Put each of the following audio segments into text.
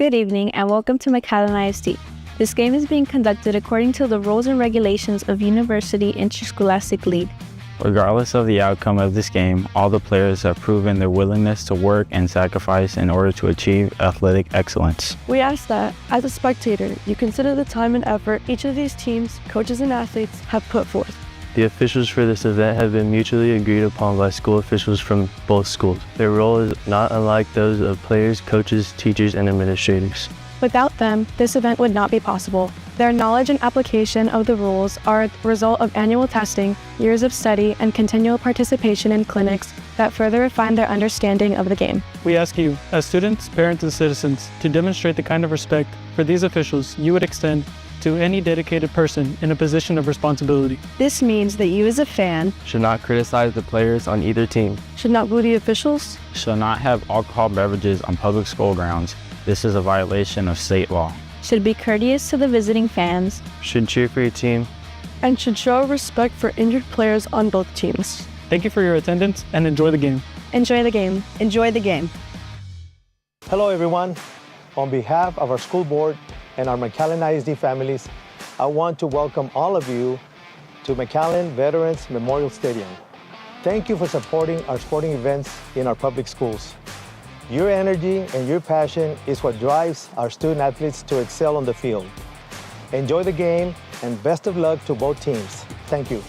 Good evening and welcome to McAllen ISD. This game is being conducted according to the rules and regulations of University Interscholastic League. Regardless of the outcome of this game, all the players have proven their willingness to work and sacrifice in order to achieve athletic excellence. We ask that, as a spectator, you consider the time and effort each of these teams, coaches, and athletes have put forth. The officials for this event have been mutually agreed upon by school officials from both schools. Their role is not unlike those of players, coaches, teachers, and administrators. Without them, this event would not be possible. Their knowledge and application of the rules are a result of annual testing, years of study, and continual participation in clinics that further refine their understanding of the game. We ask you, as students, parents, and citizens, to demonstrate the kind of respect for these officials you would extend to any dedicated person in a position of responsibility. This means that you as a fan should not criticize the players on either team, should not boo the officials, shall not have alcohol beverages on public school grounds. This is a violation of state law. Should be courteous to the visiting fans, should cheer for your team, and should show respect for injured players on both teams. Thank you for your attendance and enjoy the game. Enjoy the game. enjoy the game. Hello everyone. On behalf of our school board and our McAllen ISD families, I want to welcome all of you to McAllen Veterans Memorial Stadium. Thank you for supporting our sporting events in our public schools. Your energy and your passion is what drives our student athletes to excel on the field. Enjoy the game and best of luck to both teams. Thank you.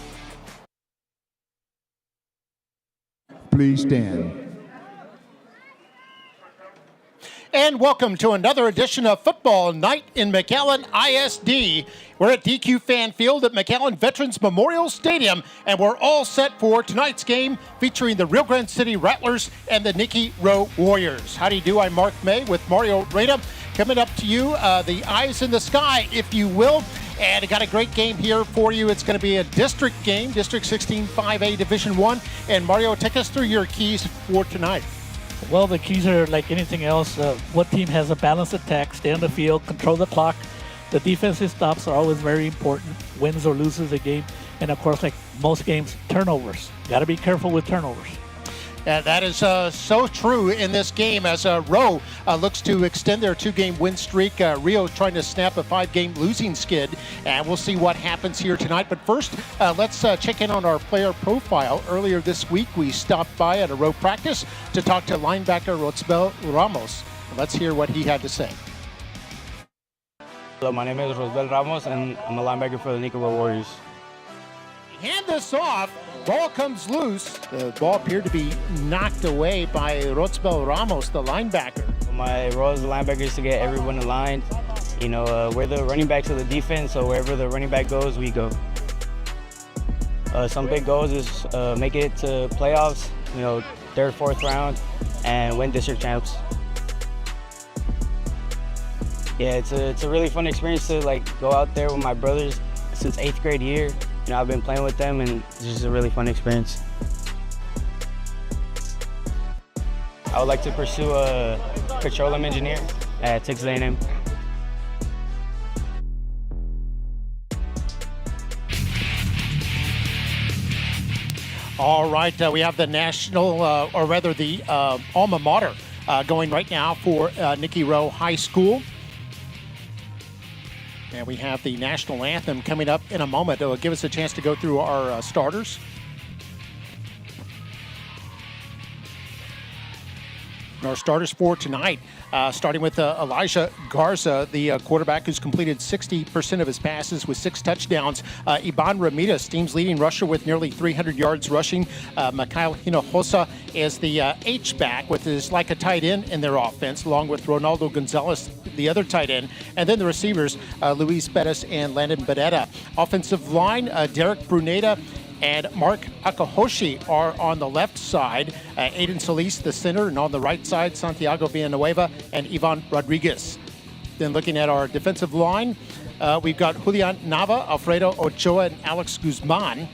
Please stand. And welcome to another edition of Football Night in McAllen ISD. We're at DQ Fan Field at McAllen Veterans Memorial Stadium, and we're all set for tonight's game featuring the Rio Grande City Rattlers and the Nikki Rowe Warriors. How do you do? I'm Mark May with Mario Reyna. Coming up to you, the eyes in the sky, if you will. And I got a great game here for you. It's going to be a district game, District 16 5A Division 1. And Mario, take us through your keys for tonight. Well, the keys are like anything else. What team has a balanced attack, stay on the field, control the clock. The defensive stops are always very important, wins or loses a game. And of course, like most games, turnovers. Got to be careful with turnovers. That is so true in this game as Rowe looks to extend their two-game win streak. Rio trying to snap a five-game losing skid, and we'll see what happens here tonight. But first, let's check in on our player profile. Earlier this week, we stopped by at a Rowe practice to talk to linebacker Rotsbel Ramos. Let's hear what he had to say. Hello, my name is Rotsbel Ramos, and I'm a linebacker for the Nikki Rowe Warriors. Hand this off. Ball comes loose. The ball appeared to be knocked away by Rotsbel Ramos, the linebacker. My role as a linebacker is to get everyone aligned. You know, we're the running backs of the defense, so wherever the running back goes, we go. Some big goals is make it to playoffs, you know, third, fourth round, and win district champs. Yeah, it's a really fun experience to like go out there with my brothers since 8th grade year. You know, I've been playing with them, and it's just a really fun experience. I would like to pursue a petroleum engineer at Texas A&M. All right, we have the national, or rather the alma mater going right now for Nikki Rowe High School. And we have the national anthem coming up in a moment. It'll give us a chance to go through our starters. Our starters for tonight, starting with Elijah Garza, the quarterback who's completed 60% of his passes with 6 touchdowns. Iban Ramirez, team's leading rusher with nearly 300 yards rushing. Mikhail Hinojosa is the H-back, with his like a tight end in their offense, along with Ronaldo Gonzalez, the other tight end. And then the receivers, Luis Perez and Landon Beretta. Offensive line, Derek Bruneta and Mark Akahoshi are on the left side. Aiden Solis, the center, and on the right side, Santiago Villanueva and Ivan Rodriguez. Then looking at our defensive line, we've got Julian Nava, Alfredo Ochoa, and Alex Guzman.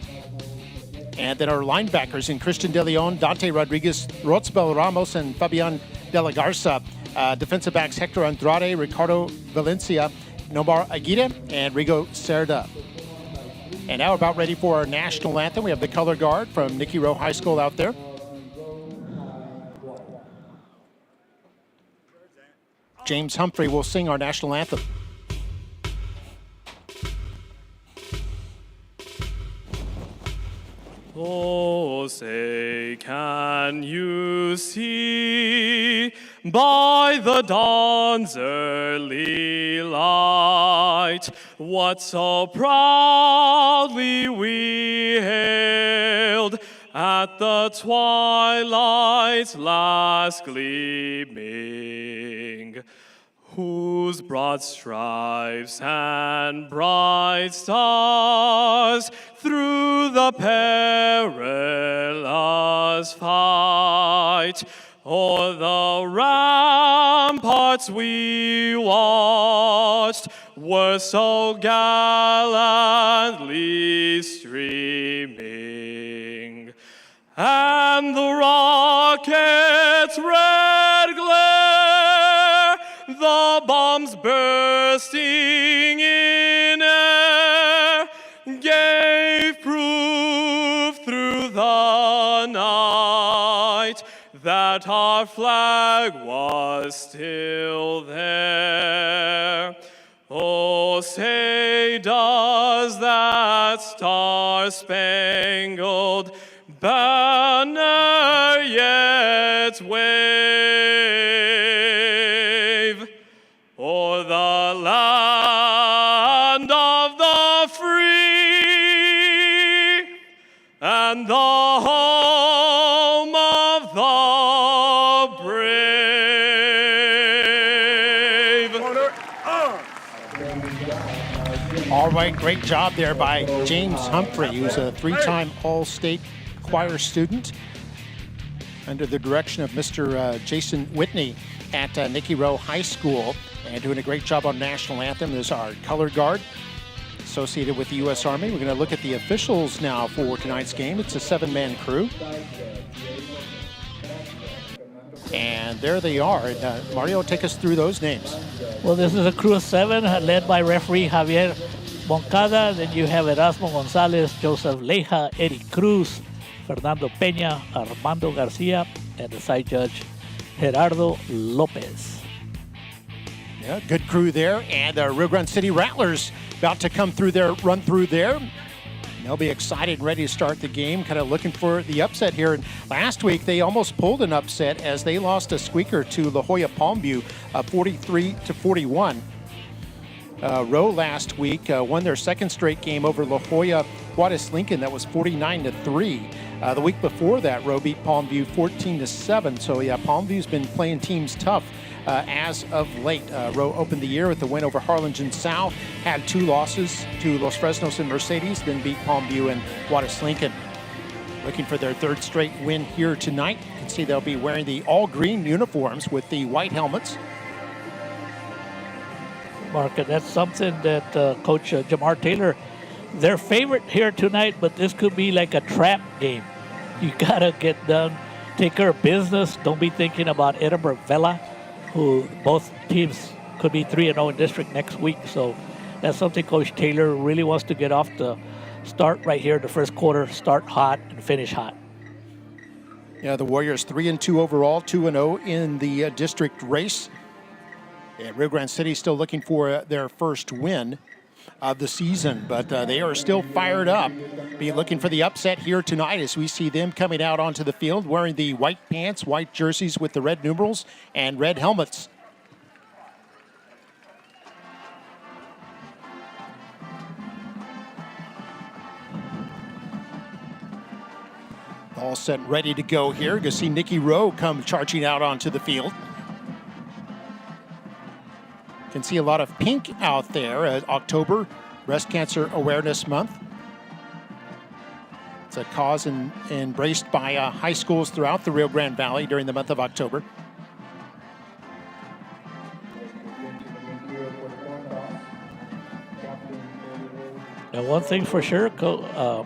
And then our linebackers in Christian De Leon, Dante Rodriguez, Rotsbel Ramos, and Fabian De La Garza. Defensive backs Hector Andrade, Ricardo Valencia, Nomar Aguirre, and Rigo Cerda. And now about ready for our national anthem. We have the color guard from Nikki Rowe High School out there. James Humphrey will sing our national anthem. Oh, say, can you see by the dawn's early light what so proudly we hailed at the twilight's last gleaming, whose broad stripes and bright stars through the perilous fight o'er the ramparts we watched were so gallantly streaming, and the rocket's red glare, the bombs bursting in air, gave proof through the night that our flag was still there. Oh, say, does that star-spangled banner yet wave o'er the land of the free and the home of the brave? All right, great job there by James Humphrey, who's a three-time All-State choir student under the direction of Mr. Jason Whitney at Nikki Rowe High School, and doing a great job on national anthem. There's our color guard associated with the U.S. Army. We're going to look at the officials now for tonight's game. It's a 7-man crew. And there they are. Mario, take us through those names. Well, this is a crew of 7 led by referee Javier Moncada. Then you have Erasmo Gonzalez, Joseph Leja, Eric Cruz, Fernando Peña, Armando Garcia, and the side judge Gerardo Lopez. Yeah, good crew there. And the Rio Grande City Rattlers about to come through there, run through there. They'll be excited and ready to start the game, kind of looking for the upset here. And last week, they almost pulled an upset as they lost a squeaker to La Jolla Palmview, 43-41. Rowe last week won their second straight game over La Jolla Juarez Lincoln. That was 49-3. The week before that, Rowe beat Palmview 14-7. So yeah, Palmview's been playing teams tough as of late. Rowe opened the year with a win over Harlingen South, had 2 losses to Los Fresnos and Mercedes, then beat Palmview and Juarez Lincoln. Looking for their 3rd straight win here tonight. You can see they'll be wearing the all-green uniforms with the white helmets. Mark, and that's something that Coach Jamar Taylor, their favorite here tonight, but this could be like a trap game. You gotta get done, take care of business. Don't be thinking about Edinburgh Vela, who both teams could be 3-0 in district next week. So that's something Coach Taylor really wants to get off the start right here in the first quarter, start hot and finish hot. Yeah, the Warriors 3-2 overall, 2-0 in the district race. And Rio Grande City still looking for their first win of the season, but they are still fired up. Be looking for the upset here tonight as we see them coming out onto the field wearing the white pants, white jerseys with the red numerals and red helmets. All set, ready to go here. You can see Nikki Rowe come charging out onto the field. Can see a lot of pink out there. October, Breast Cancer Awareness Month. It's a cause embraced by high schools throughout the Rio Grande Valley during the month of October. Now, one thing for sure,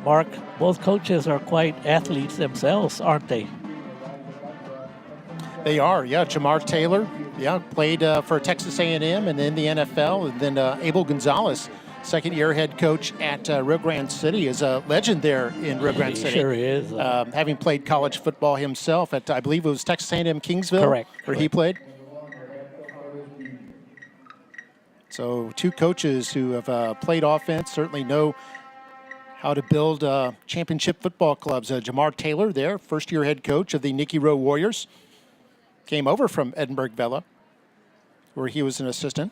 Mark, both coaches are quite athletes themselves, aren't they? They are, yeah. Jamar Taylor, yeah, played for Texas A&M and then the NFL. And then Abel Gonzalez, second-year head coach at Rio Grande City, is a legend there in Rio Grande City. He sure is. Having played college football himself at, I believe it was Texas A&M Kingsville. Correct. Where he played. So two coaches who have played offense certainly know how to build championship football clubs. Jamar Taylor there, first-year head coach of the Nikki Rowe Warriors, came over from Edinburgh Villa, where he was an assistant.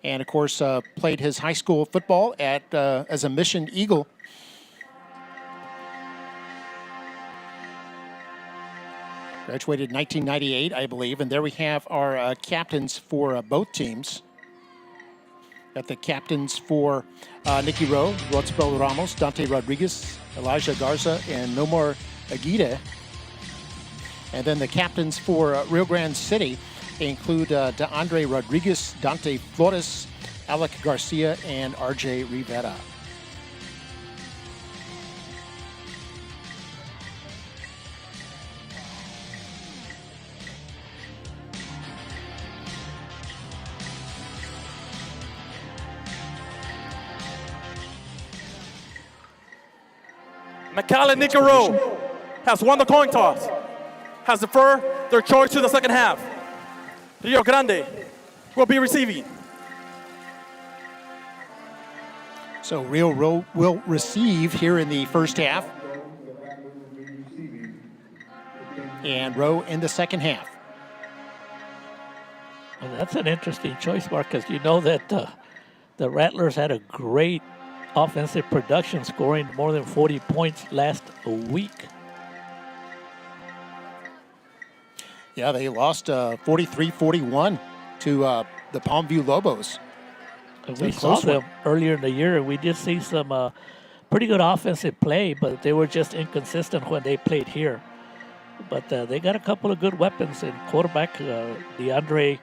And, of course, played his high school football as a Mission Eagle. Graduated in 1998, I believe. And there we have our captains for both teams. Got the captains for Nikki Rowe, Rotsbel Ramos, Dante Rodriguez, Elijah Garza, and Nomar Aguirre. And then the captains for Rio Grande City include DeAndre Rodriguez, Dante Flores, Alec Garcia, and RJ Rivera. McAllen Nikki Rowe has won the coin toss, has deferred their choice to the second half. Rio Grande will be receiving. So Rio Rowe will receive here in the first half. And Rowe in the second half. Well, that's an interesting choice, Mark, because you know that the Rattlers had a great offensive production, scoring more than 40 points last week. Yeah, they lost 43-41 to the Palmview Lobos. And we saw them earlier in the year. We did see some pretty good offensive play, but they were just inconsistent when they played here. But they got a couple of good weapons in quarterback, DeAndre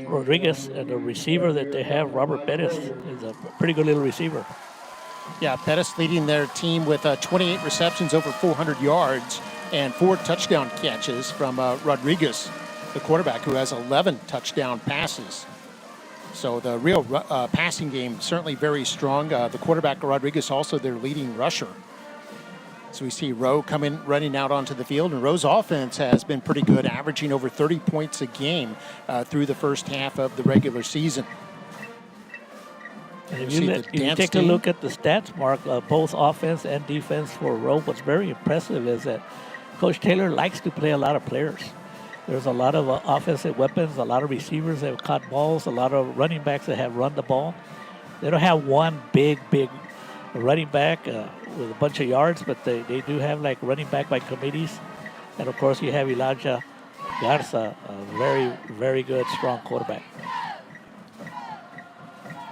Rodriguez, and the receiver that they have, Robert Bettis, is a pretty good little receiver. Yeah, Bettis leading their team with 28 receptions, over 400 yards, and 4 touchdown catches from Rodriguez, the quarterback, who has 11 touchdown passes. So the real passing game certainly very strong. The quarterback, Rodriguez, also their leading rusher. So we see Rowe coming running out onto the field, and Rowe's offense has been pretty good, averaging over 30 points a game through the first half of the regular season. And if you take a look at the stats, Mark, both offense and defense for Rowe, what's very impressive is that Coach Taylor likes to play a lot of players. There's a lot of offensive weapons, a lot of receivers that have caught balls, a lot of running backs that have run the ball. They don't have one big running back with a bunch of yards, but they do have like running back by committees. And of course you have Elijah Garza, a very, very good, strong quarterback.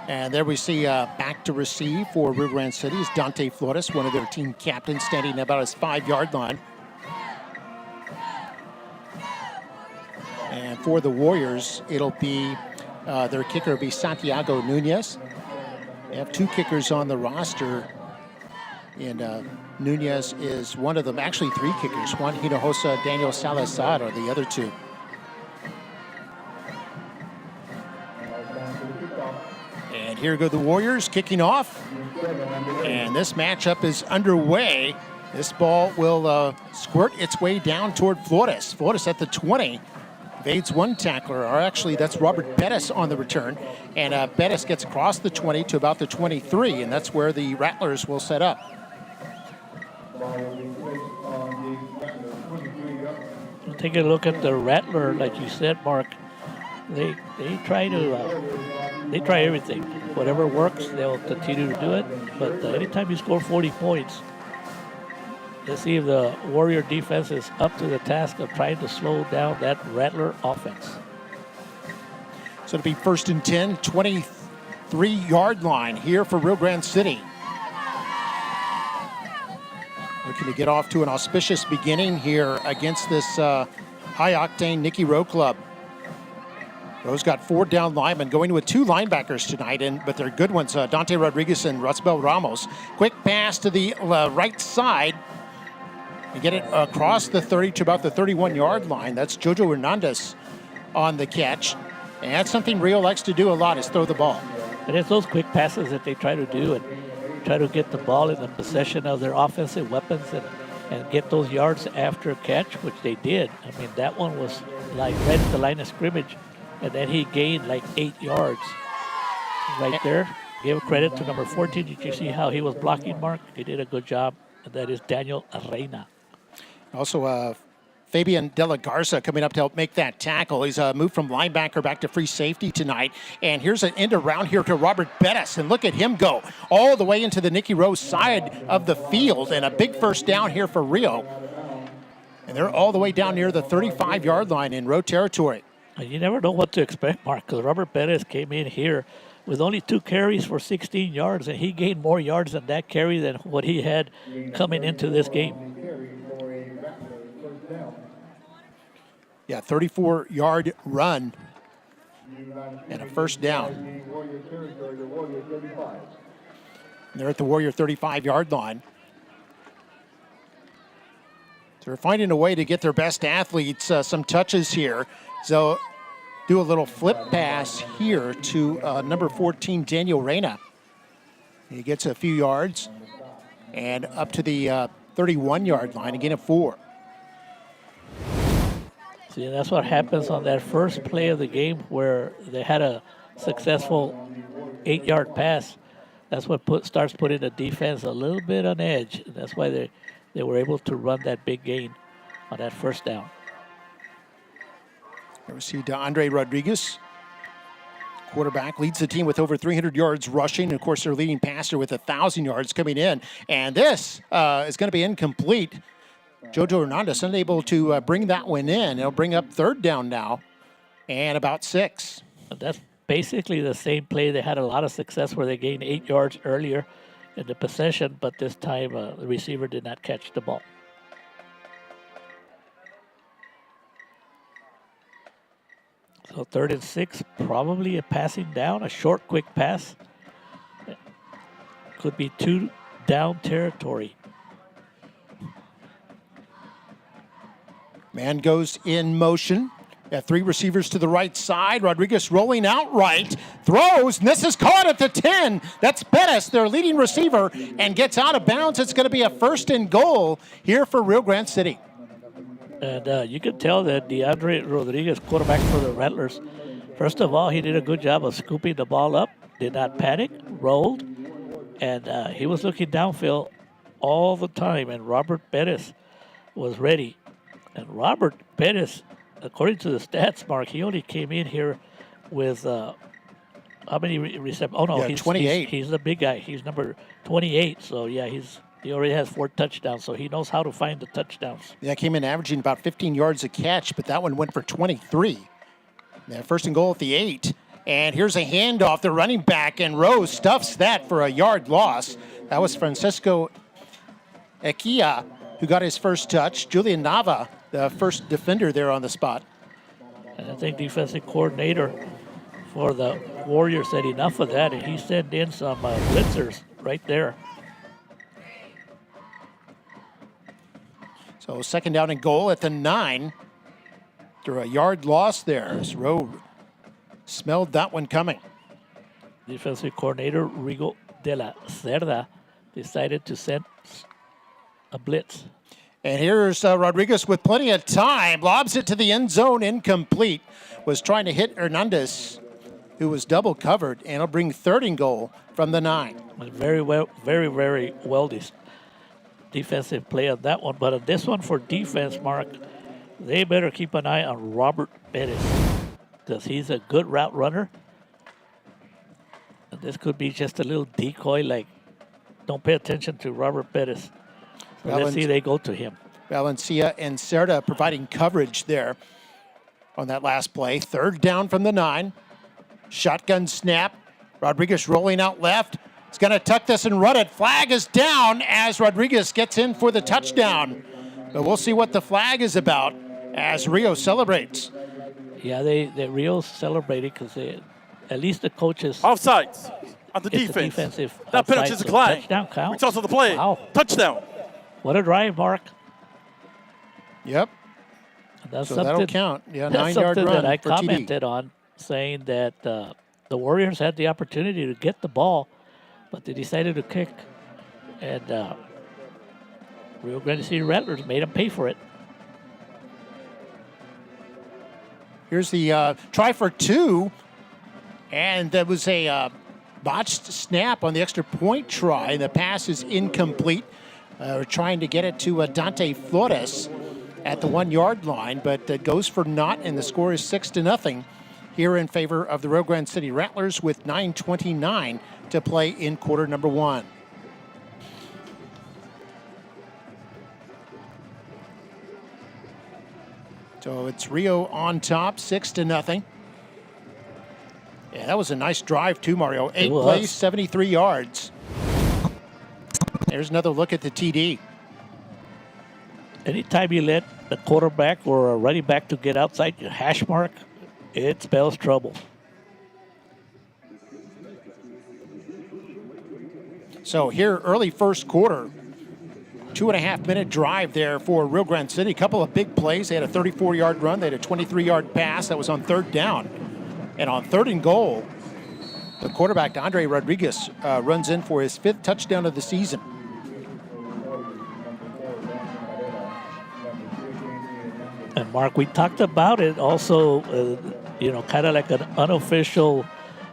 And there we see back to receive for Rio Grande City is Dante Flores, one of their team captains, standing about his 5-yard line. And for the Warriors, it'll be their kicker will be Santiago Nunez. They have 2 kickers on the roster, and Nunez is one of them. Actually, 3 kickers. Juan Hinojosa, Daniel Salazar are the other 2. And here go the Warriors kicking off. And this matchup is underway. This ball will squirt its way down toward Flores. Flores at the 20. Evades one tackler, or actually that's Robert Bettis on the return. And Bettis gets across the 20 to about the 23, and that's where the Rattlers will set up. Take a look at the Rattler, like you said, Mark. They try everything. Whatever works, they'll continue to do it. But anytime you score 40 points, let's see if the Warrior defense is up to the task of trying to slow down that Rattler offense. So it'll be 1st and 10, 23-yard line here for Rio Grande City. Looking to get off to an auspicious beginning here against this high-octane Nikki Rowe club. Rowe's got 4 down linemen going with 2 linebackers tonight, but they're good ones, Dante Rodriguez and Rotsbel Ramos. Quick pass to the right side. You get it across the 30 to about the 31-yard line. That's Jojo Hernandez on the catch. And that's something Rio likes to do a lot, is throw the ball. And it's those quick passes that they try to do and try to get the ball in the possession of their offensive weapons and get those yards after catch, which they did. I mean, that one was like right at the line of scrimmage and then he gained like 8 yards right there. Give credit to number 14. Did you see how he was blocking, Mark? He did a good job. And that is Daniel Reina. Also, Fabian De La Garza coming up to help make that tackle. He's moved from linebacker back to free safety tonight. And here's an end around here to Robert Bettis. And look at him go all the way into the Nikki Rowe side of the field. And a big first down here for Rio. And they're all the way down near the 35-yard line in Rowe territory. And you never know what to expect, Mark, because Robert Bettis came in here with only 2 carries for 16 yards, and he gained more yards in that carry than what he had coming into this game. Yeah, 34-yard run and a first down. And they're at the Warrior 35-yard line. So they're finding a way to get their best athletes some touches here. So do a little flip pass here to number 14, Daniel Reina. He gets a few yards and up to the 31-yard line, again at 4. See, that's what happens on that first play of the game where they had a successful 8-yard pass. That's what starts putting the defense a little bit on edge. And that's why they were able to run that big gain on that first down. There we see DeAndre Rodriguez, quarterback, leads the team with over 300 yards rushing. And of course, their leading passer with 1,000 yards coming in. And this is going to be incomplete. Jojo Hernandez unable to bring that one in. It'll bring up 3rd down now and about 6. That's basically the same play. They had a lot of success where they gained 8 yards earlier in the possession, but this time the receiver did not catch the ball. So 3rd and 6, probably a passing down, a short, quick pass. Could be 2 down territory. Man goes in motion. Got 3 receivers to the right side. Rodriguez rolling out right. Throws, and this is caught at the 10. That's Bettis, their leading receiver, and gets out of bounds. It's going to be a 1st and goal here for Rio Grande City. And you can tell that DeAndre Rodriguez, quarterback for the Rattlers, first of all, he did a good job of scooping the ball up, did not panic, rolled, and he was looking downfield all the time, and Robert Bettis was ready. And Robert Bettis, according to the stats, Mark, he only came in here with how many receptions? Oh, no, yeah, he's 28. He's the big guy. He's number 28, so yeah, he already has 4 touchdowns, so he knows how to find the touchdowns. Yeah, came in averaging about 15 yards a catch, but that one went for 23. Yeah, 1st and goal at the 8. And here's a handoff. The running back, and Rose stuffs that for a yard loss. That was Francisco Ekia, who got his first touch. Julian Nava, the first defender there on the spot. And I think defensive coordinator for the Warriors said enough of that, and he sent in some blitzers right there. So 2nd down and goal at the 9. After a yard loss there, as Rowe smelled that one coming. Defensive coordinator Rigo de la Cerda decided to send a blitz. And here's Rodriguez with plenty of time. Lobs it to the end zone, incomplete. Was trying to hit Hernandez, who was double covered, and it'll bring 3rd and goal from the 9. Very well defensive play on that one. But on this one for defense, Mark, they better keep an eye on Robert Bettis, because he's a good route runner. And this could be just a little decoy, like, don't pay attention to Robert Bettis. So let's see they go to him. Valencia and Cerda providing coverage there on that last play. 3rd down from the 9. Shotgun snap. Rodriguez rolling out left. He's going to tuck this and run it. Flag is down as Rodriguez gets in for the touchdown. But we'll see what the flag is about as Rio celebrates. Yeah, they Rio celebrated because at least the coaches. Offsides on the defense. That penalty is declined. Touchdown count. Which also the play. Wow. Touchdown. What a drive, Mark. Yep. So that'll count. Yeah, that's 9-yard something run that I for commented TD. on, saying that the Warriors had the opportunity to get the ball, but they decided to kick, and Rio Grande City Rattlers made them pay for it. Here's the try for two. And there was a botched snap on the extra point try. The pass is incomplete. We're trying to get it to Dante Flores at the 1 yard line, but it goes for naught, and the score is 6-0 here in favor of the Rio Grande City Rattlers with 9:29 to play in quarter number 1. So it's Rio on top, 6-0. Yeah, that was a nice drive too, Mario. 8 plays, 73 yards. There's another look at the TD. Anytime you let the quarterback or a running back to get outside your hash mark, it spells trouble. So here, early first quarter, 2.5-minute drive there for Rio Grande City. A couple of big plays. They had a 34-yard run. They had a 23-yard pass that was on 3rd down. And on 3rd and goal, the quarterback, Andre Rodriguez, runs in for his 5th touchdown of the season. And Mark, we talked about it also, kind of like an unofficial,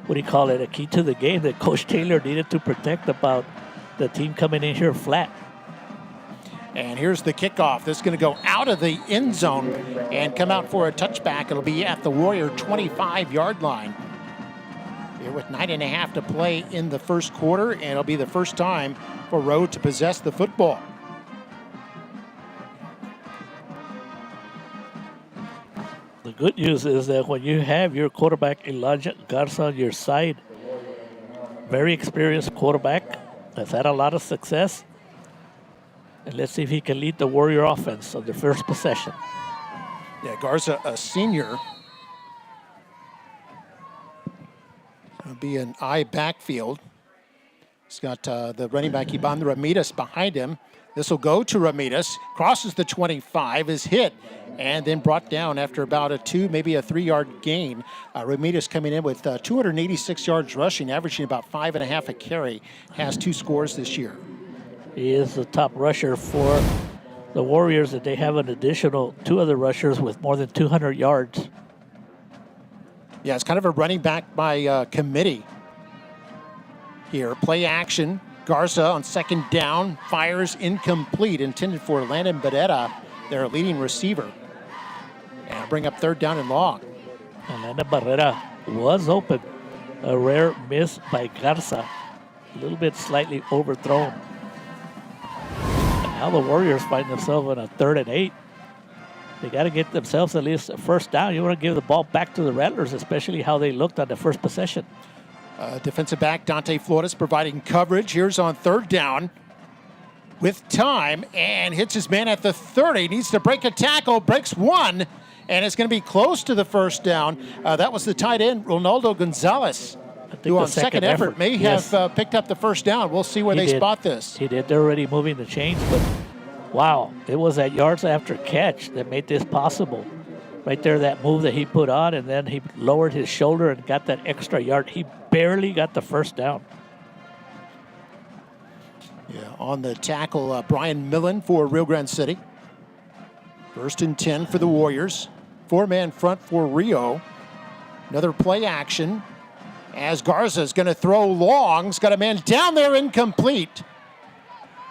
a key to the game that Coach Taylor needed to protect about the team coming in here flat. And here's the kickoff. This is going to go out of the end zone and come out for a touchback. It'll be at the Warrior 25-yard line. Here with 9.5 to play in the first quarter, and it'll be the first time for Rowe to possess the football. The good news is that when you have your quarterback Elijah Garza on your side, very experienced quarterback, has had a lot of success. And let's see if he can lead the Warrior offense on the first possession. Yeah, Garza, a senior. It'll be an I backfield. He's got the running back Iban Ramirez behind him. This will go to Ramirez, crosses the 25, is hit, and then brought down after about a 2, maybe a 3-yard gain. Ramirez coming in with 286 yards rushing, averaging about 5.5 a carry, has 2 scores this year. He is the top rusher for the Warriors, and they have an additional 2 other rushers with more than 200 yards. Yeah, it's kind of a running back by committee here. Play action. Garza on 2nd down, fires incomplete, intended for Landon Barrera, their leading receiver. And bring up 3rd down and long. And Landon Barrera was open. A rare miss by Garza. A little bit slightly overthrown. And now the Warriors find themselves on a 3rd and 8. They got to get themselves at least a first down. You want to give the ball back to the Rattlers, especially how they looked on the first possession. Defensive back Dante Flores providing coverage. Here's on 3rd down with time and hits his man at the 30. Needs to break a tackle, breaks one, and it's going to be close to the first down. That was the tight end, Ronaldo Gonzalez, who on second effort may have picked up the first down. We'll see where they spot this. He did. They're already moving the chains, but wow, it was that yards after catch that made this possible. Right there, that move that he put on, and then he lowered his shoulder and got that extra yard. He barely got the first down. Yeah, on the tackle, Brian Millen for Rio Grande City. 1st and 10 for the Warriors. 4-man front for Rio. Another play action as Garza's going to throw long. He's got a man down there, incomplete.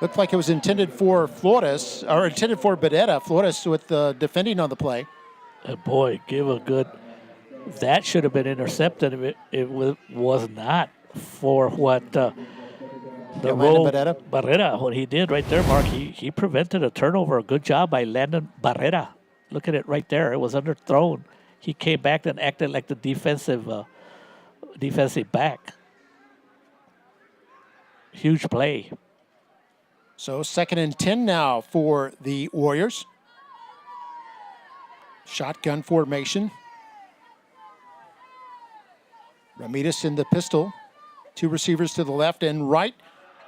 Looked like it was intended for Flores, or intended for Barrera. Flores with the defending on the play. And boy, give a good. That should have been intercepted. It was not for what the Barrera, what he did right there, Mark. He prevented a turnover. A good job by Landon Barrera. Look at it right there. It was underthrown. He came back and acted like the defensive back. Huge play. So 2nd and 10 now for the Warriors. Shotgun formation. Ramirez in the pistol. 2 receivers to the left and right.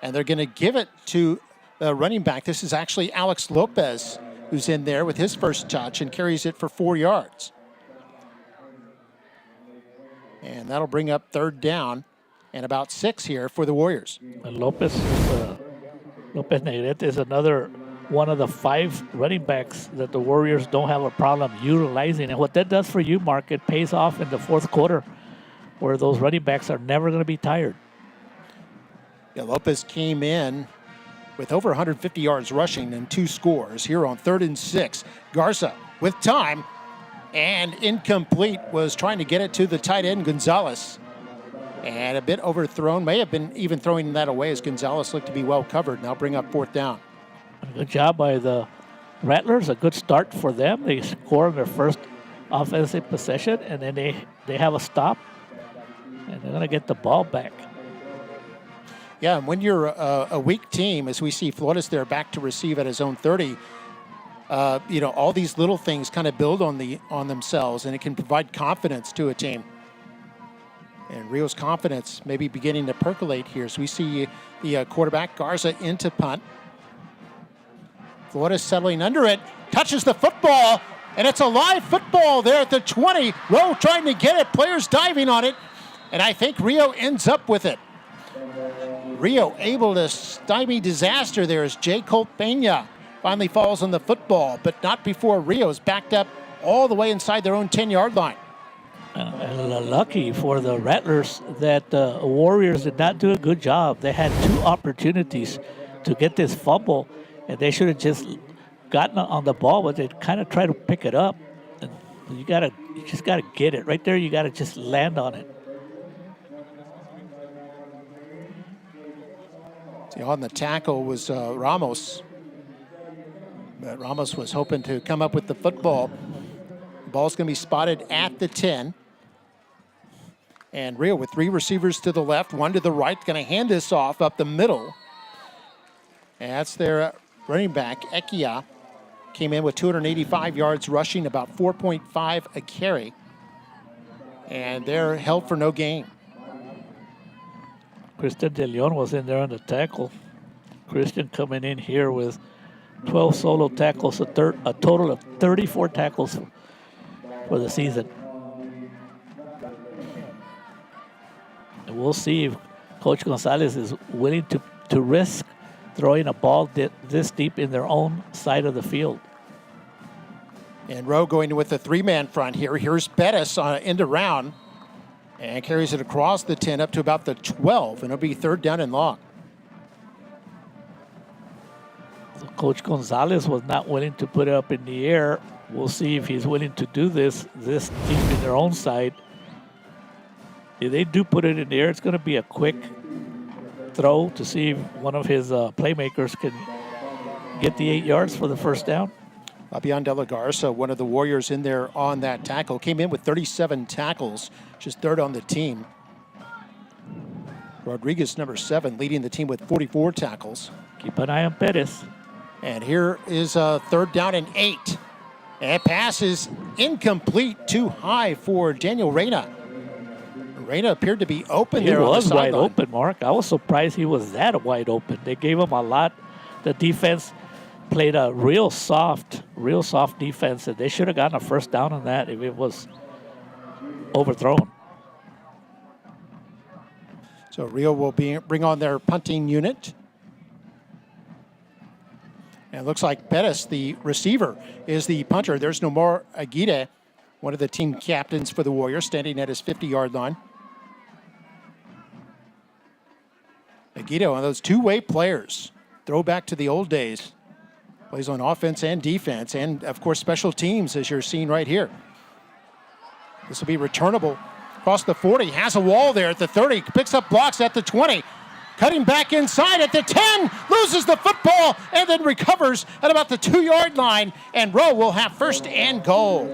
And they're going to give it to the running back. This is actually Alex Lopez, who's in there with his first touch and carries it for 4 yards. And that'll bring up 3rd down and about 6 here for the Warriors. And Lopez Negrete is another one of the 5 running backs that the Warriors don't have a problem utilizing. And what that does for you, Mark, it pays off in the fourth quarter, where those running backs are never going to be tired. Yeah, Lopez came in with over 150 yards rushing and 2 scores here on 3rd and 6. Garza with time and incomplete, was trying to get it to the tight end, Gonzalez. And a bit overthrown, may have been even throwing that away as Gonzalez looked to be well covered. Now bring up 4th down. Good job by the Rattlers, a good start for them. They score their first offensive possession, and then they have a stop, and they're going to get the ball back. Yeah, and when you're a weak team, as we see Flores there back to receive at his own 30, all these little things kind of build on themselves, and it can provide confidence to a team. And Rio's confidence maybe beginning to percolate here. So we see the quarterback, Garza, into punt. Flores settling under it, touches the football, and it's a live football there at the 20. Rowe trying to get it, players diving on it, and I think Rio ends up with it. Rio able to stymie disaster there as J. Colt Peña finally falls on the football, but not before Rio's backed up all the way inside their own 10-yard line. And lucky for the Rattlers that the Warriors did not do a good job. They had 2 opportunities to get this fumble, and they should have just gotten on the ball, but they kind of tried to pick it up. And you just gotta get it right there. You gotta just land on it. See, on the tackle was Ramos. But Ramos was hoping to come up with the football. The ball's going to be spotted at the 10. And Rio with 3 receivers to the left, 1 to the right, going to hand this off up the middle. And that's their running back, Ekia. Came in with 285 yards rushing, about 4.5 a carry. And they're held for no gain. Christian De Leon was in there on the tackle. Christian coming in here with 12 solo tackles, a total of 34 tackles for the season. And we'll see if Coach Gonzalez is willing to risk throwing a ball this deep in their own side of the field. And Rowe going with the 3-man front here. Here's Bettis on an end around and carries it across the 10 up to about the 12, and it'll be 3rd down and long. So Coach Gonzalez was not willing to put it up in the air. We'll see if he's willing to do this deep in their own side. If they do put it in the air, it's going to be a quick throw to see if one of his playmakers can get the 8 yards for the 1st down. Fabian De La Garza, one of the Warriors in there on that tackle, came in with 37 tackles, just 3rd on the team. Rodriguez, number 7, leading the team with 44 tackles. Keep an eye on Perez. And here is 3rd down and 8. And pass is incomplete, too high for Daniel Reyna. Reyna appeared to be open there on the sideline. He was wide open, Mark. I was surprised he was that wide open. They gave him a lot. The defense played a real soft defense, and they should have gotten a 1st down on that if it was overthrown. So Rio will bring on their punting unit. And it looks like Bettis, the receiver, is the punter. There's Nomar Aguirre, one of the team captains for the Warriors, standing at his 50-yard line. Aguirre, one of those 2-way players. Throwback to the old days. Plays on offense and defense, and of course special teams, as you're seeing right here. This will be returnable across the 40. Has a wall there at the 30. Picks up blocks at the 20. Cutting back inside at the 10. Loses the football and then recovers at about the 2-yard line. And Rowe will have 1st and goal.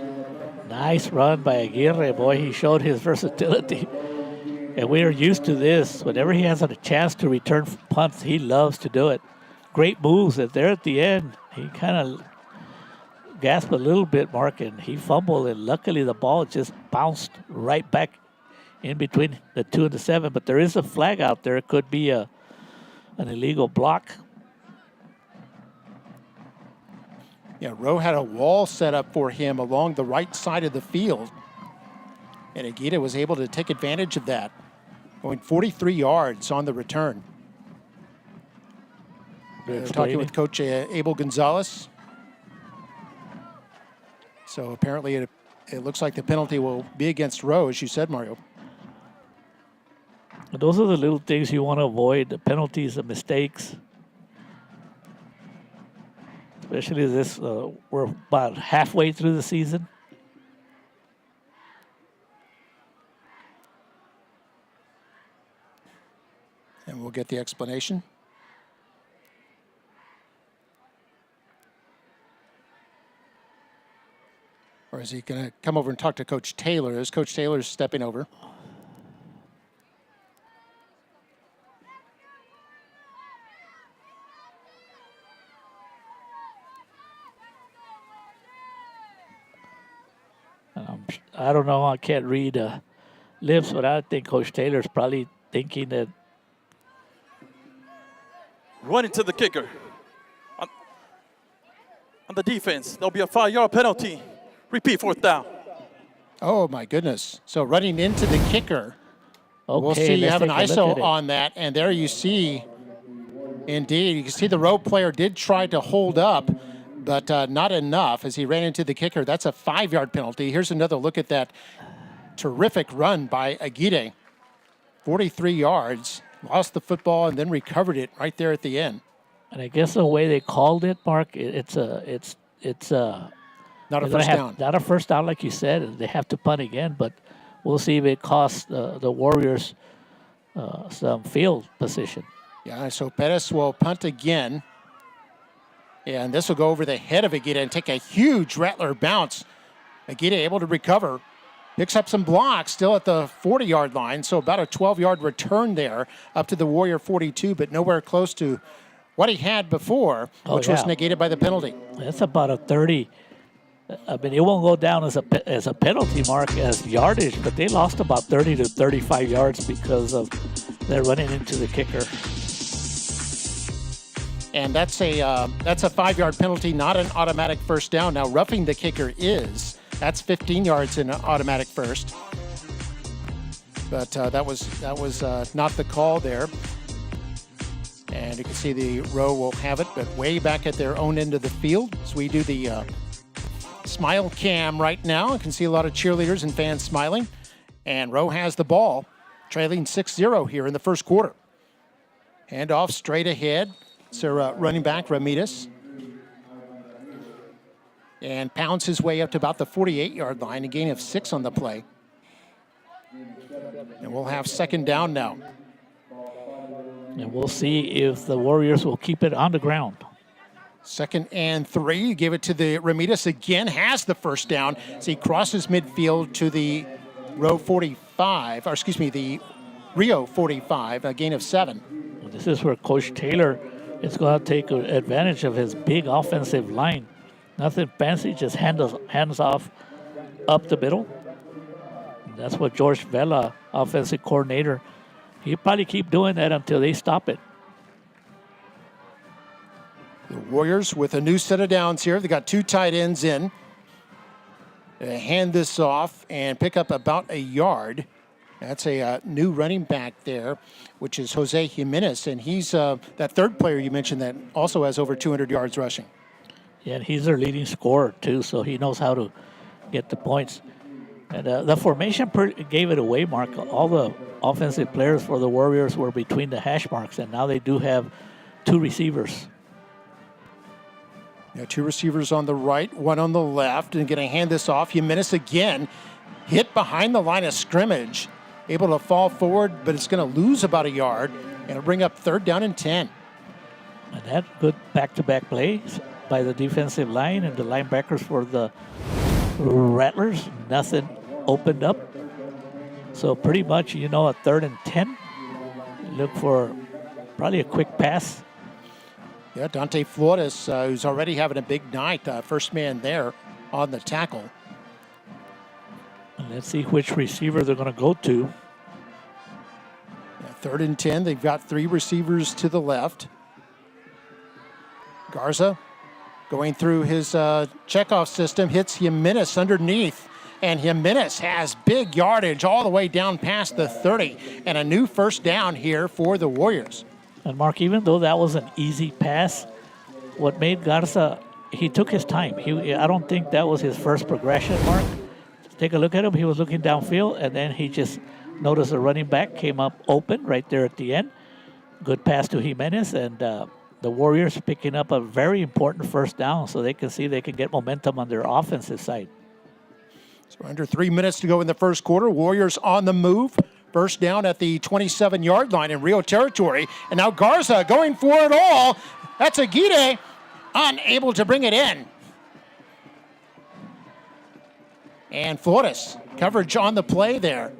Nice run by Aguirre. Boy, he showed his versatility. And we are used to this. Whenever he has a chance to return punts, he loves to do it. Great moves. That there at the end, he kind of gasped a little bit, Mark, and he fumbled, and luckily the ball just bounced right back in between the 2 and the 7. But there is a flag out there. It could be an illegal block. Yeah, Rowe had a wall set up for him along the right side of the field, and Aguirre was able to take advantage of that, going 43 yards on the return. They're talking with Coach Abel Gonzalez. So apparently it looks like the penalty will be against Rowe, as you said, Mario. Those are the little things you want to avoid, the penalties, the mistakes. Especially this, we're about halfway through the season. And we'll get the explanation. Or is he going to come over and talk to Coach Taylor? As Coach Taylor's stepping over. I don't know. I can't read lips, but I think Coach Taylor's probably thinking that. Running to the kicker. On the defense, there'll be a 5-yard penalty. Repeat, 4th down. Oh, my goodness. So running into the kicker. Okay, we'll see. You have an ISO on on that, and there you see, indeed, you can see the Rowe player did try to hold up, but not enough as he ran into the kicker. That's a 5-yard penalty. Here's another look at that terrific run by Aguirre. 43 yards, lost the football, and then recovered it right there at the end. And I guess the way they called it, Mark, it's not a first down. Not a first down, like you said. They have to punt again, but we'll see if it costs the Warriors some field position. Yeah, so Pettis will punt again. And this will go over the head of Aguirre and take a huge Rattler bounce. Aguirre able to recover. Picks up some blocks still at the 40-yard line. So about a 12-yard return there up to the Warrior 42, but nowhere close to what he had before, which was negated by the penalty. That's about a 30. I mean, it won't go down as a penalty mark as yardage, but they lost about 30 to 35 yards because of their running into the kicker. And that's a 5-yard penalty, not an automatic first down. Now, roughing the kicker is. That's 15 yards in an automatic first. But that was not the call there. And you can see the Rowe will have it, but way back at their own end of the field. So we do the smile cam right now. You can see a lot of cheerleaders and fans smiling. And Rowe has the ball, trailing 6-0 here in the first quarter. Hand off straight ahead. So running back Ramirez. And pounds his way up to about the 48-yard line, a gain of 6 on the play. And we'll have second down now. And we'll see if the Warriors will keep it on the ground. 2nd and 3. Give it to the Ramirez again. Has the first down as he crosses midfield to the Rio 45, the Rio 45, a gain of 7. This is where Coach Taylor is going to take advantage of his big offensive line. Nothing fancy, just hands off up the middle. And that's what George Vela, offensive coordinator, he'll probably keep doing that until they stop it. The Warriors with a new set of downs here. They got 2 tight ends in. They hand this off and pick up about a yard. That's a new running back there, which is Jose Jimenez. And he's that third player you mentioned that also has over 200 yards rushing. Yeah, and he's their leading scorer, too, so he knows how to get the points. And the formation gave it away, Mark. All the offensive players for the Warriors were between the hash marks, and now they do have 2 receivers. Yeah, 2 receivers on the right, 1 on the left, and going to hand this off. Jimenez again, hit behind the line of scrimmage, able to fall forward, but it's going to lose about a yard, and it'll bring up 3rd down and 10. And that good back-to-back plays by the defensive line and the linebackers for the Rattlers. Nothing opened up. So pretty much, a 3rd and 10. Look for probably a quick pass. Yeah, Dante Flores, who's already having a big night, first man there on the tackle. And let's see which receiver they're going to go to. Yeah, 3rd and 10. They've got 3 receivers to the left. Garza going through his checkoff system, hits Jimenez underneath. And Jimenez has big yardage all the way down past the 30. And a new first down here for the Warriors. And Mark, even though that was an easy pass, what made Garza, he took his time. I don't think that was his first progression, Mark. Take a look at him. He was looking downfield, and then he just noticed the running back came up open right there at the end. Good pass to Jimenez, and the Warriors picking up a very important first down so they can see they can get momentum on their offensive side. So under 3 minutes to go in the first quarter. Warriors on the move. First down at the 27-yard line in Rio territory. And now Garza going for it all. That's Aguirre, unable to bring it in. And Flores, coverage on the play there.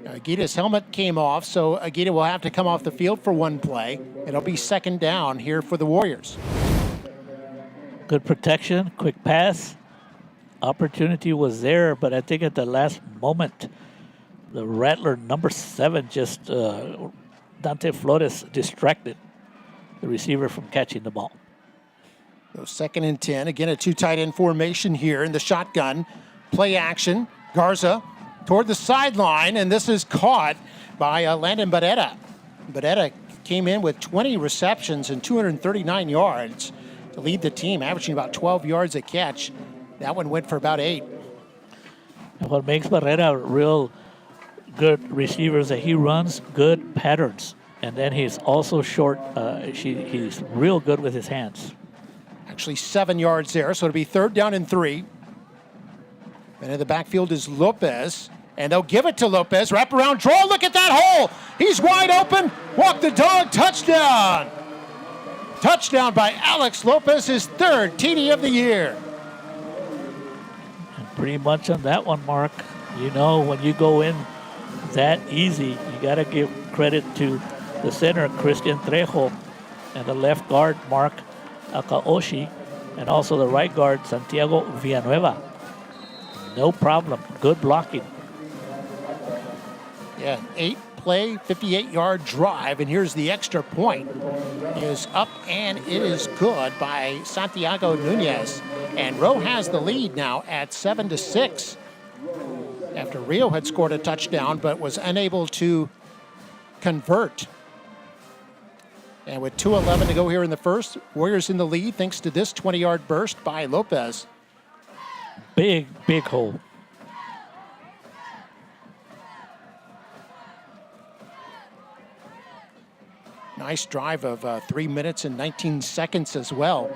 Aguirre's helmet came off, so Aguirre will have to come off the field for one play. It'll be second down here for the Warriors. Good protection, quick pass. Opportunity was there, but I think at the last moment, the Rattler number 7 just, Dante Flores distracted the receiver from catching the ball. So 2nd and 10. Again, a 2 tight end formation here in the shotgun. Play action. Garza toward the sideline, and this is caught by Landon Barrera. Barrera came in with 20 receptions and 239 yards to lead the team, averaging about 12 yards a catch. That one went for about 8. And what makes Barrera real good receiver is that he runs good patterns. And then he's also short. He's real good with his hands. Actually 7 yards there, so it'll be 3rd down and 3. And in the backfield is Lopez. And they'll give it to Lopez. Wraparound draw. Look at that hole. He's wide open. Walk the dog. Touchdown. Touchdown by Alex Lopez, his 3rd TD of the year. And pretty much on that one, Mark, you know, when you go in that easy, you got to give credit to the center, Christian Trejo, and the left guard, Mark Akaoshi, and also the right guard, Santiago Villanueva. No problem. Good blocking. Yeah, 8-play, 58-yard drive, and here's the extra point. It is up, and it is good by Santiago Nunez. And Rowe has the lead now at 7-6. After Rio had scored a touchdown, but was unable to convert. And with 2:11 to go here in the first, Warriors in the lead thanks to this 20-yard burst by Lopez. Big hole. Nice drive of 3 minutes and 19 seconds as well.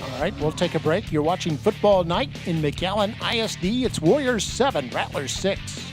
All right, we'll take a break. You're watching Football Night in McAllen ISD. It's Warriors 7, Rattlers 6.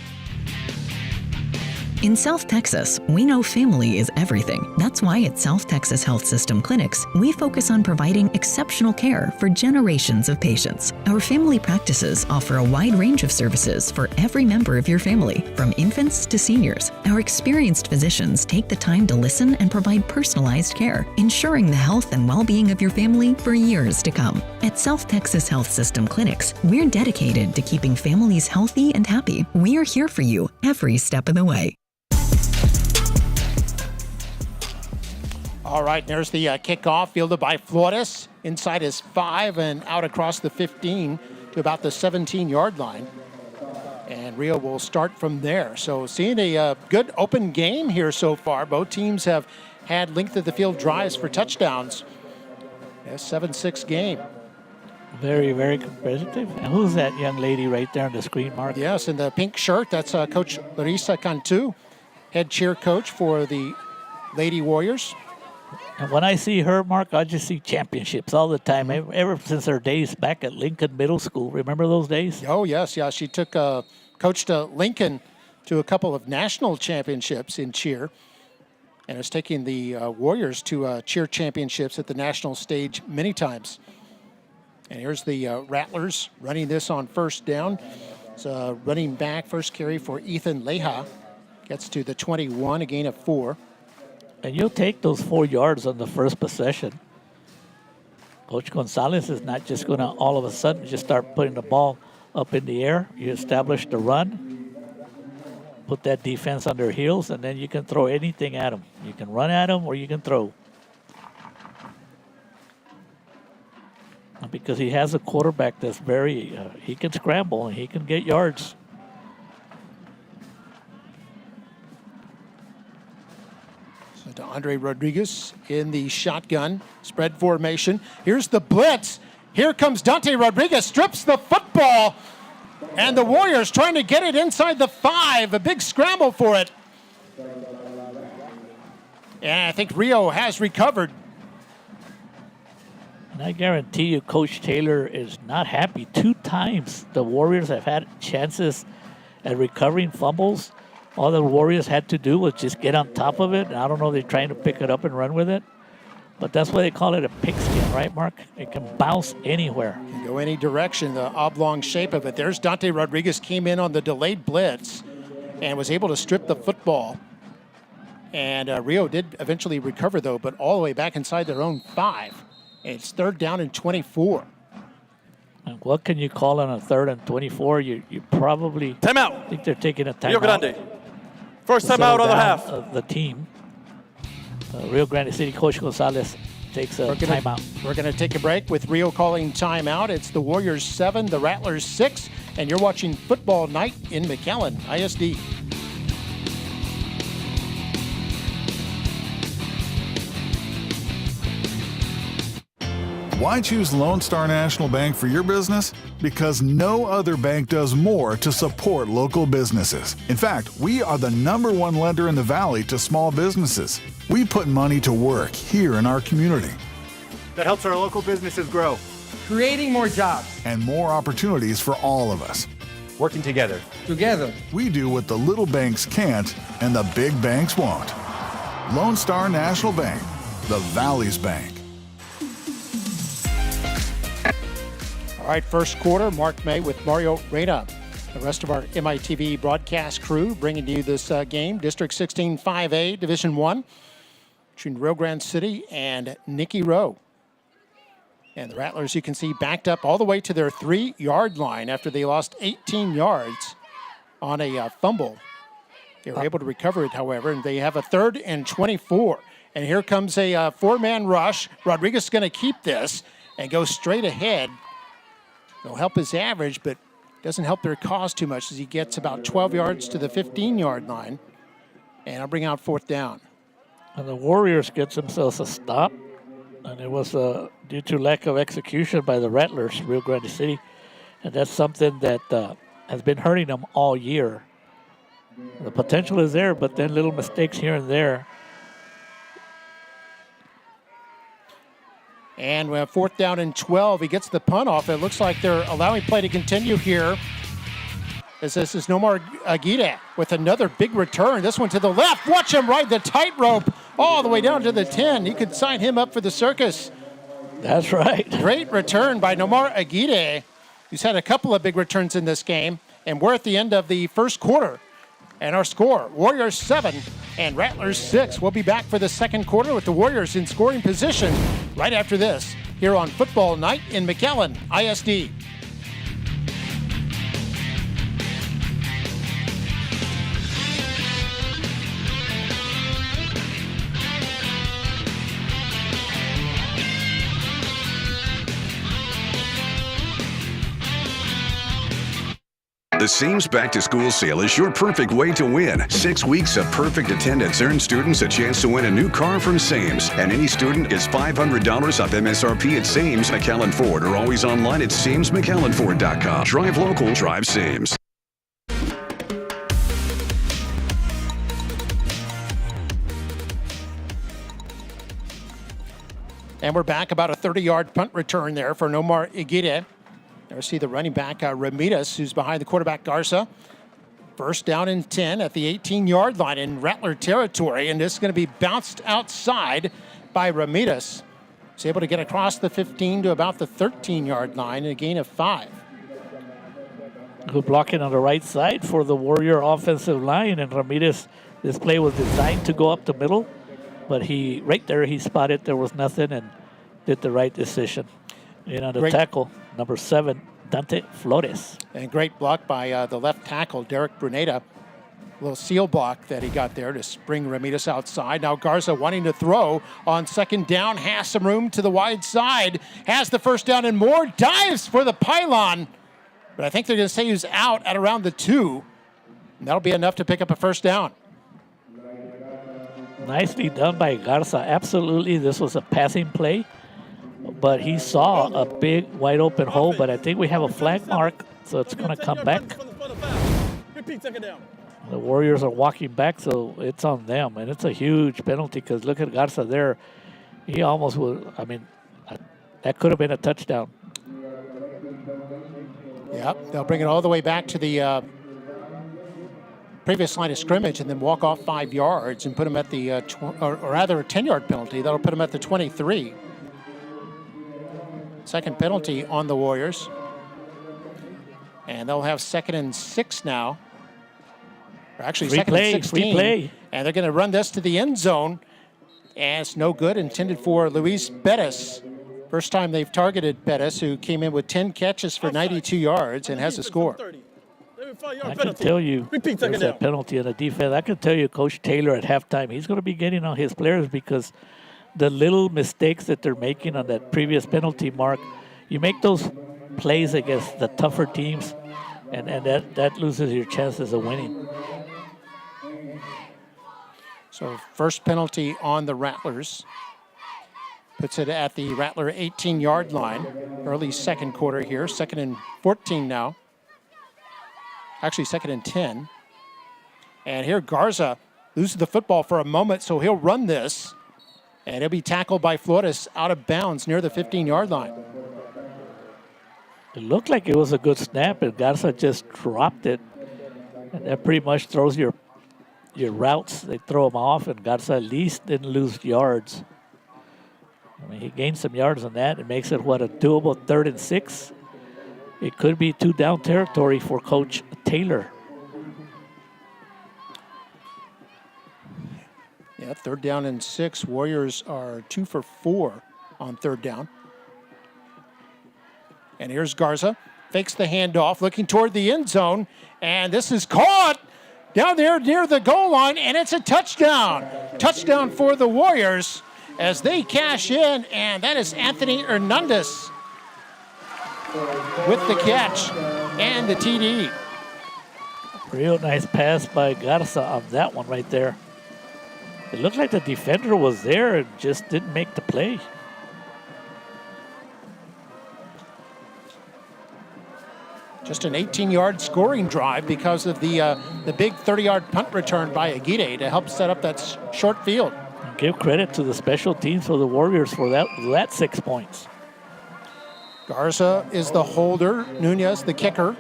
In South Texas, we know family is everything. That's why at South Texas Health System Clinics, we focus on providing exceptional care for generations of patients. Our family practices offer a wide range of services for every member of your family, from infants to seniors. Our experienced physicians take the time to listen and provide personalized care, ensuring the health and well-being of your family for years to come. At South Texas Health System Clinics, we're dedicated to keeping families healthy and happy. We are here for you every step of the way. All right, there's the kickoff fielded by Flores. Inside his 5 and out across the 15 to about the 17-yard line. And Rio will start from there. So seeing a good open game here so far. Both teams have had length of the field drives for touchdowns. A 7-6 game. Very, very competitive. And who's that young lady right there on the screen, Mark? Yes, in the pink shirt. That's Coach Larissa Cantu, head cheer coach for the Lady Warriors. And when I see her, Mark, I just see championships all the time. Ever since her days back at Lincoln Middle School. Remember those days? Oh, yes. Yeah, she took coached Lincoln to a couple of national championships in cheer. And is taking the Warriors to cheer championships at the national stage many times. And here's the Rattlers running this on first down. It's running back, first carry for Ethan Leja. Gets to the 21, a gain of 4. And you'll take those 4 yards on the first possession. Coach Gonzalez is not just going to all of a sudden just start putting the ball up in the air. You establish the run, put that defense on their heels, and then you can throw anything at them. You can run at them or you can throw. because he has a quarterback that's very, he can scramble and he can get yards. So DeAndre Rodriguez in the shotgun spread formation. Here's the blitz. Here comes Dante Rodriguez, strips the football, and the Warriors trying to get it inside the 5. A big scramble for it. And I think Rio has recovered. And I guarantee you Coach Taylor is not happy. 2 times the Warriors have had chances at recovering fumbles. All the Warriors had to do was just get on top of it. And I don't know if they're trying to pick it up and run with it. But that's why they call it a pigskin, right, Mark? It can bounce anywhere. Can go any direction, the oblong shape of it. There's Dante Rodriguez, came in on the delayed blitz and was able to strip the football. And Rio did eventually recover, though, but all the way back inside their own 5. It's 3rd down and 24. And what can you call on a 3rd and 24? You probably timeout. Think they're taking a timeout. Rio Grande. First timeout of the half. Of the team. Rio Grande City Coach Gonzalez takes a timeout. We're going to take a break with Rio calling timeout. It's the Warriors 7, the Rattlers 6, and you're watching Football Night in McAllen ISD. Why choose Lone Star National Bank for your business? Because no other bank does more to support local businesses. In fact, we are the #1 lender in the Valley to small businesses. We put money to work here in our community. That helps our local businesses grow, creating more jobs and more opportunities for all of us. Working together. We do what the little banks can't and the big banks won't. Lone Star National Bank, the Valley's bank. All right, first quarter, Mark May with Mario Reyna. The rest of our MITV broadcast crew bringing you this game. District 16 5A, Division 1, between Rio Grande City and Nikki Rowe. And the Rattlers, you can see, backed up all the way to their 3-yard line after they lost 18 yards on a fumble. They were able to recover it, however, and they have a 3rd and 24. And here comes a 4-man rush. Rodriguez is going to keep this and go straight ahead. It'll help his average, but doesn't help their cause too much as he gets about 12 yards to the 15-yard line. And I'll bring out 4th down. And the Warriors gets themselves a stop. And it was due to lack of execution by the Rattlers, Rio Grande City. And that's something that has been hurting them all year. The potential is there, but then little mistakes here and there. And we have 4th down and 12. He gets the punt off. It looks like they're allowing play to continue here. As this is Nomar Aguirre with another big return. This one to the left. Watch him ride the tightrope all the way down to the 10. You could sign him up for the circus. That's right. Great return by Nomar Aguirre, who's had a couple of big returns in this game. And we're at the end of the first quarter. And our score, Warriors 7 and Rattlers 6. We'll be back for the second quarter with the Warriors in scoring position right after this here on Football Night in McAllen ISD. The Sames Back to School sale is your perfect way to win. 6 weeks of perfect attendance earns students a chance to win a new car from Sames. And any student gets $500 off MSRP at Sames McAllen Ford or always online at SamesMcAllenFord.com. Drive local, drive Sames. And we're back, about a 30-yard punt return there for Nomar Aguirre. There see the running back, Ramirez, who's behind the quarterback, Garza. 1st down and 10 at the 18-yard line in Rattler territory. And this is going to be bounced outside by Ramirez. He's able to get across the 15 to about the 13-yard line and a gain of 5. Good blocking on the right side for the Warrior offensive line. And Ramirez, this play was designed to go up the middle. But right there, he spotted there was nothing and did the right decision. And on the tackle, number 7, Dante Flores. And great block by the left tackle, Derek Bruneta. little seal block that he got there to bring Ramirez outside. Now Garza wanting to throw on second down, has some room to the wide side, has the first down and more, dives for the pylon. But I think they're going to say he's out at around the 2. And that'll be enough to pick up a first down. Nicely done by Garza. Absolutely, this was a passing play, but he saw a big wide open hole, but I think we have a flag mark, so it's going to come back. The Warriors are walking back, so it's on them, and it's a huge penalty because look at Garza there. He almost would, I mean, that could have been a touchdown. Yep, they'll bring it all the way back to the previous line of scrimmage and then walk off 5 yards and put him at the, or rather a 10-yard penalty. That'll put him at the 23. Second penalty on the Warriors. And they'll have 2nd and 6 now. Or actually, 2nd and 16. And they're going to run this to the end zone. And it's no good, intended for Luis Bettis. First time they've targeted Bettis, who came in with 10 catches for 92 yards and has a score. I can tell you, there's a penalty in the defense. I can tell you, Coach Taylor at halftime, he's going to be getting on his players because the little mistakes that they're making on that previous penalty mark, you make those plays against the tougher teams, and that loses your chances of winning. So first penalty on the Rattlers. Puts it at the Rattler 18-yard line. Early second quarter here. 2nd and 14 now. Actually, 2nd and 10. And here Garza loses the football for a moment, so he'll run this. And he'll be tackled by Flores out of bounds near the 15-yard line. It looked like it was a good snap, and Garza just dropped it. And that pretty much throws your routes. They throw them off, and Garza at least didn't lose yards. I mean, he gained some yards on that. It makes it, what, a doable 3rd and 6? It could be 2-down territory for Coach Taylor. Yeah, 3rd down and 6. Warriors are 2 for 4 on 3rd down. And here's Garza. Fakes the handoff, looking toward the end zone. And this is caught down there near the goal line, and it's a touchdown. Touchdown for the Warriors as they cash in, and that is Anthony Hernandez with the catch and the TD. Real nice pass by Garza on that one right there. It looked like the defender was there and just didn't make the play. Just an 18-yard scoring drive because of the big 30-yard punt return by Aguirre to help set up that short field. Give credit to the special teams for the Warriors for that 6 points. Garza is the holder, Nunez the kicker.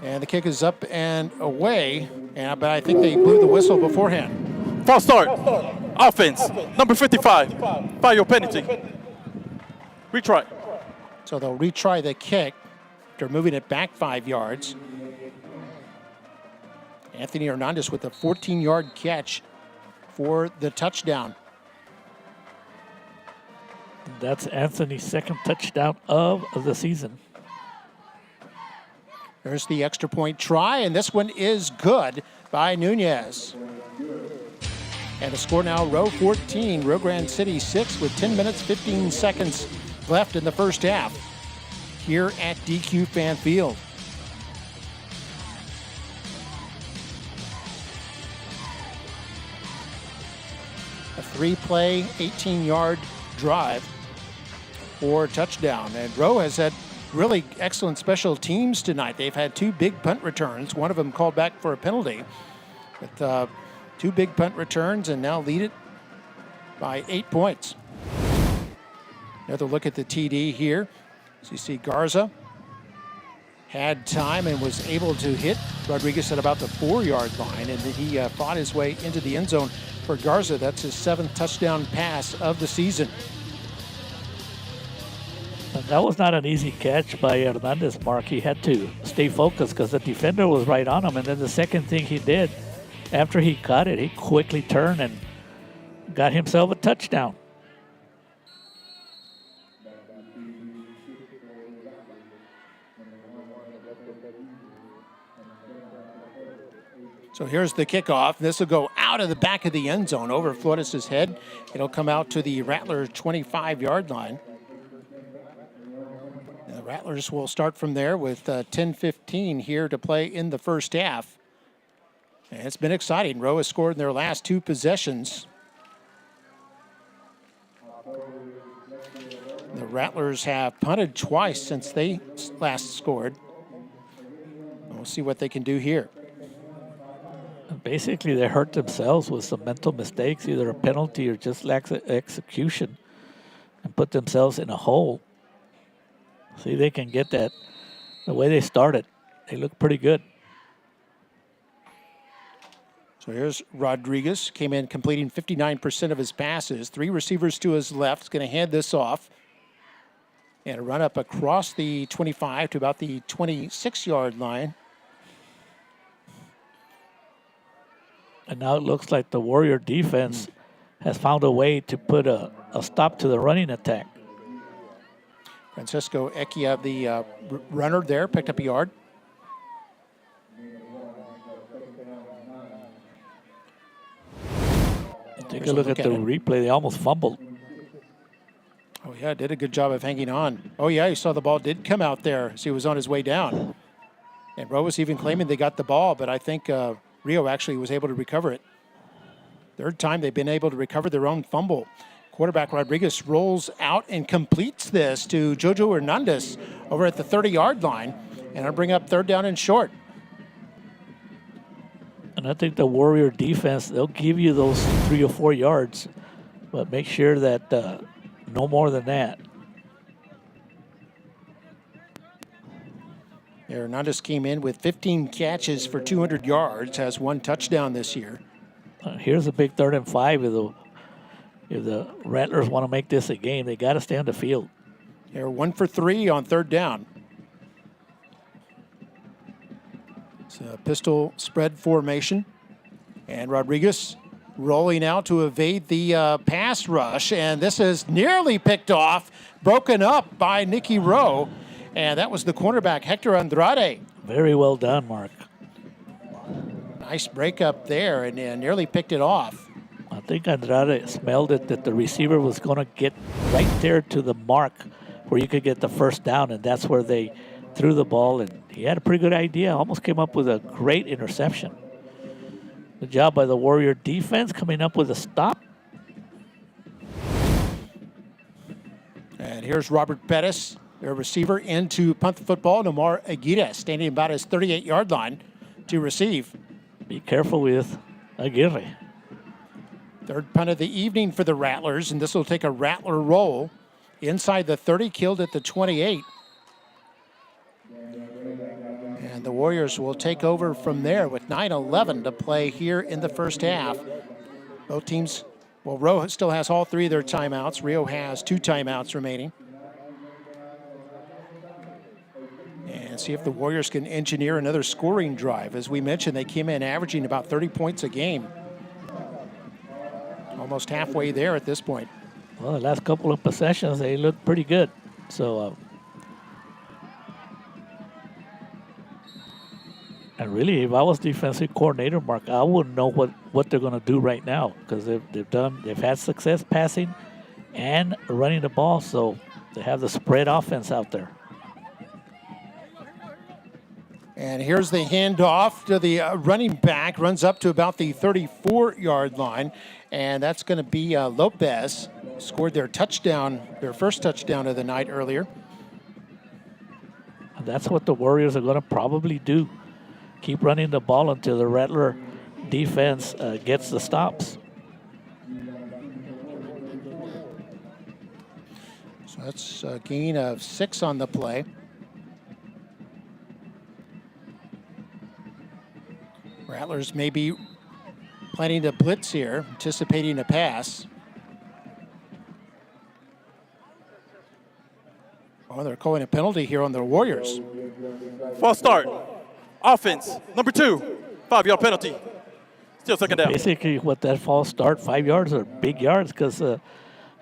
And the kick is up and away, but I think they blew the whistle beforehand. False start. Offense, number 55. By your penalty. Retry. So they'll retry the kick. They're moving it back 5 yards. Anthony Hernandez with a 14-yard catch for the touchdown. That's Anthony's 2nd touchdown of the season. There's the extra point try, and this one is good by Nunez. And the score now, Rowe 14, Rio Grande City 6 with 10 minutes, 15 seconds left in the first half here at DQ Fan Field. A 3-play, 18-yard drive for a touchdown. And Rowe has had really excellent special teams tonight. They've had 2 big punt returns, one of them called back for a penalty. But 2 big punt returns and now lead it by 8 points. Another look at the TD here. So you see Garza had time and was able to hit Rodriguez at about the 4-yard line, and then he fought his way into the end zone for Garza. That's his 7th touchdown pass of the season. That was not an easy catch by Hernandez, Mark. He had to stay focused because the defender was right on him. And then the second thing he did, after he caught it, he quickly turned and got himself a touchdown. So here's the kickoff. This will go out of the back of the end zone over Flores' head. It'll come out to the Rattlers 25-yard line. And the Rattlers will start from there with 10:15 here to play in the first half. And it's been exciting. Rowe has scored in their last 2 possessions. The Rattlers have punted twice since they last scored. We'll see what they can do here. Basically, they hurt themselves with some mental mistakes, either a penalty or just lack of execution, and put themselves in a hole. See, they can get that. The way they started, they look pretty good. So here's Rodriguez, came in completing 59% of his passes. 3 receivers to his left, is going to hand this off. And a run up across the 25 to about the 26-yard line. And now it looks like the Warrior defense has found a way to put a stop to the running attack. Francisco Ekia, the runner there, picked up a yard. Take a look at the replay. They almost fumbled. Oh, yeah, did a good job of hanging on. Oh, yeah, you saw the ball did come out there as he was on his way down. And Rowe was even claiming they got the ball, but I think Rio actually was able to recover it. Third time they've been able to recover their own fumble. Quarterback Rodriguez rolls out and completes this to Jojo Hernandez over at the 30-yard line. And I'll bring up 3rd down and short. And I think the Warrior defense, they'll give you those 3 or 4 yards, but make sure that no more than that. Hernandez came in with 15 catches for 200 yards, has 1 touchdown this year. Here's a big 3rd and 5. If the Rattlers want to make this a game, they got to stay on the field. They're 1 for 3 on 3rd down. It's a pistol spread formation. And Rodriguez rolling out to evade the pass rush. And this is nearly picked off, broken up by Nikki Rowe. And that was the cornerback, Hector Andrade. Very well done, Mark. Nice break up there, and nearly picked it off. I think Andrade smelled it, that the receiver was going to get right there to the mark where you could get the 1st down, and that's where they threw the ball, and he had a pretty good idea. Almost came up with a great interception. Good job by the Warrior defense coming up with a stop. And here's Robert Pettis, their receiver, in to punt the football. Nomar Aguirre standing about his 38-yard line to receive. Be careful with Aguirre. 3rd punt of the evening for the Rattlers, and this will take a Rattler roll inside the 30, killed at the 28. And the Warriors will take over from there with 9:11 to play here in the first half. Both teams, well, Rowe still has all 3 of their timeouts. Rio has 2 timeouts remaining. And see if the Warriors can engineer another scoring drive. As we mentioned, they came in averaging about 30 points a game. Almost halfway there at this point. Well, the last couple of possessions, they look pretty good. So, and really, if I was defensive coordinator, Mark, I wouldn't know what they're going to do right now, because they've had success passing and running the ball, so they have the spread offense out there. And here's the handoff to the running back, runs up to about the 34-yard line, and that's going to be Lopez. Scored their touchdown, their first touchdown of the night earlier. And that's what the Warriors are going to probably do. Keep running the ball until the Rattler defense gets the stops. So that's a gain of 6 on the play. Rattlers may be planning to blitz here, anticipating a pass. Oh, they're calling a penalty here on the Warriors. False start. Offense, number 2, 5-yard penalty. Still 2nd down. Basically, what that false start, 5 yards are big yards, because a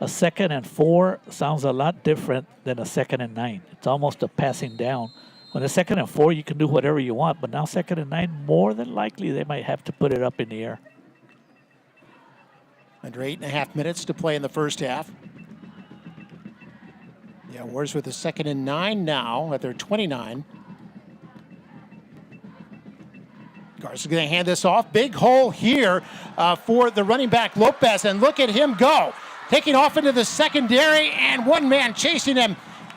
2nd and 4 sounds a lot different than a 2nd and 9. It's almost a passing down When it's 2nd and 4, you can do whatever you want. But now 2nd and 9, more than likely they might have to put it up in the air. Under 8.5 minutes to play in the first half. Yeah, Warriors with a 2nd and 9 now at their 29. Garza's going to hand this off. Big hole here for the running back Lopez, and look at him go. Taking off into the secondary, and one man chasing him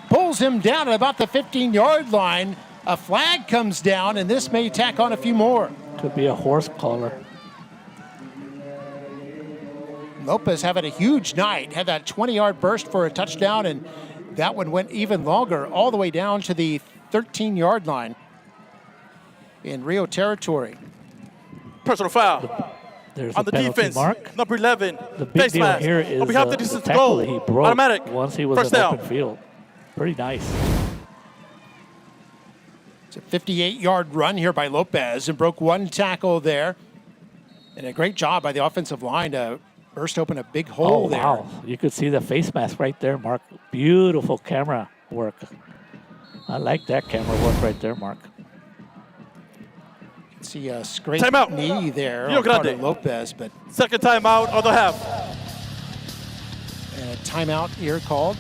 pulls him down at about the 15-yard line. A flag comes down, and this may tack on a few more. Could be a horse collar. Lopez having a huge night. Had that 20-yard burst for a touchdown, and that one went even longer, all the way down to the 13-yard line in Rio territory. Personal foul. There's on a the defense, mark. number 11. The big deal mask. here is On behalf of the the distance tackle goal. that he broke Automatic. once he was First in down. open field. Pretty nice. It's a 58-yard run here by Lopez, and broke one tackle there. And a great job by the offensive line to burst open a big hole there. Wow. You could see the face mask right there, Mark. Beautiful camera work. I like that camera work right there, Mark. You can see a scrape Timeout. knee there Rio on part Grande. of Lopez, but Second timeout of the half. and a timeout here called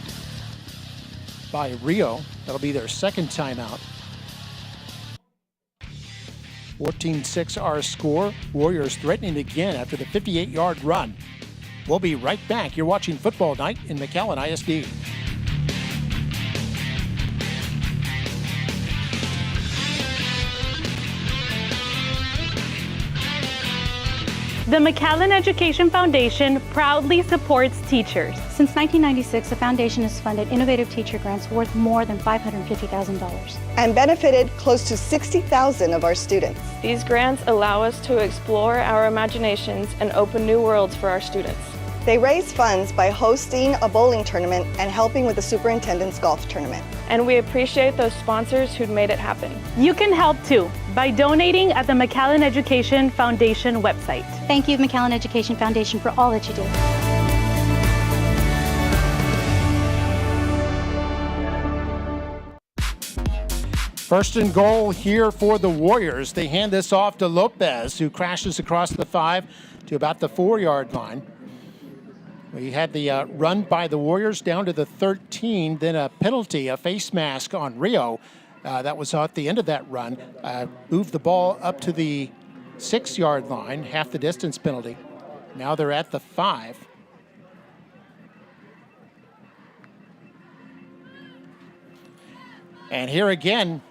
by Rio. That'll be their second timeout. 14-6 our score. Warriors threatening again after the 58-yard run. We'll be right back. You're watching Football Night in McAllen ISD. The McAllen Education Foundation proudly supports teachers. Since 1996, the foundation has funded innovative teacher grants worth more than $550,000. And benefited close to 60,000 of our students. These grants allow us to explore our imaginations and open new worlds for our students. They raise funds by hosting a bowling tournament and helping with the superintendent's golf tournament. And we appreciate those sponsors who'd made it happen. You can help too by donating at the McAllen Education Foundation website. Thank you, McAllen Education Foundation, for all that you do. First and goal here for the Warriors. They hand this off to Lopez, who crashes across the 5 to about the 4-yard line. We had the run by the Warriors down to the 13, then a penalty, a face mask on Rio. That was at the end of that run. Moved the ball up to the 6-yard line, half the distance penalty. Now they're at the 5. And here again,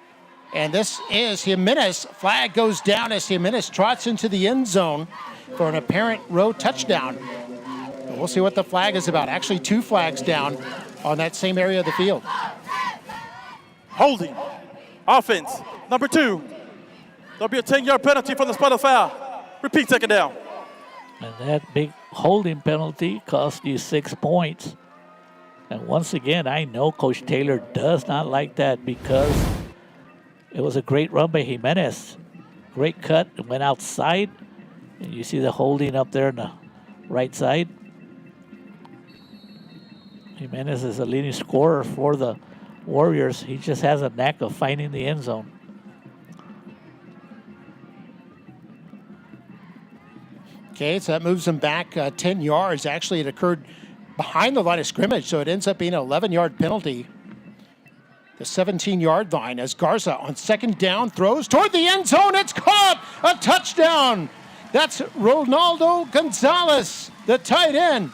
and this is Jimenez. Flag goes down as Jimenez trots into the end zone for an apparent row touchdown. We'll see what the flag is about. Actually, 2 flags down on that same area of the field. Holding. Offense, number 2. There'll be a 10-yard penalty from the spot of foul. Repeat, second down. And that big holding penalty cost you 6 points. And once again, I know Coach Taylor does not like that because it was a great run by Jimenez. Great cut, it went outside. And you see the holding up there on the right side. Jimenez is a leading scorer for the Warriors. He just has a knack of finding the end zone. Okay, so that moves them back 10 yards. Actually, it occurred behind the line of scrimmage, so it ends up being an 11-yard penalty. The 17-yard line as Garza on second down throws toward the end zone. It's caught! A touchdown! That's Ronaldo Gonzalez, the tight end,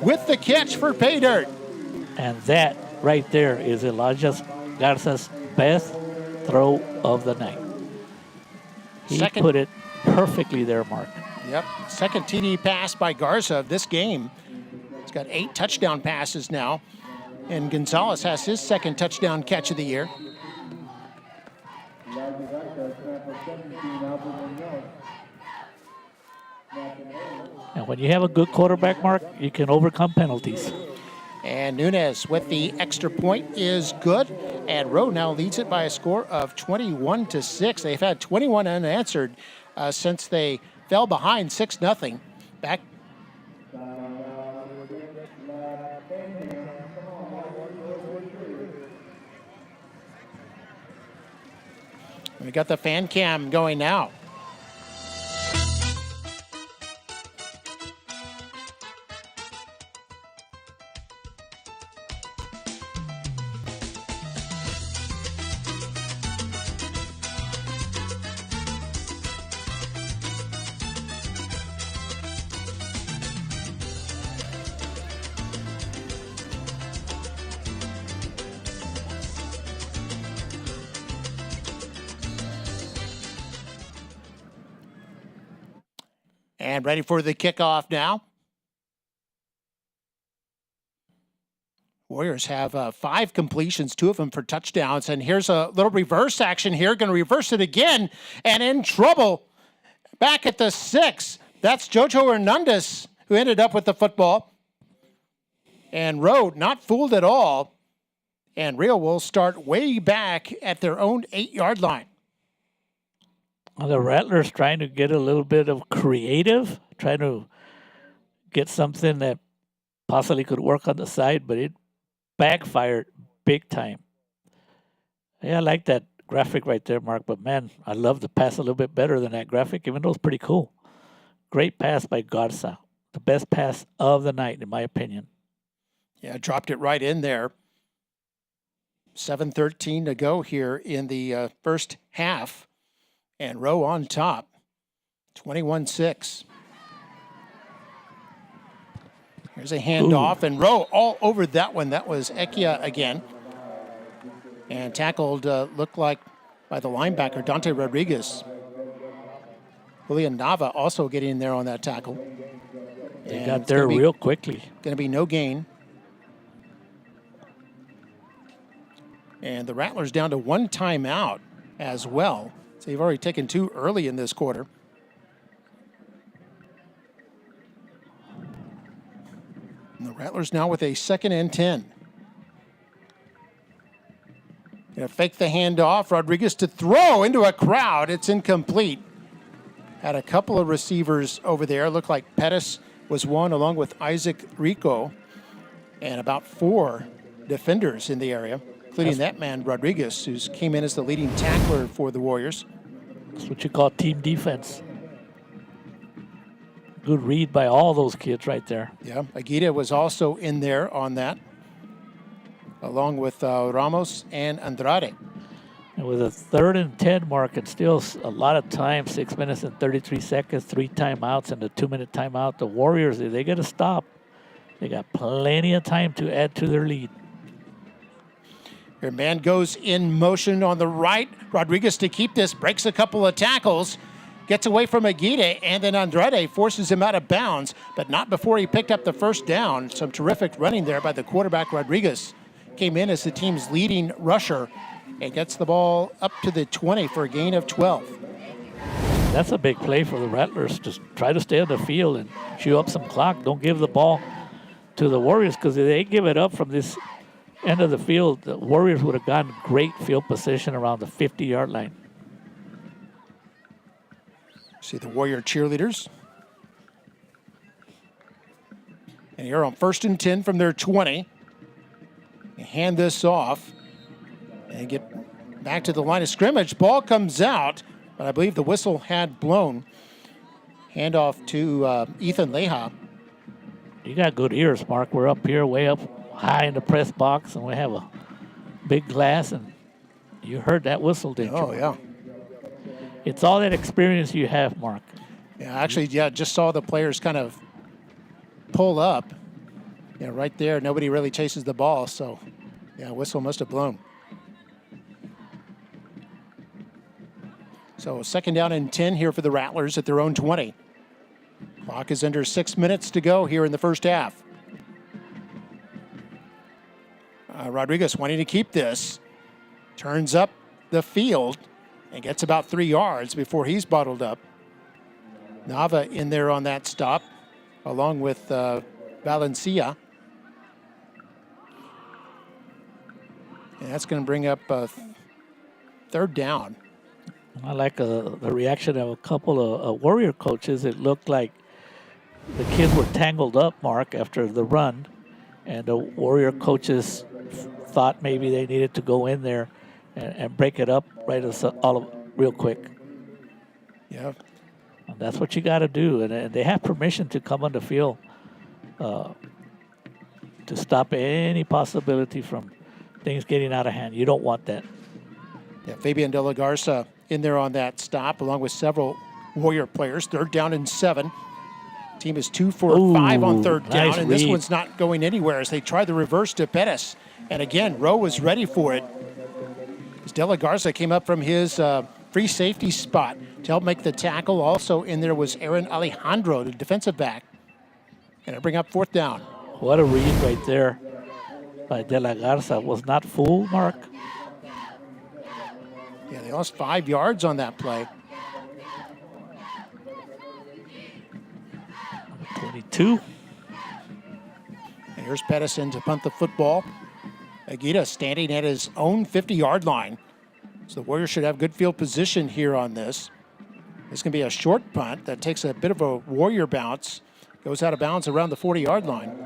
with the catch for pay dirt. And that right there is Elijah Garza's best throw of the night. He put it perfectly there, Mark. Yep, second TD pass by Garza of this game. He's got 8 touchdown passes now. And Gonzalez has his second touchdown catch of the year. And when you have a good quarterback, Mark, you can overcome penalties. And Nunez with the extra point is good. And Rowe now leads it by a score of 21-6. They've had 21 unanswered since they fell behind 6-0. Back. We got the fan cam going now. And ready for the kickoff now. Warriors have 5 completions, 2 of them for touchdowns. And here's a little reverse action here. Going to reverse it again. And in trouble back at the 6. That's Jojo Hernandez who ended up with the football. And Rowe not fooled at all. And Rio will start way back at their own 8-yard line. Well, the Rattlers trying to get a little bit of creative, trying to get something that possibly could work on the side, but it backfired big time. Yeah, I like that graphic right there, Mark, but man, I love the pass a little bit better than that graphic, even though it's pretty cool. Great pass by Garza. The best pass of the night, in my opinion. Yeah, dropped it right in there. 7:13 to go here in the first half. And Rowe on top, 21-6. Here's a handoff, and Rowe all over that one. That was Ekia again. And tackled, looked like, by the linebacker, Dante Rodriguez. Julian Nava also getting in there on that tackle. They got there real quickly. Going to be no gain. And the Rattlers down to 1 timeout as well. So they've already taken 2 early in this quarter. And the Rattlers now with a 2nd and 10. Gonna fake the handoff. Rodriguez to throw into a crowd. It's incomplete. Had a couple of receivers over there. Looked like Pettis was one along with Isaac Rico. And about 4 defenders in the area, including that man, Rodriguez, who came in as the leading tackler for the Warriors. That's what you call team defense. Good read by all those kids right there. Yeah, Aguirre was also in there on that, along with Ramos and Andrade. And with a 3rd and 10 mark, and still a lot of time, 6 minutes and 33 seconds, 3 timeouts and a 2-minute timeout. The Warriors, they got to stop. They got plenty of time to add to their lead. Your man goes in motion on the right. Rodriguez to keep this, breaks a couple of tackles, gets away from Aguirre, and then Andrade forces him out of bounds, but not before he picked up the first down. Some terrific running there by the quarterback, Rodriguez. Came in as the team's leading rusher and gets the ball up to the 20 for a gain of 12. That's a big play for the Rattlers to try to stay on the field and chew up some clock. Don't give the ball to the Warriors, because if they give it up from this end of the field, the Warriors would have gotten great field position around the 50-yard line. See the Warrior cheerleaders. And here on 1st and 10 from their 20. You hand this off and get back to the line of scrimmage. Ball comes out, but I believe the whistle had blown. Handoff to Ethan Leja. You got good ears, Mark. We're up here way up high in the press box, and we have a big glass, and you heard that whistle, didn't you? Oh, yeah. It's all that experience you have, Mark. Yeah, actually, just saw the players kind of pull up. Yeah, right there. Nobody really chases the ball, so, yeah, whistle must have blown. So 2nd down and 10 here for the Rattlers at their own 20. Clock is under 6 minutes to go here in the first half. Rodriguez wanting to keep this. Turns up the field and gets about 3 yards before he's bottled up. Nava in there on that stop, along with Valencia. And that's going to bring up 3rd down. I like the reaction of a couple of Warrior coaches. It looked like the kids were tangled up, Mark, after the run. And the Warrior coaches thought maybe they needed to go in there and break it up right as all real quick. Yeah. And that's what you got to do. And they have permission to come on the field to stop any possibility from things getting out of hand. You don't want that. Yeah, Fabian De La Garza in there on that stop, along with several Warrior players. 3rd down and 7. Team is 2 for 5 on 3rd down, nice and this read. one's not going anywhere as they try the reverse to Pettis. And again, Rowe was ready for it. As De La Garza came up from his free safety spot to help make the tackle. Also in there was Aaron Alejandro, the defensive back. Going to bring up 4th down. What a read right there by De La Garza. Was not fooled, Mark. Yeah, they lost 5 yards on that play. 22. And here's Pedersen to punt the football. Aguita standing at his own 50-yard line. So the Warriors should have good field position here on this. This can be a short punt that takes a bit of a Warrior bounce. Goes out of bounds around the 40-yard line.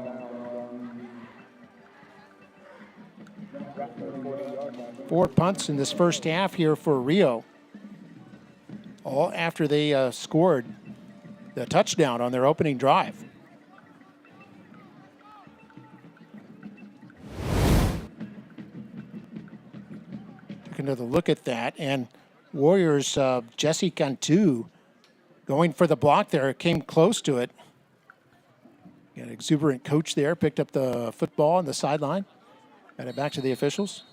Four punts in this first half here for Rio. All after they scored the touchdown on their opening drive. Took another look at that, and Warriors Jesse Cantu going for the block there, came close to it. Got an exuberant coach there, picked up the football on the sideline. Got it back to the officials.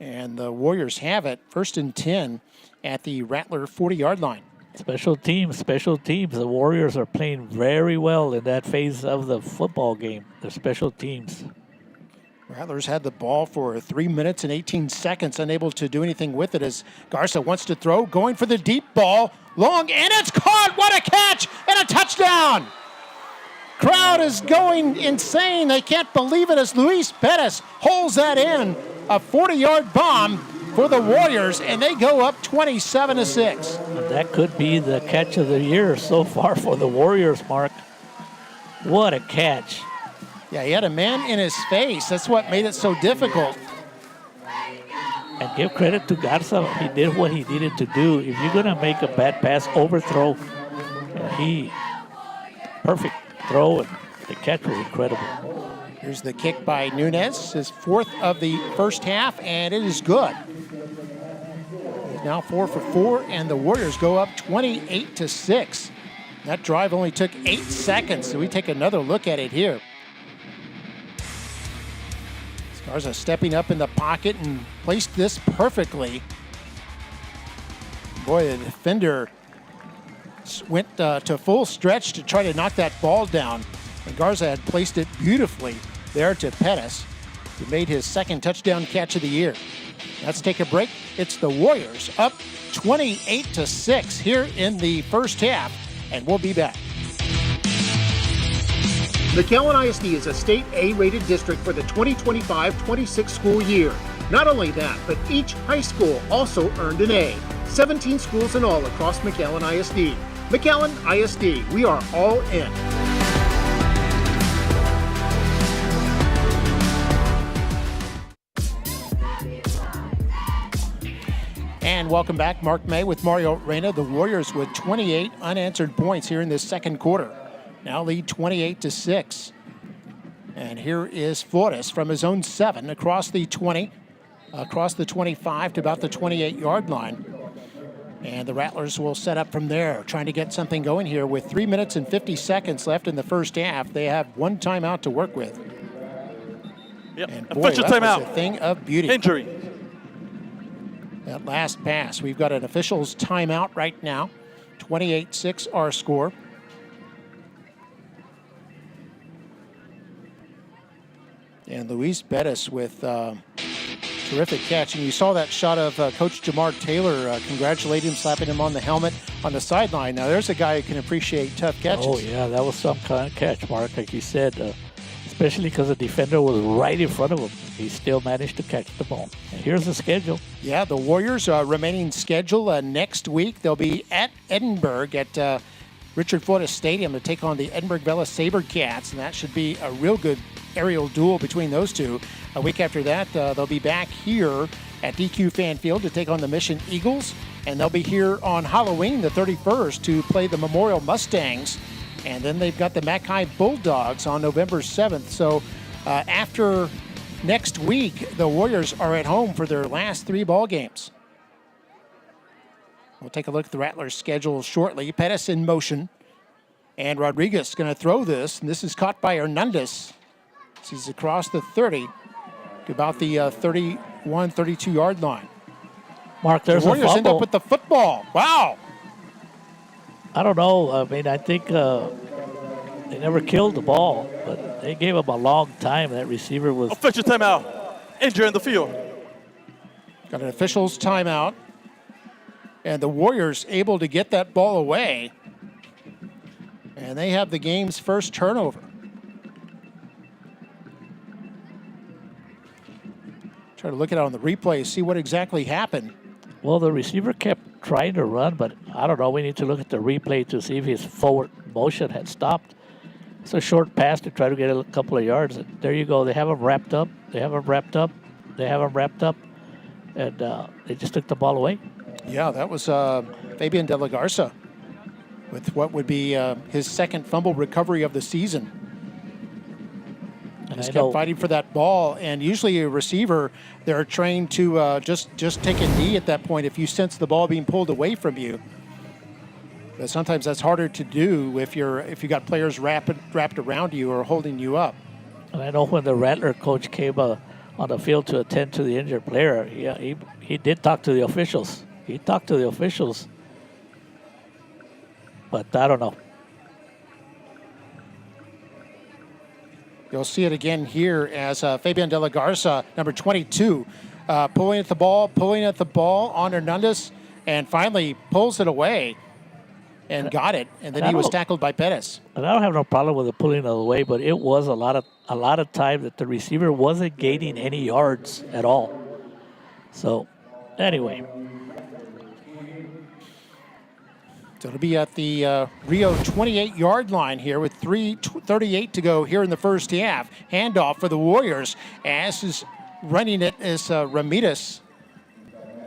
And the Warriors have it, 1st and 10 at the Rattler 40-yard line. Special teams. The Warriors are playing very well in that phase of the football game. They're special teams. Rattlers had the ball for 3 minutes and 18 seconds, unable to do anything with it as Garza wants to throw, going for the deep ball, long, and it's caught! What a catch! And a touchdown! Crowd is going insane. They can't believe it as Luis Pettis holds that in. A 40-yard bomb for the Warriors, and they go up 27-6. That could be the catch of the year so far for the Warriors, Mark. What a catch. Yeah, he had a man in his face. That's what made it so difficult. And give credit to Garza. He did what he needed to do. If you're going to make a bad pass, overthrow. Perfect throw, and the catch was incredible. Here's the kick by Nunez, his 4th of the first half, and it is good. He's now 4 for 4, and the Warriors go up 28-6. That drive only took 8 seconds, so we take another look at it here. Garza stepping up in the pocket and placed this perfectly. Boy, the defender went to full stretch to try to knock that ball down. And Garza had placed it beautifully there to Pettis, who made his 2nd touchdown catch of the year. Let's take a break. It's the Warriors up 28-6 here in the first half, and we'll be back. McAllen ISD is a state A-rated district for the 2025-26 school year. Not only that, but each high school also earned an A. 17 schools in all across McAllen ISD. McAllen ISD, we are all in. And welcome back. Mark May with Mario Reyna. The Warriors with 28 unanswered points here in this second quarter. Now lead 28-6. And here is Flores from his own 7 across the 20, across the 25 to about the 28-yard line. And the Rattlers will set up from there, trying to get something going here with 3 minutes and 50 seconds left in the first half. They have one timeout to work with. Yep. And boy, Official that timeout. was a thing of beauty. Injury. That last pass. We've got an official's timeout right now. 28-6 our score. And Luis Pettis with terrific catch. And you saw that shot of Coach Jamar Taylor congratulating him, slapping him on the helmet on the sideline. Now, there's a guy who can appreciate tough catches. Oh, yeah, that was some kind of catch, Mark, like you said, especially because the defender was right in front of him. He still managed to catch the ball. And here's the schedule. Yeah, the Warriors are remaining schedule next week. They'll be at Edinburgh at Richard Flores Stadium to take on the Edinburgh Vela Sabercats, and that should be a real good aerial duel between those two. A week after that, they'll be back here at DQ Fan Field to take on the Mission Eagles. And they'll be here on Halloween, the 31st, to play the Memorial Mustangs. And then they've got the Mackay Bulldogs on November 7th. So after next week, the Warriors are at home for their last 3 ball games. We'll take a look at the Rattlers' schedule shortly. Pettis in motion. And Rodriguez going to throw this. And this is caught by Hernandez. He's across the 30 to about the 31, 32-yard line. Mark, there's the Warriors a end up with the football. Wow. I don't know. I mean, I think they never killed the ball, but they gave him a long time. That receiver was... Official timeout. Injury in the field. Got an official's timeout. And the Warriors able to get that ball away. And they have the game's first turnover. Try to look at it on the replay, see what exactly happened. Well, the receiver kept trying to run, but I don't know. We need to look at the replay to see if his forward motion had stopped. It's a short pass to try to get a couple of yards. And there you go. They have him wrapped up. They have him wrapped up. They have him wrapped up. And they just took the ball away. Yeah, that was Fabian De La Garza with what would be his second fumble recovery of the season. Just kept fighting for that ball, and usually a receiver, they're trained to just take a knee at that point if you sense the ball being pulled away from you. But sometimes that's harder to do if you got players wrapped around you or holding you up. And I know when the Rattler coach came on the field to attend to the injured player, he did talk to the officials. He talked to the officials, but I don't know. You'll see it again here as Fabian De La Garza, number 22, pulling at the ball on Hernandez, and finally pulls it away and got it. And then he was tackled by Pettis. And I don't have no problem with the pulling it away, but it was a lot of time that the receiver wasn't gaining any yards at all. So, anyway. So it'll be at the Rio 28-yard line here with 3:38 to go here in the first half. Handoff for the Warriors. As is running it is Ramirez.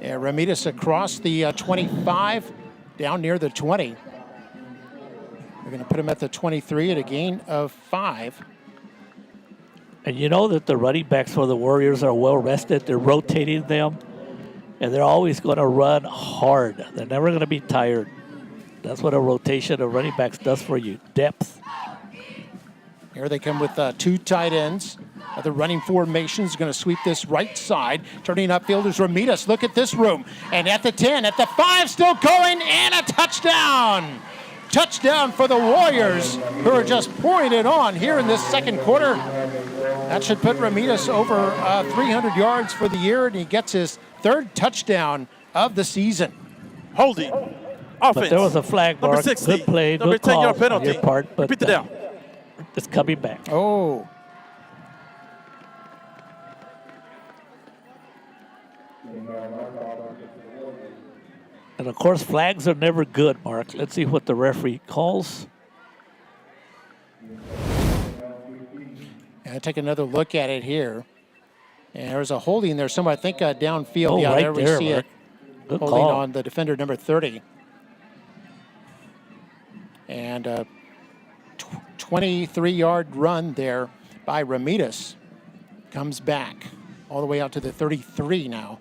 Yeah, Ramirez across the 25, down near the 20. We're going to put him at the 23 at a gain of 5. And you know that the running backs for the Warriors are well rested. They're rotating them, and they're always going to run hard. They're never going to be tired. That's what a rotation of running backs does for you, depth. Here they come with 2 tight ends. The running formation is going to sweep this right side. Turning upfield is Ramirez. Look at this room. And at the 10, at the 5, still going, and a touchdown. Touchdown for the Warriors, who are just pouring it on here in this second quarter. That should put Ramirez over 300 yards for the year, and he gets his 3rd touchdown of the season. Holding. Offense. But there was a flag, Mark. Number 60. Good play, Number good call 10-yard penalty. on your part, but Repeat it down. It's coming back. Oh. And, of course, flags are never good, Mark. Let's see what the referee calls. And take another look at it here. And there's a holding there somewhere, I think downfield. Oh, yeah, right there we there, see Mark. it. Good Holding call. on the defender, number 30. And 23-yard run there by Ramirez. Comes back all the way out to the 33 now.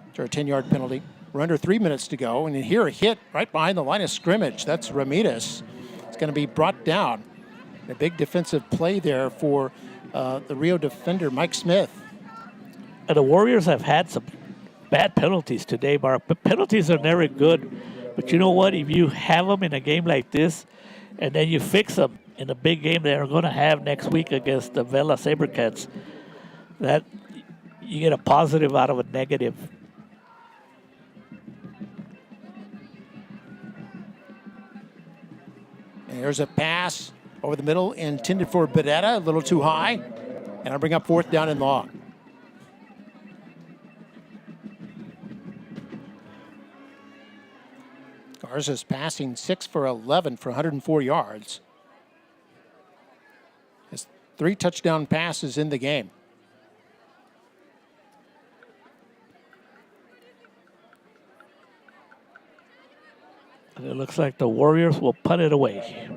After a 10-yard penalty. We're under 3 minutes to go. And here a hit right behind the line of scrimmage. That's Ramirez. It's going to be brought down. A big defensive play there for the Rio defender, Mike Smith. And the Warriors have had some bad penalties today, Mark. But penalties are never good. But you know what? If you have them in a game like this, and then you fix them in a big game they're going to have next week against the Vela Sabercats, that you get a positive out of a negative. And here's a pass over the middle intended for Beretta, a little too high. And I'll bring up 4th down and long. Garza's passing 6 for 11 for 104 yards. Has 3 touchdown passes in the game. And it looks like the Warriors will punt it away.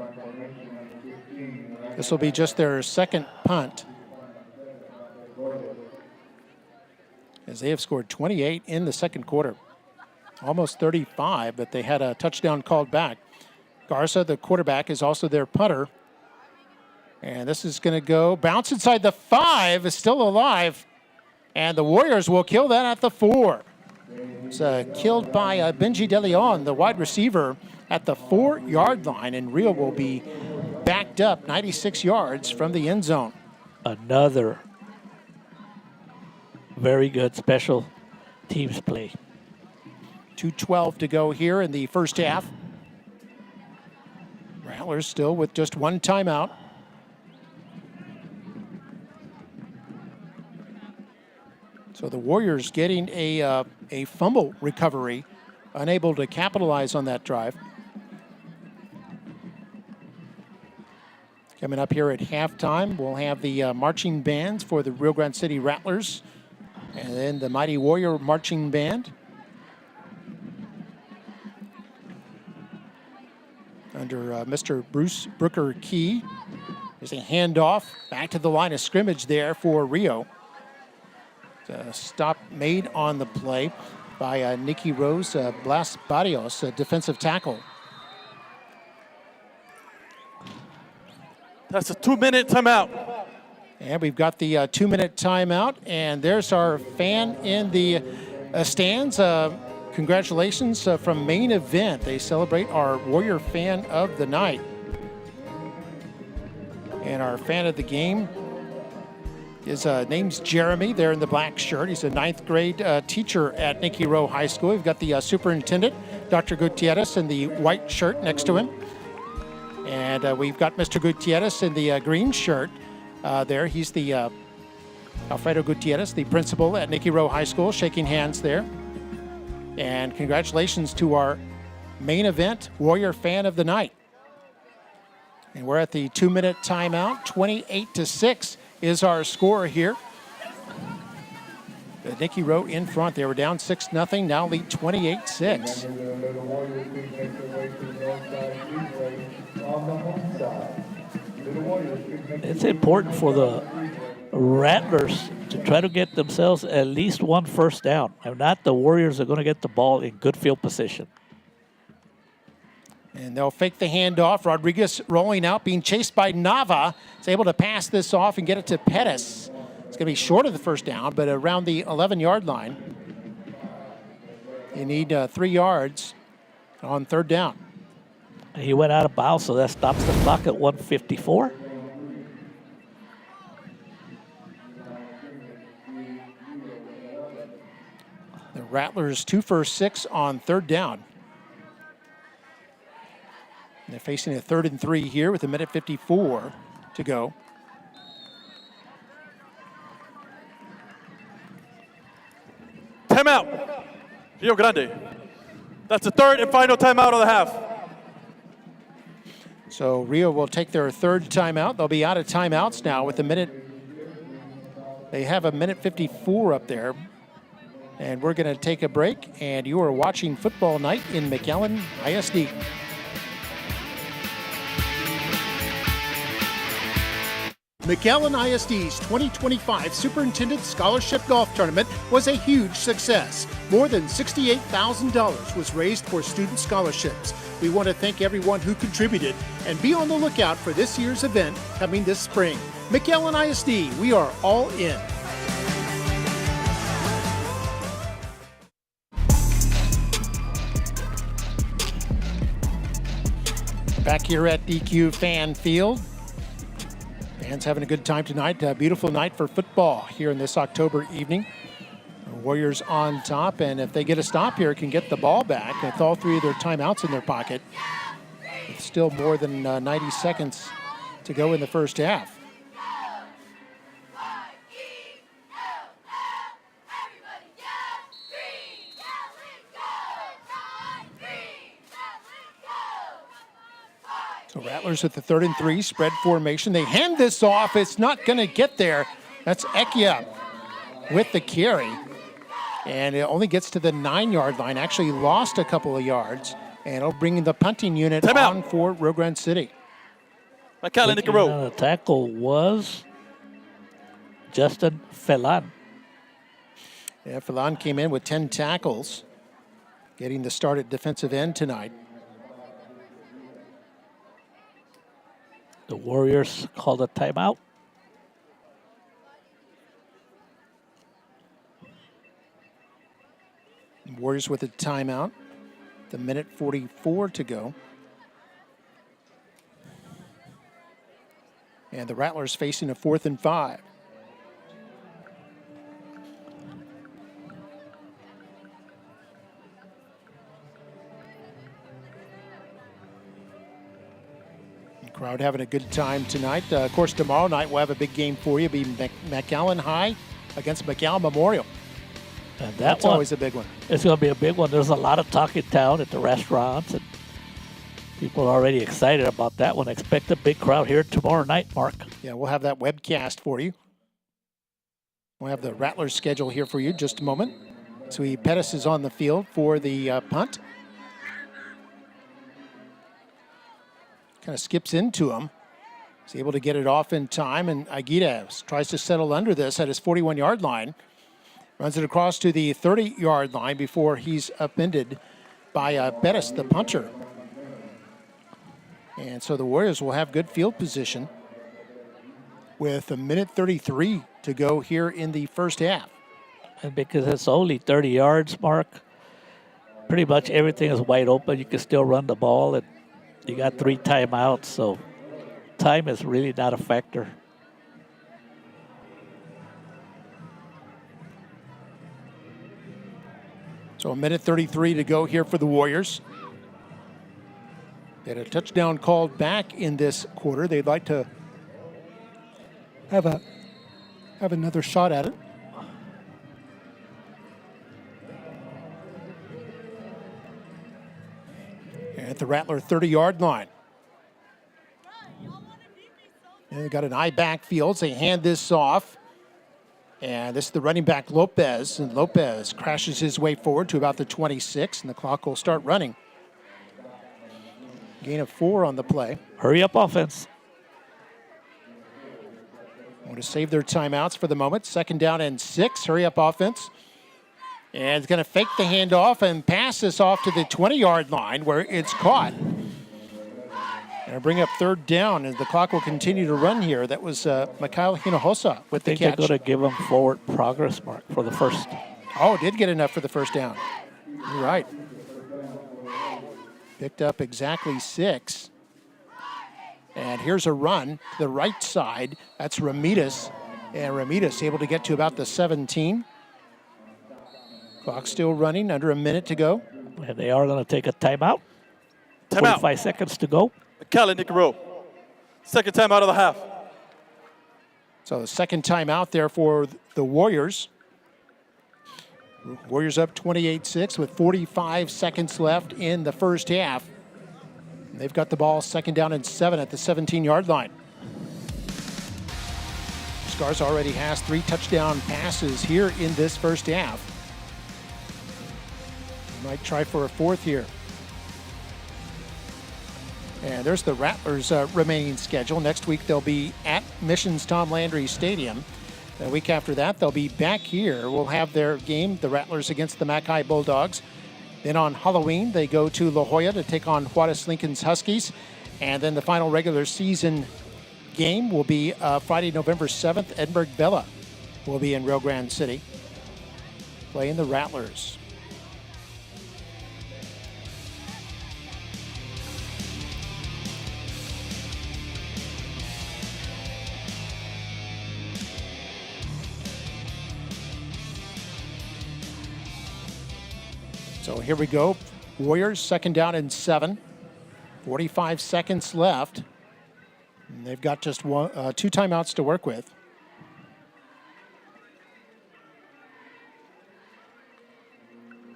This will be just their second punt, as they have scored 28 in the second quarter. Almost 35, but they had a touchdown called back. Garza, the quarterback, is also their punter. And this is going to go, bounce inside the 5, is still alive. And the Warriors will kill that at the 4. It's killed by Benji De Leon, the wide receiver, at the 4-yard line. And Rio will be backed up 96 yards from the end zone. Another very good special teams play. 2:12 to go here in the first half. Rattlers still with just one timeout. So the Warriors getting a fumble recovery, unable to capitalize on that drive. Coming up here at halftime, we'll have the marching bands for the Rio Grande City Rattlers, and then the Mighty Warrior Marching Band. Under Mr. Bruce Brooker Key. There's a handoff back to the line of scrimmage there for Rio. Stop made on the play by Nikki Rowe, Blas Barrios, defensive tackle. That's a 2-minute timeout. And we've got the 2-minute timeout, and there's our fan in the stands. Congratulations from Main Event. They celebrate our Warrior Fan of the Night. And our fan of the game, his name's Jeremy, there in the black shirt. He's a 9th grade teacher at Nikki Rowe High School. We've got the superintendent, Dr. Gutierrez, in the white shirt next to him. And we've got Mr. Gutierrez in the green shirt there. He's the Alfredo Gutierrez, the principal at Nikki Rowe High School, shaking hands there. And congratulations to our Main Event Warrior Fan of the Night. And we're at the 2-minute timeout. 28-6 is our score here. Nikki Rowe in front. They were down 6-0, now lead 28-6. It's important for the Rattlers to try to get themselves at least one first down. If not, the Warriors are going to get the ball in good field position. And they'll fake the handoff. Rodriguez rolling out, being chased by Nava. Is able to pass this off and get it to Pettis. It's going to be short of the first down, but around the 11-yard line. You need 3 yards on third down. He went out of bounds, so that stops the clock at 1:54. The Rattlers 2 for 6 on third down. And they're facing a 3rd and 3 here with 1:54 to go. Timeout, Rio Grande. That's the 3rd and final timeout of the half. So Rio will take their 3rd timeout. They'll be out of timeouts now with a minute. They have a 1:54 up there. And we're going to take a break, and you are watching Football Night in McAllen ISD. McAllen ISD's 2025 Superintendent Scholarship Golf Tournament was a huge success. More than $68,000 was raised for student scholarships. We want to thank everyone who contributed and be on the lookout for this year's event coming this spring. McAllen ISD, we are all in. Back here at DQ Fan Field. Fans having a good time tonight. A beautiful night for football here in this October evening. The Warriors on top, and if they get a stop here, can get the ball back with all 3 of their timeouts in their pocket. With still more than 90 seconds to go in the first half. So Rattlers with the 3rd and 3, spread formation. They hand this off. It's not going to get there. That's Ekia with the carry. And it only gets to the 9-yard line. Actually lost a couple of yards. And it'll bring the punting unit on for Rio Grande City. McAllen, Nikki Rowe. The tackle was Justin Felan. Yeah, Felan came in with 10 tackles, getting the start at defensive end tonight. The Warriors called a timeout. Warriors with a timeout. The minute 44 to go. And the Rattlers facing a 4th and 5. The crowd having a good time tonight. Of course, tomorrow night we'll have a big game for you. It'll be McAllen High against McAllen Memorial. And that's always a big one. It's going to be a big one. There's a lot of talk in town at the restaurants, and people are already excited about that one. Expect a big crowd here tomorrow night, Mark. Yeah, we'll have that webcast for you. We'll have the Rattlers schedule here for you in just a moment. So Pettis is on the field for the punt. Kind of skips into him. He's able to get it off in time, and Aguirre tries to settle under this at his 41-yard line. Runs it across to the 30-yard line before he's upended by Bettis, the punter. And so the Warriors will have good field position with a minute 33 to go here in the first half. And because it's only 30 yards, Mark, pretty much everything is wide open. You can still run the ball, and you got 3 timeouts, so time is really not a factor. So a minute 33 to go here for the Warriors. They had a touchdown called back in this quarter. They'd like to have another shot at it. And at the Rattler 30-yard line. And they got an eye backfield. They hand this off. And this is the running back, Lopez. And Lopez crashes his way forward to about the 26, and the clock will start running. Gain of 4 on the play. Hurry up offense. Want to save their timeouts for the moment. 2nd down and 6. Hurry up offense. And it's going to fake the handoff and pass this off to the 20-yard line where it's caught. And bring up 3rd down, and the clock will continue to run here. That was Mikhail Hinojosa with the catch. I think they're going to give them forward progress, Mark, for the first. Oh, did get enough for the first down. You're right. Picked up exactly 6. And here's a run to the right side. That's Ramirez. And Ramirez able to get to about the 17. Clock still running, under a minute to go. And they are going to take a timeout. 45 seconds to go. McAllen, Nikki Rowe. 2nd time out of the half. So the 2nd time out there for the Warriors. Warriors up 28-6 with 45 seconds left in the first half. And they've got the ball 2nd down and 7 at the 17-yard line. Scars already has 3 touchdown passes here in this first half. Might try for a 4th here. And there's the Rattlers' remaining schedule. Next week they'll be at Mission's Tom Landry Stadium. The week after that they'll be back here. We'll have their game, the Rattlers against the Mackay Bulldogs. Then on Halloween they go to La Jolla to take on Juarez Lincoln's Huskies. And then the final regular season game will be Friday, November 7th. Edinburgh Bella will be in Rio Grande City playing the Rattlers. So here we go. Warriors 2nd down and 7. 45 seconds left. And they've got just 2 timeouts to work with.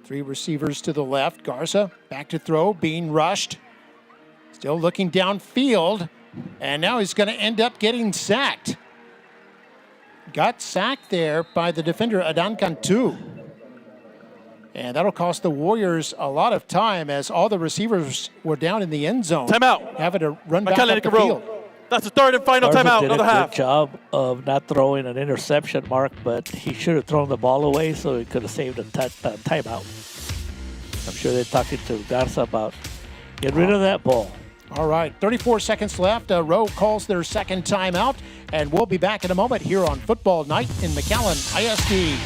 Three receivers to the left. Garza back to throw, being rushed. Still looking downfield. And now he's going to end up getting sacked. Got sacked there by the defender, Adan Cantu. And that'll cost the Warriors a lot of time as all the receivers were down in the end zone. Timeout. Having to run back McAllen, up the Nikki Rowe. field. That's the third and final Garza timeout did of the a half. good job of not throwing an interception, Mark, but he should have thrown the ball away so he could have saved a timeout. I'm sure they're talking to Garza about get rid of that ball. All right, 34 seconds left. Rowe calls their second timeout, and we'll be back in a moment here on Football Night in McAllen ISD.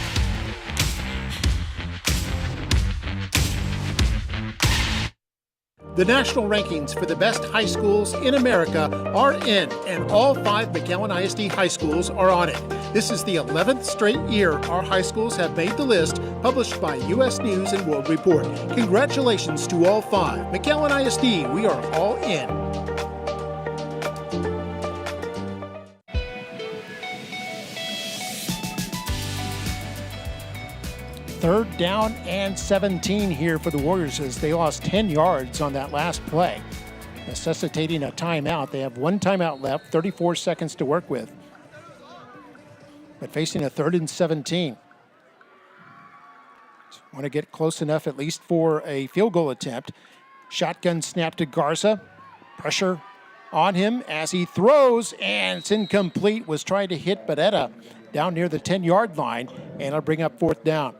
The national rankings for the best high schools in America are in, and all 5 McAllen ISD high schools are on it. This is the 11th straight year our high schools have made the list, published by U.S. News and World Report. Congratulations to all 5. McAllen ISD, we are all in. Third down and 17 here for the Warriors as they lost 10 yards on that last play, necessitating a timeout. They have 1 timeout left, 34 seconds to work with, but facing a 3rd and 17. Want to get close enough at least for a field goal attempt. Shotgun snap to Garza. Pressure on him as he throws, and it's incomplete. Was trying to hit Barrera down near the 10-yard line, and it'll bring up 4th down.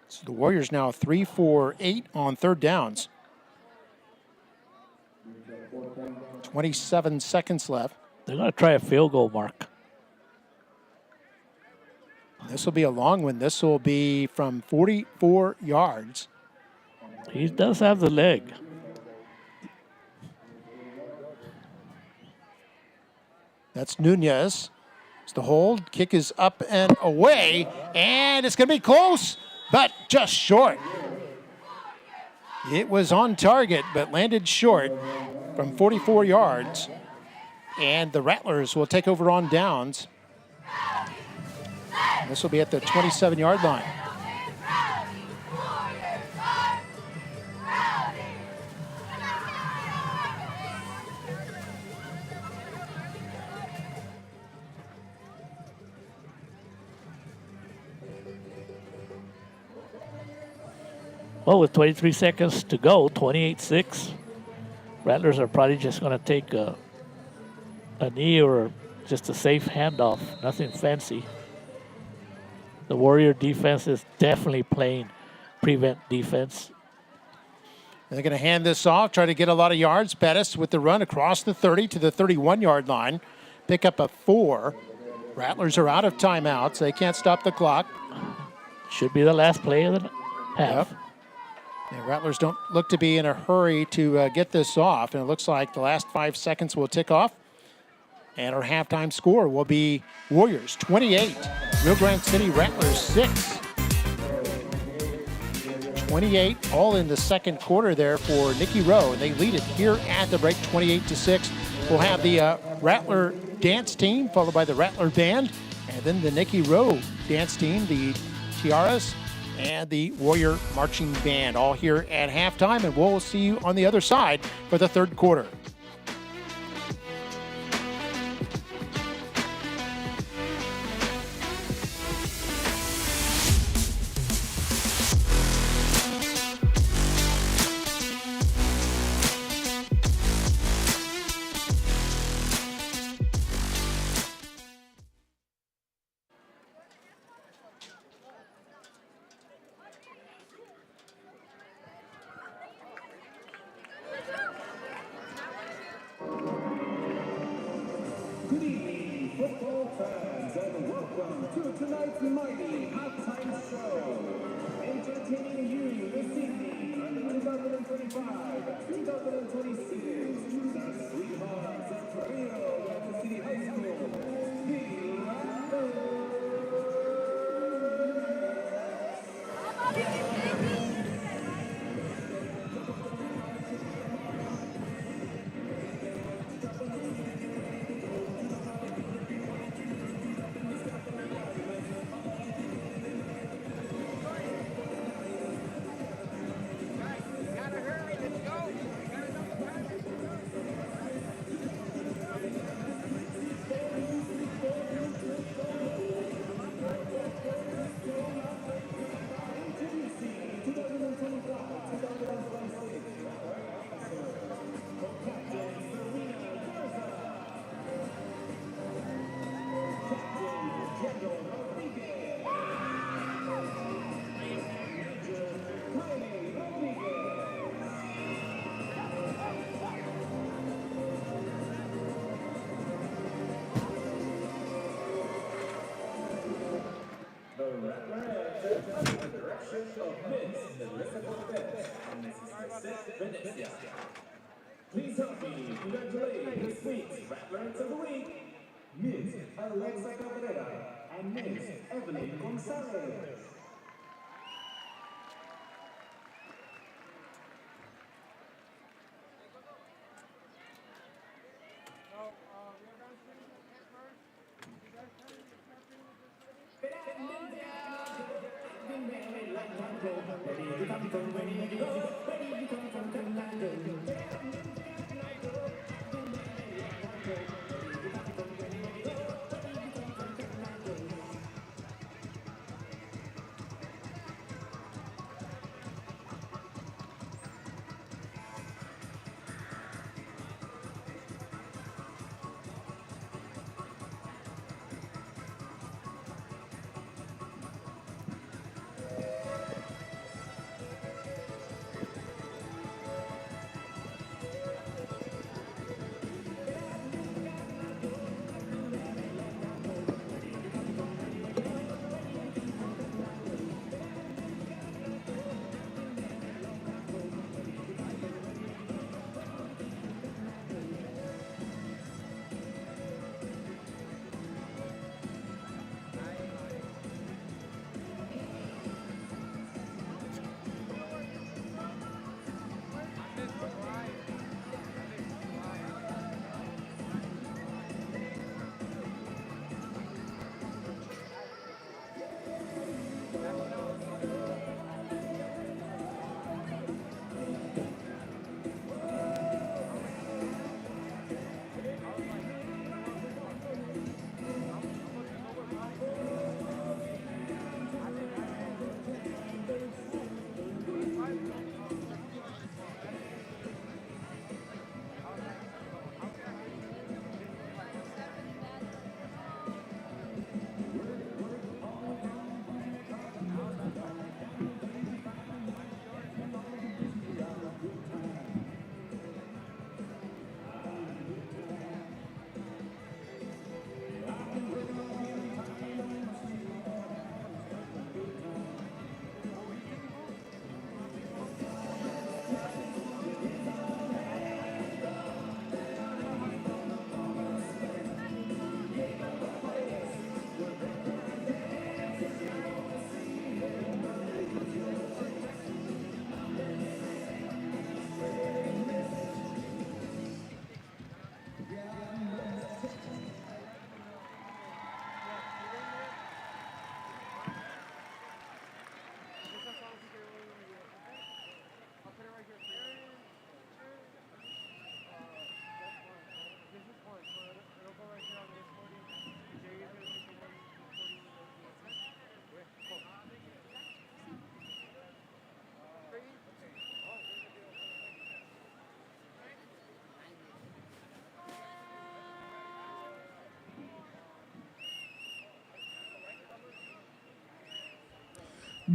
So the Warriors now 3 for 8 on 3rd downs. 27 seconds left. They're going to try a field goal, Mark. This will be a long one. This will be from 44 yards. He does have the leg. That's Nunez. It's the hold. Kick is up and away, and it's going to be close, but just short. It was on target, but landed short from 44 yards. And the Rattlers will take over on downs. This will be at the 27-yard line. Well, with 23 seconds to go, 28-6, Rattlers are probably just going to take a knee or just a safe handoff, nothing fancy. The Warrior defense is definitely playing prevent defense. They're going to hand this off, try to get a lot of yards. Bettis with the run across the 30 to the 31-yard line. Pick up a 4. Rattlers are out of timeouts. They can't stop the clock. Should be the last play of the half. Yep. The Rattlers don't look to be in a hurry to get this off, and it looks like the last 5 seconds will tick off. And our halftime score will be Warriors 28, Rio Grande City Rattlers 6. 28, all in the second quarter there for Nikki Rowe, and they lead it here at the break, 28-6. We'll have the Rattler dance team, followed by the Rattler band, and then the Nikki Rowe dance team, the Tiaras, and the Warrior marching band, all here at halftime, and we'll see you on the other side for the third quarter. Tonight's mighty halftime show, entertaining you this evening on the 2025-2026 the Sweethearts of Rio Grande City High School, the represent Venezia. Please help me congratulate this week's Rattlers of the Week, Ms. Alexa Cabrera and Ms. Evelyn Gonzalez.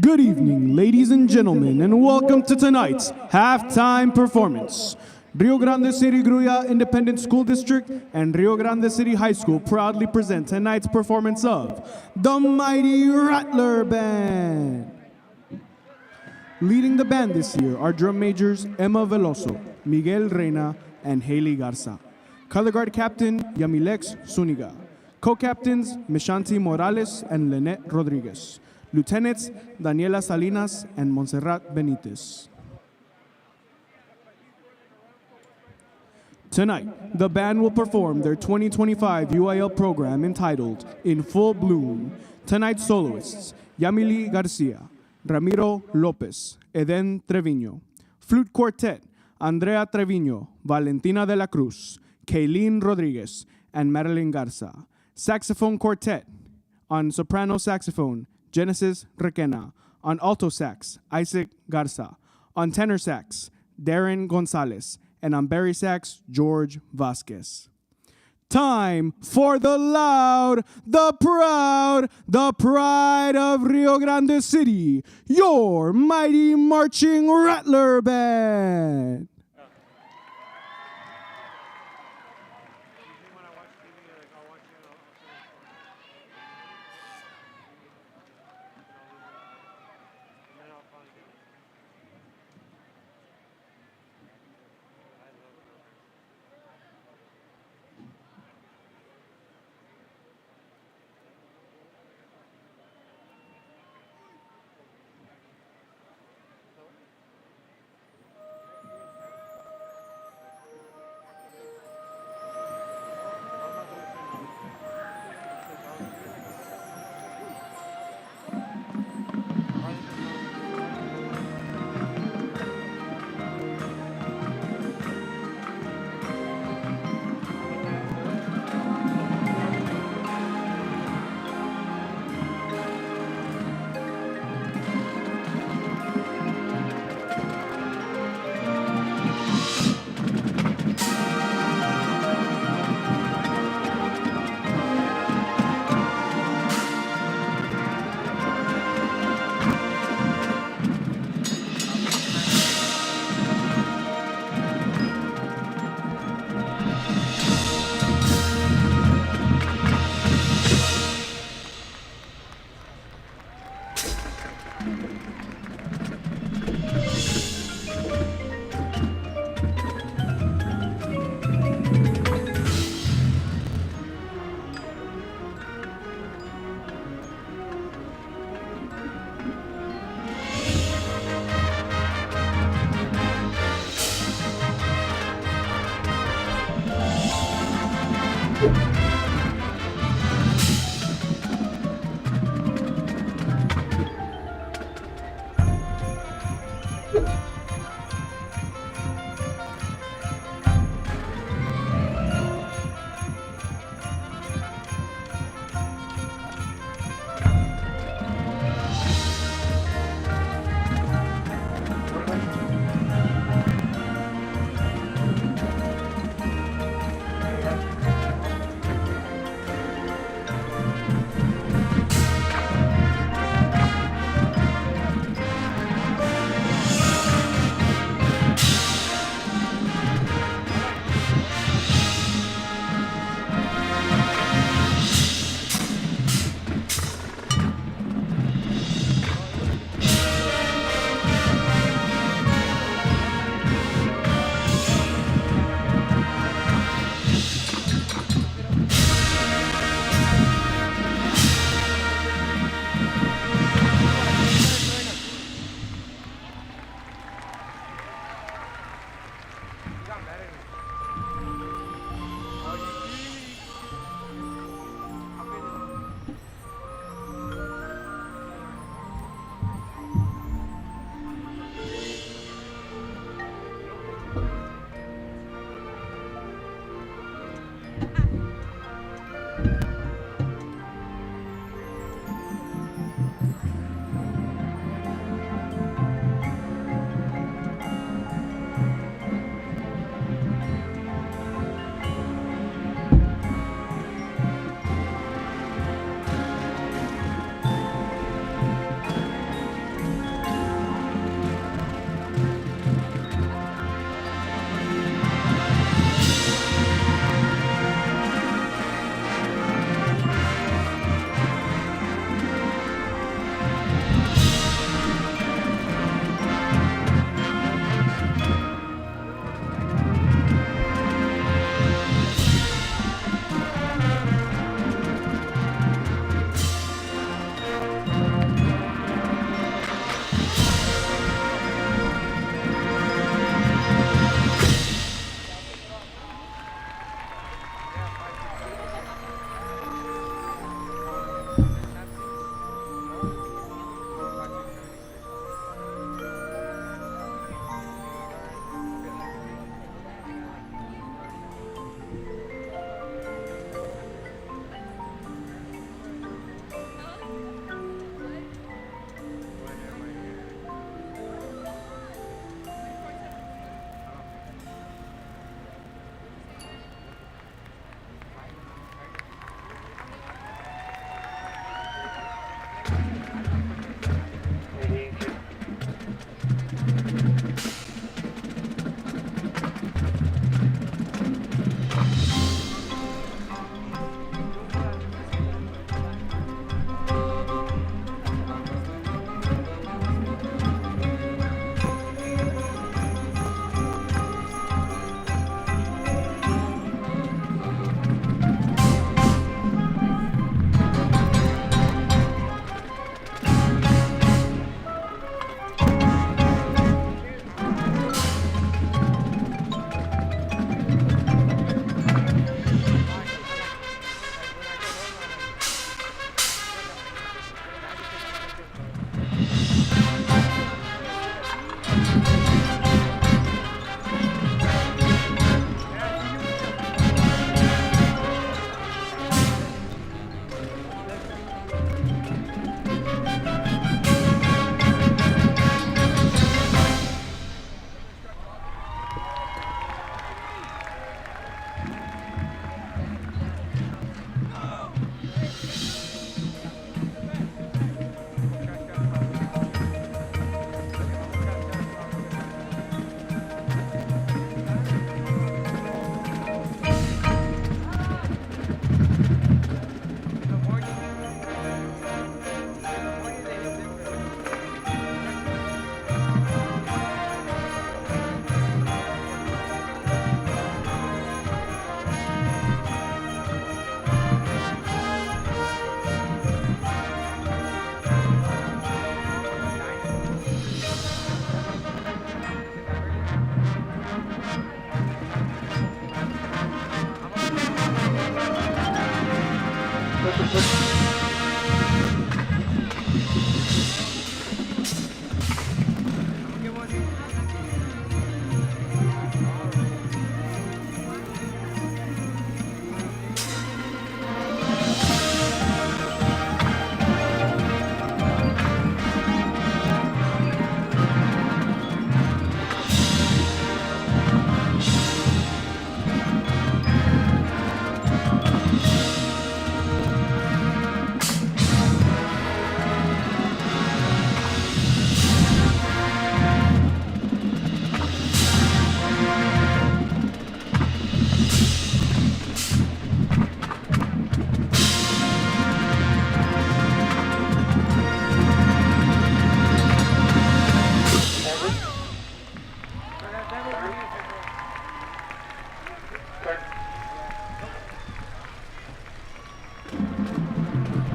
Good evening, ladies and gentlemen, and welcome to tonight's halftime performance. Rio Grande City Gruya Independent School District and Rio Grande City High School proudly present tonight's performance of the Mighty Rattler Band. Leading the band this year are drum majors Emma Veloso, Miguel Reina, and Haley Garza. Color guard captain Yamilex Zuniga. Co-captains Mishanti Morales and Lynette Rodriguez. Lieutenants Daniela Salinas and Montserrat Benitez. Tonight, the band will perform their 2025 UIL program entitled In Full Bloom. Tonight's soloists, Yamili Garcia, Ramiro Lopez, Eden Treviño. Flute quartet, Andrea Treviño, Valentina de la Cruz, Kaylene Rodriguez, and Marilyn Garza. Saxophone quartet, on soprano saxophone, Genesis Requena. On alto sax, Isaac Garza. On tenor sax, Darren Gonzalez. And on bari sax, George Vasquez. Time for the loud, the proud, the pride of Rio Grande City, your mighty marching Rattler Band.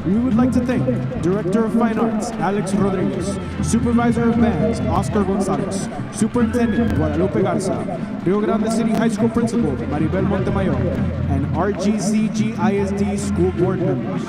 We would like to thank Director of Fine Arts, Alex Rodriguez, Supervisor of Bands, Oscar Gonzalez, Superintendent, Guadalupe Garza, Rio Grande City High School Principal, Maribel Montemayor, and RGCG ISD School Board members.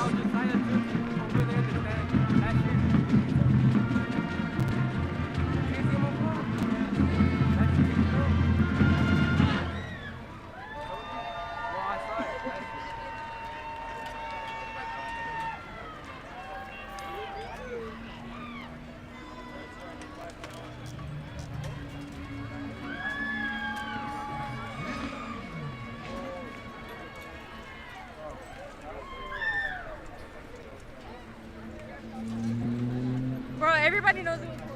Bro, everybody knows who it's for.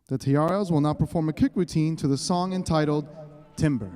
The Tiaras will now perform a kick routine to the song entitled Timber.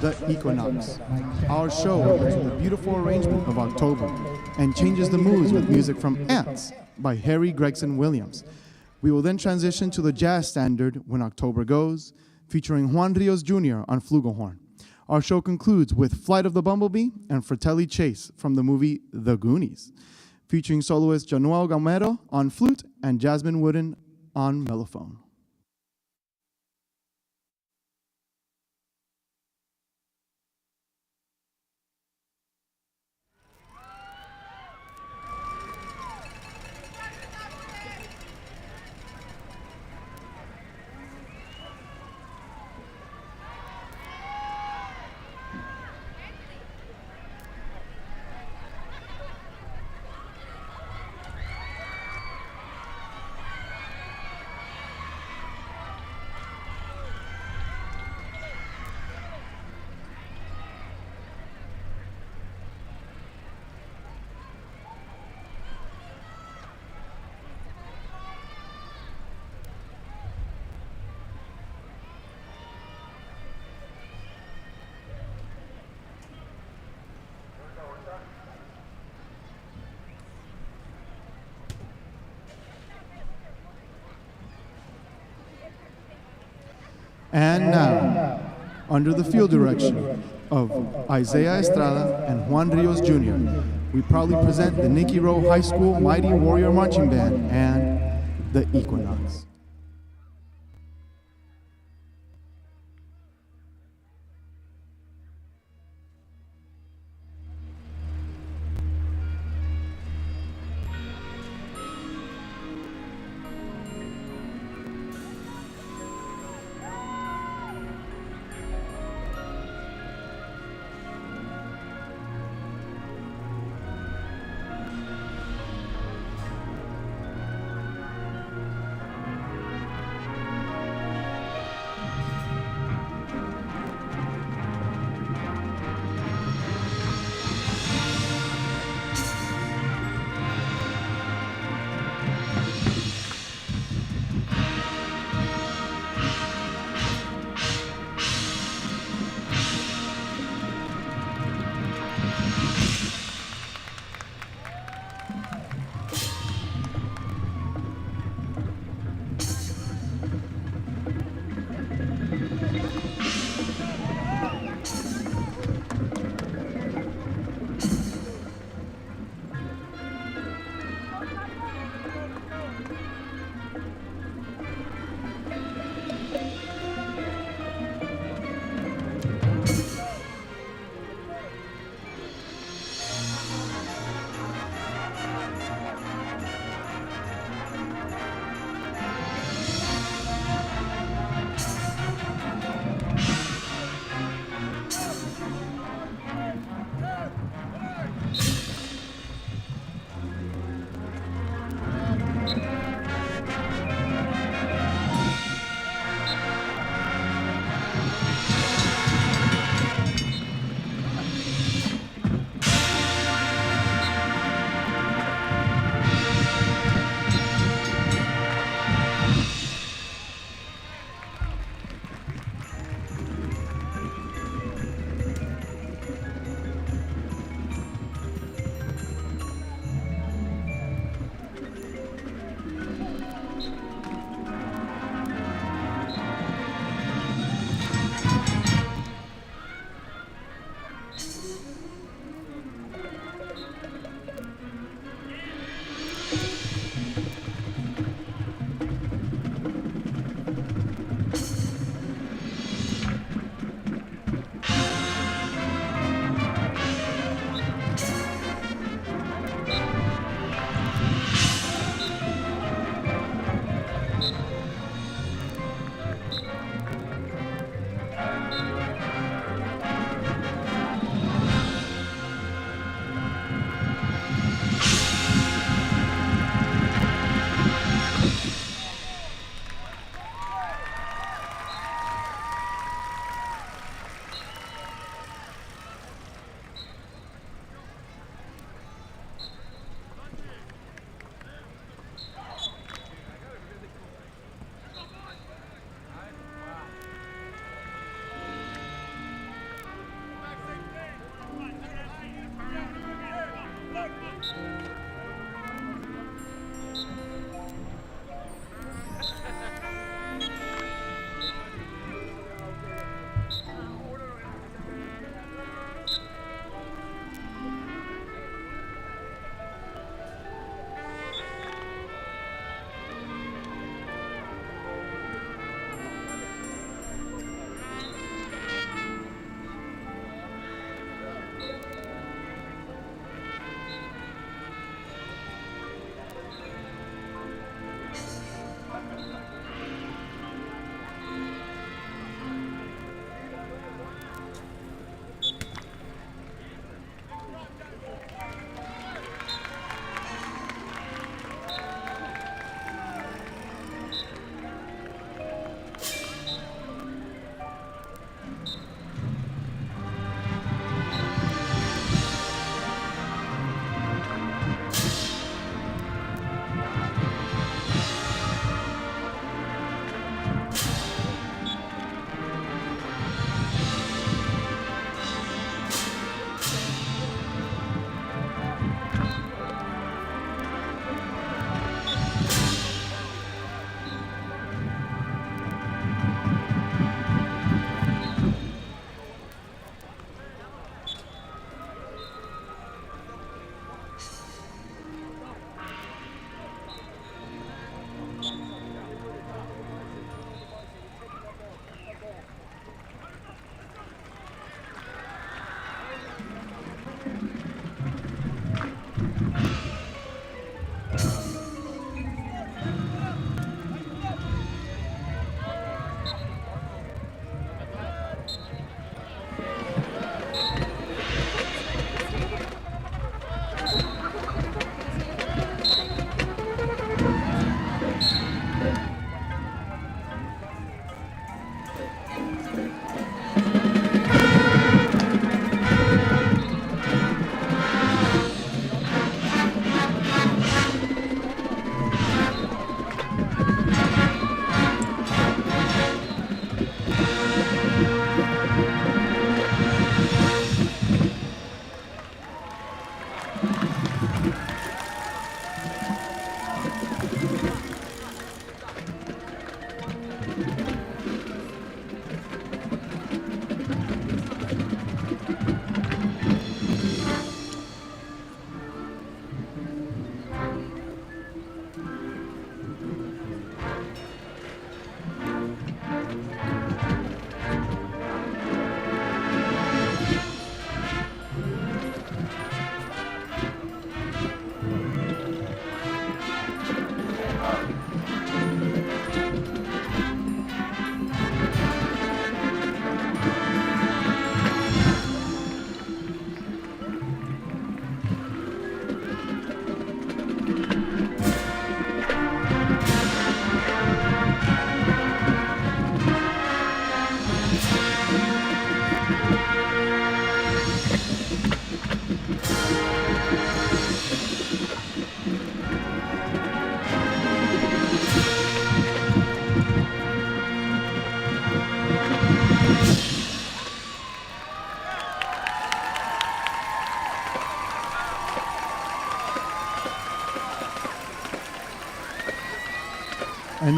the equinox. Our show opens with a beautiful arrangement of October and changes the moods with music from Ants by Harry Gregson Williams. We will then transition to the jazz standard When October Goes, featuring Juan Rios Jr. on flugelhorn. Our show concludes with Flight of the Bumblebee and Fratelli Chase from the movie The Goonies, featuring soloist Januel Gamero on flute and Jasmine Wooden on mellophone. And now, under the field direction of Isaiah Estrada and Juan Rios Jr., we proudly present the Nikki Rowe High School Mighty Warrior Marching Band and the Equinox.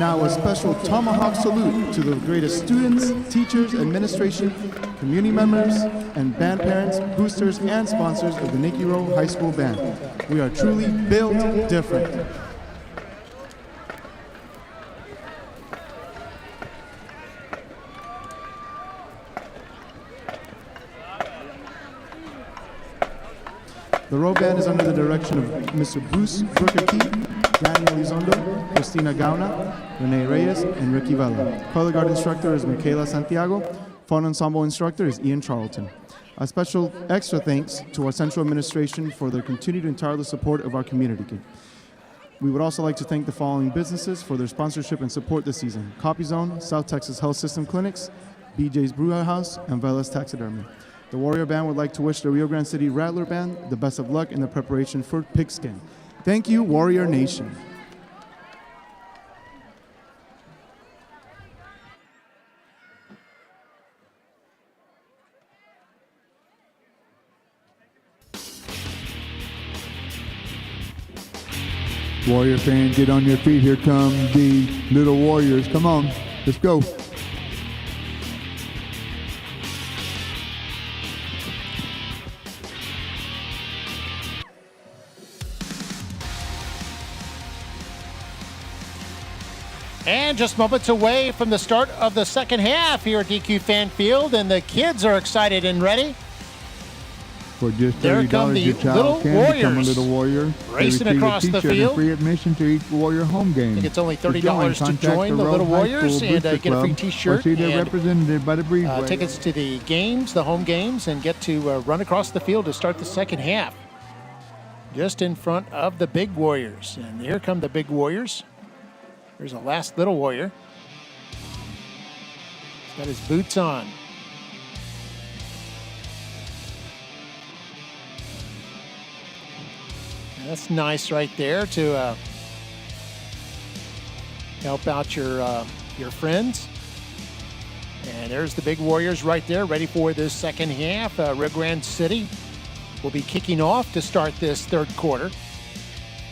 now a special tomahawk salute to the greatest students, teachers, administration, community members, and band parents, boosters, and sponsors of the Nikki Rowe High School Band. We are truly built different. The Rowe Band is under the direction of Mr. Bruce Brooker-Key, Daniel Elizondo, Christina Gauna, Renee Reyes, and Ricky Vela. Color guard instructor is Michaela Santiago. Fun ensemble instructor is Ian Charlton. A special extra thanks to our central administration for their continued and tireless support of our community. We would also like to thank the following businesses for their sponsorship and support this season: Copy Zone, South Texas Health System Clinics, BJ's Brew House, and Velas Taxidermy. The Warrior Band would like to wish the Rio Grande City Rattler Band the best of luck in the preparation for Pigskin. Thank you, Warrior Nation. Warrior fans, get on your feet. Here come the Little Warriors. Come on, let's go. And just moments away from the start of the second half here at DQ Fan Field, and the kids are excited and ready. For just There come $30, the your child Little can become a Warriors Little Warrior. racing They receive across a the t-shirt and field. free admission to each Warrior home game. I think it's only $30 to Contact join the Rowe Little High Warriors School and Booster get a free Club, t-shirt or see their and representative by the breezeway. tickets to the games, the home games, and get to run across the field to start the second half. Just in front of the big Warriors. And here come the big Warriors. There's the last Little Warrior. He's got his boots on. That's nice right there to help out your friends. And there's the big Warriors right there, ready for this second half. Rio Grande City will be kicking off to start this third quarter.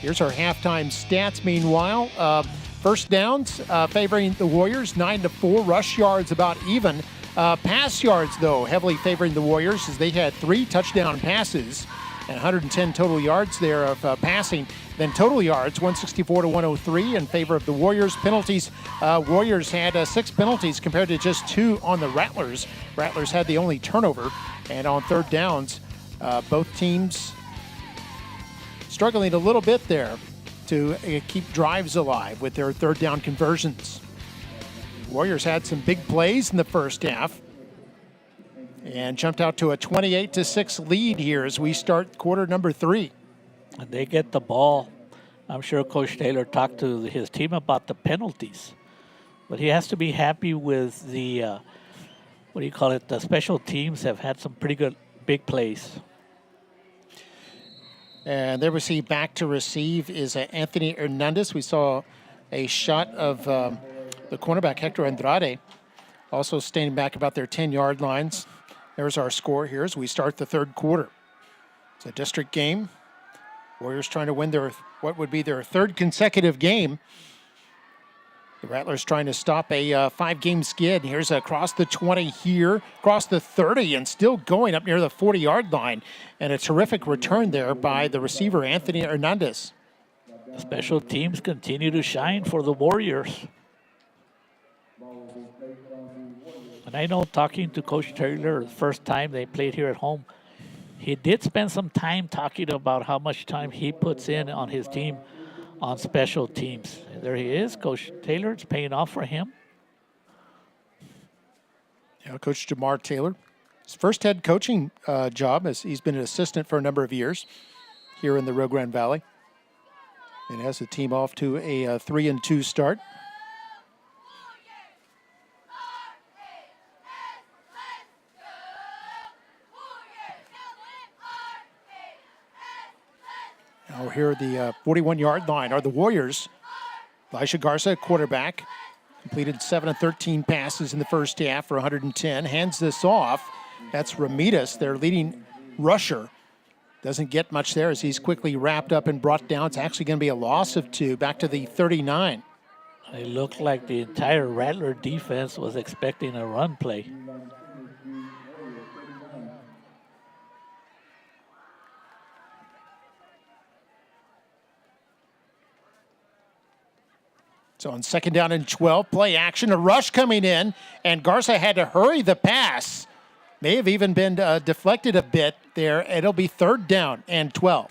Here's our halftime stats. Meanwhile, first downs favoring the Warriors, 9-4. Rush yards about even. Pass yards, though, heavily favoring the Warriors as they had 3 touchdown passes and 110 total yards there of passing. Then total yards, 164 to 103 in favor of the Warriors. Penalties, Warriors had 6 penalties compared to just 2 on the Rattlers. Rattlers had the only turnover. And on third downs, both teams struggling a little bit there to keep drives alive with their third down conversions. Warriors had some big plays in the first half and jumped out to a 28-6 lead here as we start quarter number 3. And they get the ball. I'm sure Coach Taylor talked to his team about the penalties, but he has to be happy with the, the special teams have had some pretty good big plays. And there we see back to receive is Anthony Hernandez. We saw a shot of the cornerback Hector Andrade also standing back about their 10-yard lines. There's our score here as we start the third quarter. It's a district game. Warriors trying to win what would be their third consecutive game. The Rattlers trying to stop a 5-game skid. Here's across the 20 here, across the 30, and still going up near the 40-yard line. And a terrific return there by the receiver, Anthony Hernandez. Special teams continue to shine for the Warriors. And I know, talking to Coach Taylor the first time they played here at home, he did spend some time talking about how much time he puts in on his team on special teams. There he is, Coach Taylor. It's paying off for him. Yeah, Coach Jamar Taylor. His first head coaching job, as he's been an assistant for a number of years here in the Rio Grande Valley. And has the team off to a 3-2 start. Now here at the 41-yard line are the Warriors. Elisha Garza, quarterback, completed 7 of 13 passes in the first half for 110. Hands this off. That's Ramirez, their leading rusher. Doesn't get much there as he's quickly wrapped up and brought down. It's actually going to be a loss of 2 back to the 39. It looked like the entire Rattler defense was expecting a run play. So on 2nd down and 12, play action, a rush coming in, and Garza had to hurry the pass. May have even been deflected a bit there. It'll be 3rd down and 12.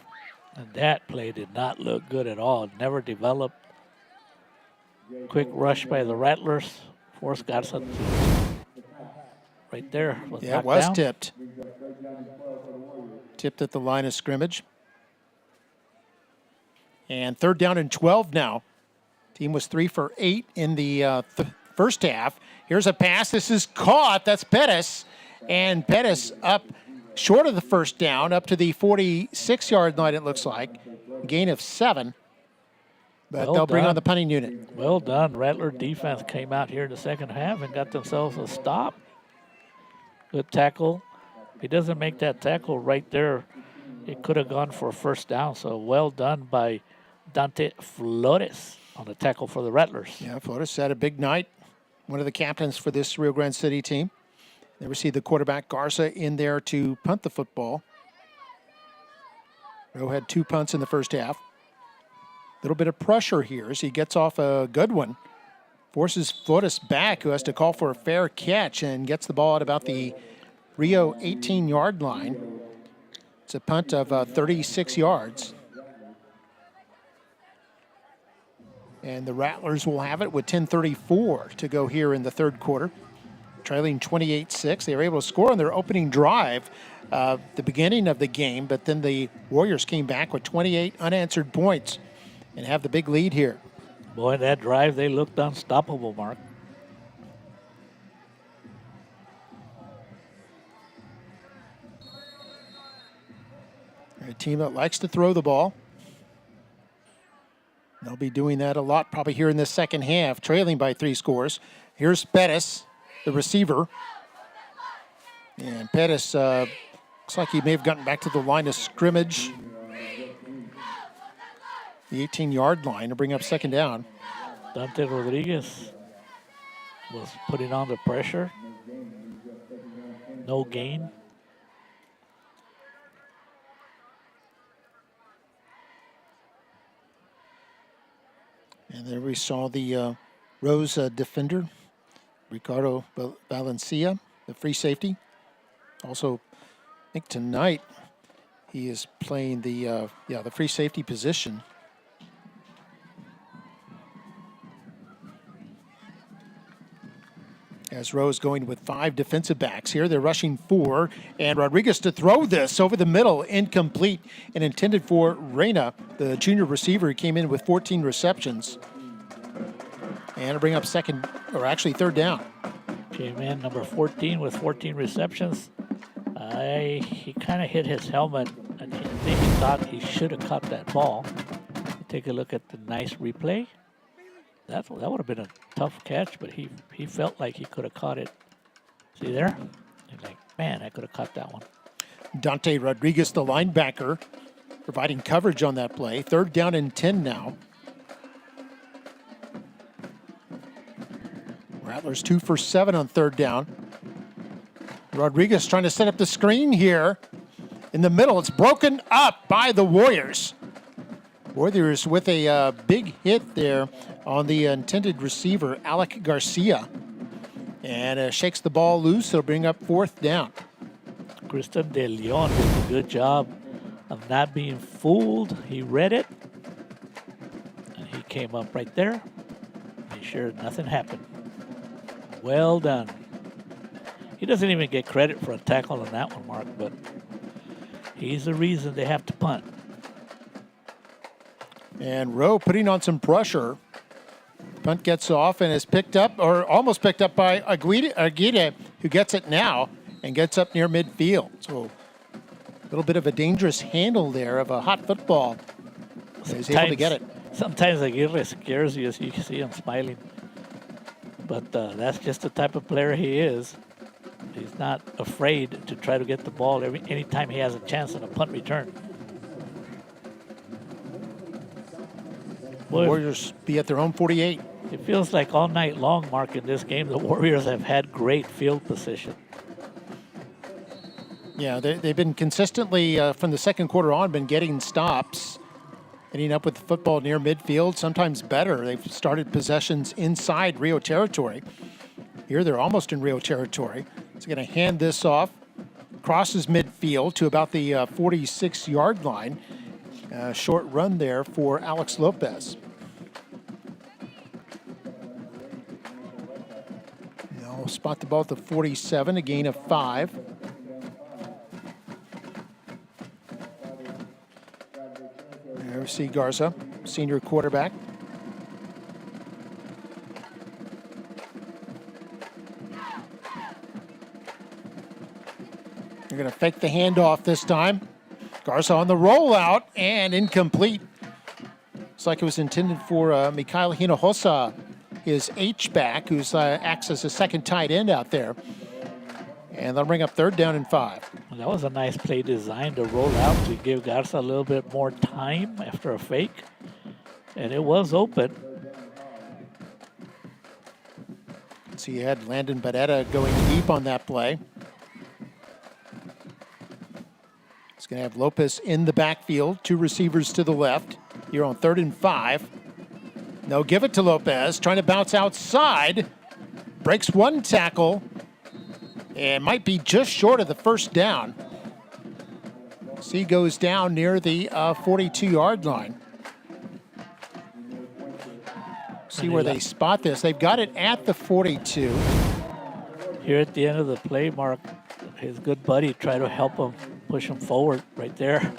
And that play did not look good at all. It never developed. Quick rush by the Rattlers. Forced Garza right there. Yeah, it was tipped. Tipped at the line of scrimmage. And 3rd down and 12 now. Team was 3 for 8 in the first half. Here's a pass. This is caught. That's Pettis. And Pettis up short of the 1st down, up to the 46-yard line, it looks like. Gain of 7. But they'll bring on the punting unit. Well done. Rattler defense came out here in the 2nd half and got themselves a stop. Good tackle. If he doesn't make that tackle right there, it could have gone for a 1st down. So well done by Dante Flores on the tackle for the Rattlers. Yeah, Flores had a big night. One of the captains for this Rio Grande City team. They received the quarterback Garza in there to punt the football. Rio had 2 punts in the first half. A little bit of pressure here as he gets off a good one. Forces Flores back, who has to call for a fair catch, and gets the ball at about the Rio 18-yard line. It's a punt of 36 yards. And the Rattlers will have it with 10:34 to go here in the 3rd quarter. Trailing 28-6. They were able to score on their opening drive, the beginning of the game, but then the Warriors came back with 28 unanswered points and have the big lead here. Boy, that drive, they looked unstoppable, Mark. A team that likes to throw the ball. They'll be doing that a lot probably here in the 2nd half, trailing by 3 scores. Here's Pettis, the receiver. And Pettis looks like he may have gotten back to the line of scrimmage. The 18-yard line to bring up 2nd down. Dante Rodriguez was putting on the pressure. No gain. And there we saw the Rose defender, Ricardo Valencia, the free safety. Also, I think tonight he is playing the free safety position. As Rose going with 5 defensive backs here. They're rushing 4. And Rodriguez to throw this over the middle, incomplete, and intended for Reyna, the junior receiver who came in with 14 receptions. And to bring up 3rd down. Came in number 14 with 14 receptions. He kind of hit his helmet. I think he thought he should have caught that ball. Take a look at the nice replay. That would have been a tough catch, but he felt like he could have caught it. See there? He's like, man, I could have caught that one. Dante Rodriguez, the linebacker, providing coverage on that play. 3rd down and 10 now. Rattlers 2 for 7 on 3rd down. Rodriguez trying to set up the screen here in the middle. It's broken up by the Warriors. Warriors with a big hit there on the intended receiver, Alec Garcia. And shakes the ball loose. It'll bring up 4th down. Kristen De Leon did a good job of not being fooled. He read it. And he came up right there. Made sure nothing happened. Well done. He doesn't even get credit for a tackle on that one, Mark, but he's the reason they have to punt. And Rowe putting on some pressure. Punt gets off and is picked up, or almost picked up by Aguirre, who gets it now and gets up near midfield. So a little bit of a dangerous handle there of a hot football. So he's able to get it. Sometimes Aguirre scares you as you can see him smiling. But that's just the type of player he is. He's not afraid to try to get the ball anytime he has a chance on a punt return. Warriors be at their own 48. It feels like all night long, Mark, in this game, the Warriors have had great field position. Yeah, they've been consistently, from the second quarter on, been getting stops, ending up with the football near midfield, sometimes better. They've started possessions inside Rio territory. Here they're almost in Rio territory. He's going to hand this off, crosses midfield to about the 46-yard line. Short run there for Alex Lopez. Now spot the ball at the 47, a gain of 5. There we see Garza, senior quarterback. They're going to fake the handoff this time. Garza on the rollout and incomplete. Looks like it was intended for Mikhail Hinojosa, his H-back, who acts as a second tight end out there. And they'll bring up 3rd down and 5. Well, that was a nice play design to roll out to give Garza a little bit more time after a fake. And it was open. So you had Landon Barrera going deep on that play. He's going to have Lopez in the backfield, 2 receivers to the left. You're on 3rd and 5. They'll give it to Lopez, trying to bounce outside. Breaks 1 tackle. And might be just short of the 1st down. So he goes down near the 42-yard line. See where they spot this. They've got it at the 42. Here at the end of the play, Mark, his good buddy tried to help him, push him forward right there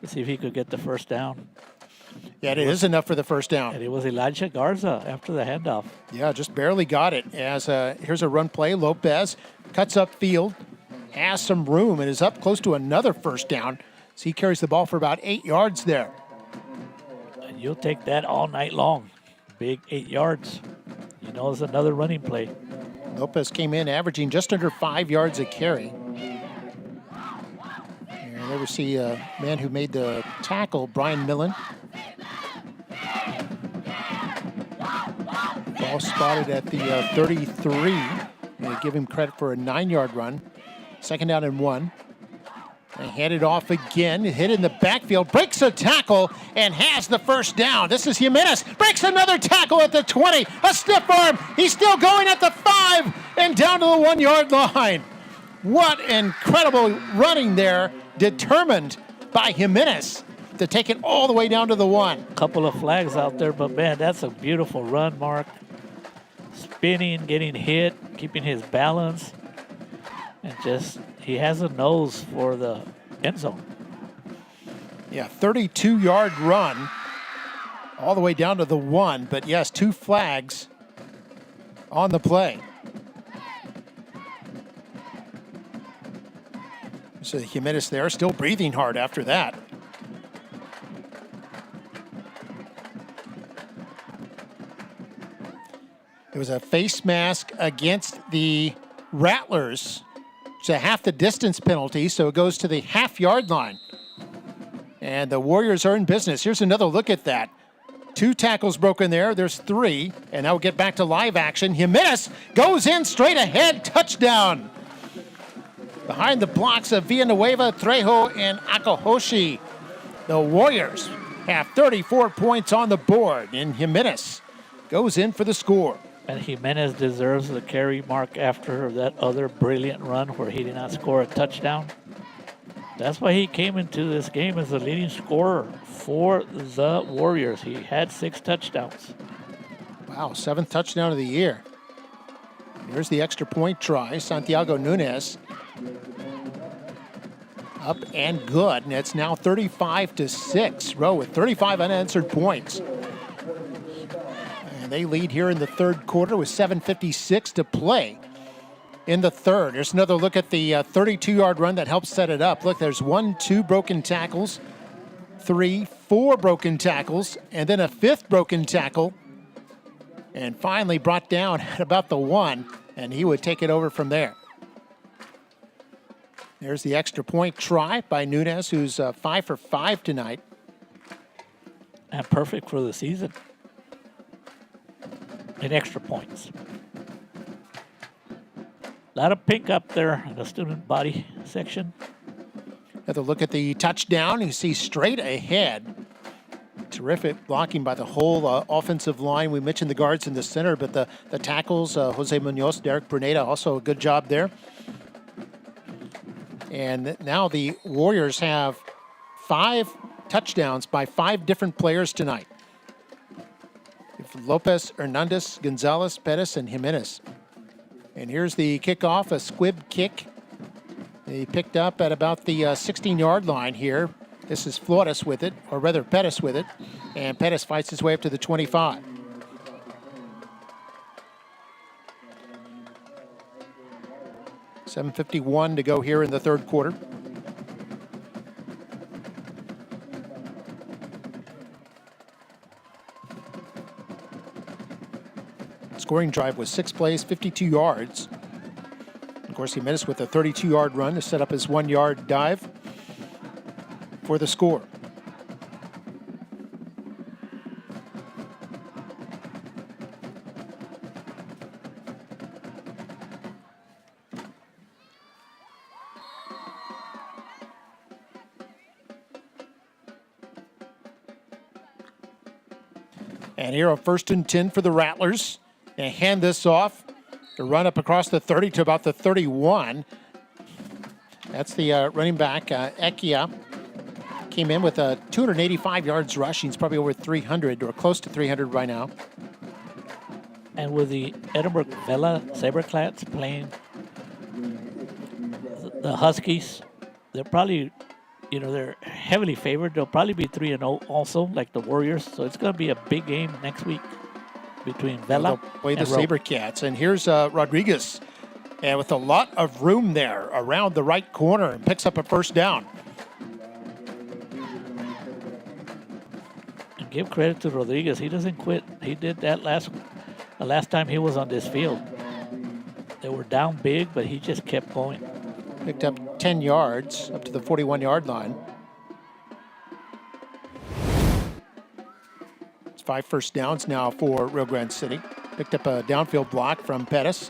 to see if he could get the 1st down. Yeah, it is enough for the 1st down. And it was Elijah Garza after the handoff. Yeah, just barely got it. As here's a run play. Lopez cuts upfield, has some room, and is up close to another 1st down. So he carries the ball for about 8 yards there. And you'll take that all night long. Big 8 yards. You know, it's another running play. Lopez came in averaging just under 5 yards a carry. And there we see a man who made the tackle, Brian Millen. Ball spotted at the 33. And give him credit for a 9-yard run. 2nd down and 1. They hand it off again. Hit in the backfield. Breaks a tackle and has the 1st down. This is Jimenez. Breaks another tackle at the 20. A stiff arm. He's still going at the 5 and down to the 1-yard line. What incredible running there. Determined by Jimenez to take it all the way down to the 1. Couple of flags out there, but man, that's a beautiful run, Mark. Spinning, getting hit, keeping his balance, and just, he has a nose for the end zone. Yeah, 32-yard run all the way down to the 1, but yes, 2 flags on the play. So Jimenez there, still breathing hard after that. It was a face mask against the Rattlers. It's a half the distance penalty, so it goes to the half-yard line. And the Warriors are in business. Here's another look at that. 2 tackles broken there. There's 3. And now we'll get back to live action. Jimenez goes in straight ahead. Touchdown. Behind the blocks of Villanueva, Trejo, and Akahoshi. The Warriors have 34 points on the board. And Jimenez goes in for the score. And Jimenez deserves the carry, Mark, after that other brilliant run where he did not score a touchdown. That's why he came into this game as the leading scorer for the Warriors. He had 6 touchdowns. Wow, 7th touchdown of the year. Here's the extra point try. Santiago Nunez up and good. And it's now 35-6. Rowe with 35 unanswered points. They lead here in the 3rd quarter with 7:56 to play in the 3rd. Here's another look at the 32-yard run that helps set it up. Look, there's 1, 2 broken tackles, 3, 4 broken tackles, and then a 5th broken tackle. And finally brought down at about the 1, and he would take it over from there. There's the extra point try by Nunez, who's 5 for 5 tonight. And perfect for the season. in extra points. A lot of pink up there in the student body section. Another look at the touchdown. You see straight ahead. Terrific blocking by the whole offensive line. We mentioned the guards in the center, but the tackles, Jose Munoz, Derek Bruneta, also a good job there. And now the Warriors have 5 touchdowns by 5 different players tonight. Lopez, Hernandez, Gonzalez, Pettis, and Jimenez. And here's the kickoff, a squib kick. He picked up at about the 16-yard line here. This is Flores with it, or rather Pettis with it. And Pettis fights his way up to the 25. $7:51 to go here in the third quarter. Scoring drive was 6 plays, 52 yards. Of course, he missed with a 32-yard run to set up his 1-yard dive for the score. And here on 1st and 10 for the Rattlers. And hand this off to run up across the 30 to about the 31. That's the running back, Ekia. Came in with 285 yards rushing. He's probably over 300 or close to 300 right now. And with the Edinburgh Vela Saberclats playing the Huskies, they're probably, they're heavily favored. They'll probably be 3-0 also, like the Warriors. So it's going to be a big game next week between Vela play the and Rowe. Sabercats. And here's Rodriguez, and with a lot of room there around the right corner, and picks up a first down. And give credit to Rodriguez. He doesn't quit. He did that the last time he was on this field. They were down big, but he just kept going. Picked up 10 yards up to the 41-yard line. It's 5 first downs now for Rio Grande City. Picked up a downfield block from Pettis.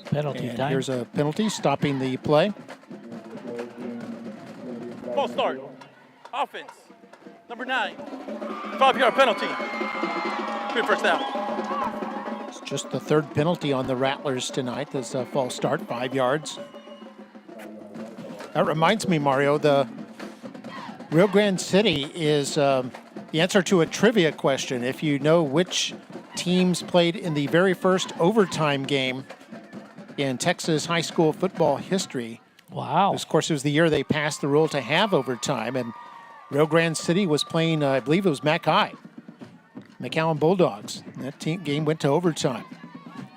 Penalty and time. Here's a penalty stopping the play. False start. Offense. Number 9. 5-yard penalty. First down. It's just the 3rd penalty on the Rattlers tonight. This false start, 5 yards. That reminds me, Mario, the Rio Grande City is the answer to a trivia question. If you know which teams played in the very first overtime game in Texas high school football history. Wow. Of course, it was the year they passed the rule to have overtime, and Rio Grande City was playing, I believe it was McAllen Bulldogs. That game went to overtime.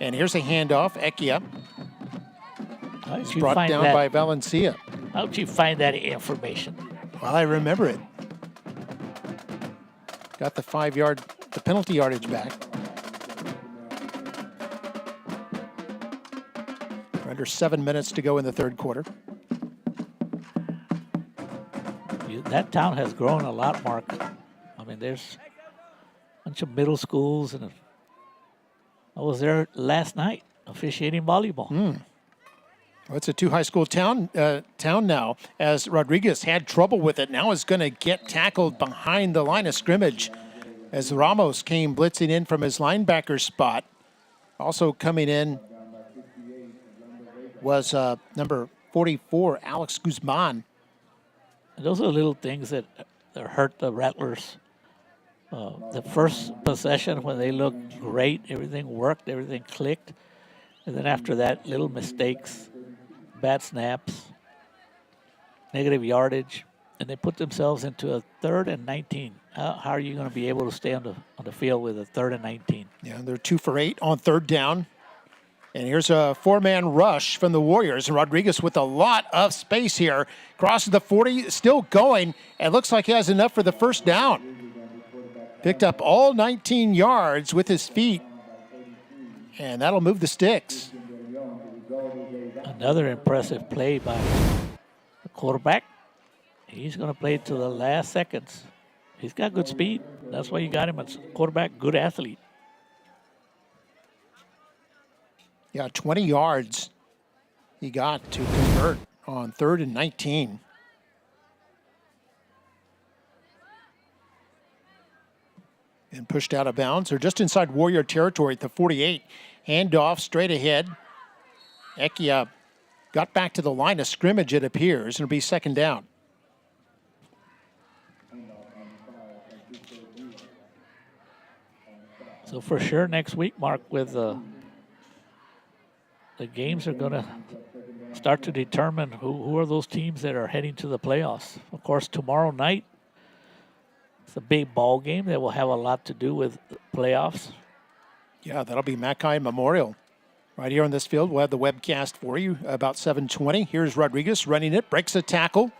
And here's a handoff, Ekia. It's brought down by Valencia. How'd you find that information? Well, I remember it. Got the 5-yard, the penalty yardage back. Under 7 minutes to go in the third quarter. That town has grown a lot, Mark. I mean, there's a bunch of middle schools, and I was there last night officiating volleyball. Well, it's a 2 high school town now, as Rodriguez had trouble with it. Now is going to get tackled behind the line of scrimmage as Ramos came blitzing in from his linebacker spot. Also coming in was number 44, Alex Guzman. And those are little things that hurt the Rattlers. The first possession, when they looked great, everything worked, everything clicked. And then after that, little mistakes, bad snaps, negative yardage, and they put themselves into a 3rd and 19. How are you going to be able to stay on the field with a 3rd and 19? Yeah, they're 2 for 8 on 3rd down. And here's a 4-man rush from the Warriors. And Rodriguez with a lot of space here. Crosses the 40, still going. And looks like he has enough for the first down. Picked up all 19 yards with his feet. And that'll move the sticks. Another impressive play by the quarterback. He's going to play to the last seconds. He's got good speed. That's why you got him as quarterback, good athlete. Yeah, 20 yards he got to convert on 3rd and 19. And pushed out of bounds. They're just inside Warrior territory at the 48. Handoff straight ahead. Ekia got back to the line of scrimmage, it appears. It'll be 2nd down. So for sure next week, Mark, with the games are going to start to determine who are those teams that are heading to the playoffs. Of course, tomorrow night, it's a big ball game that will have a lot to do with playoffs. Yeah, that'll be McAllen Memorial. Right here on this field, we'll have the webcast for you about 7:20. Here's Rodriguez running it, breaks a tackle.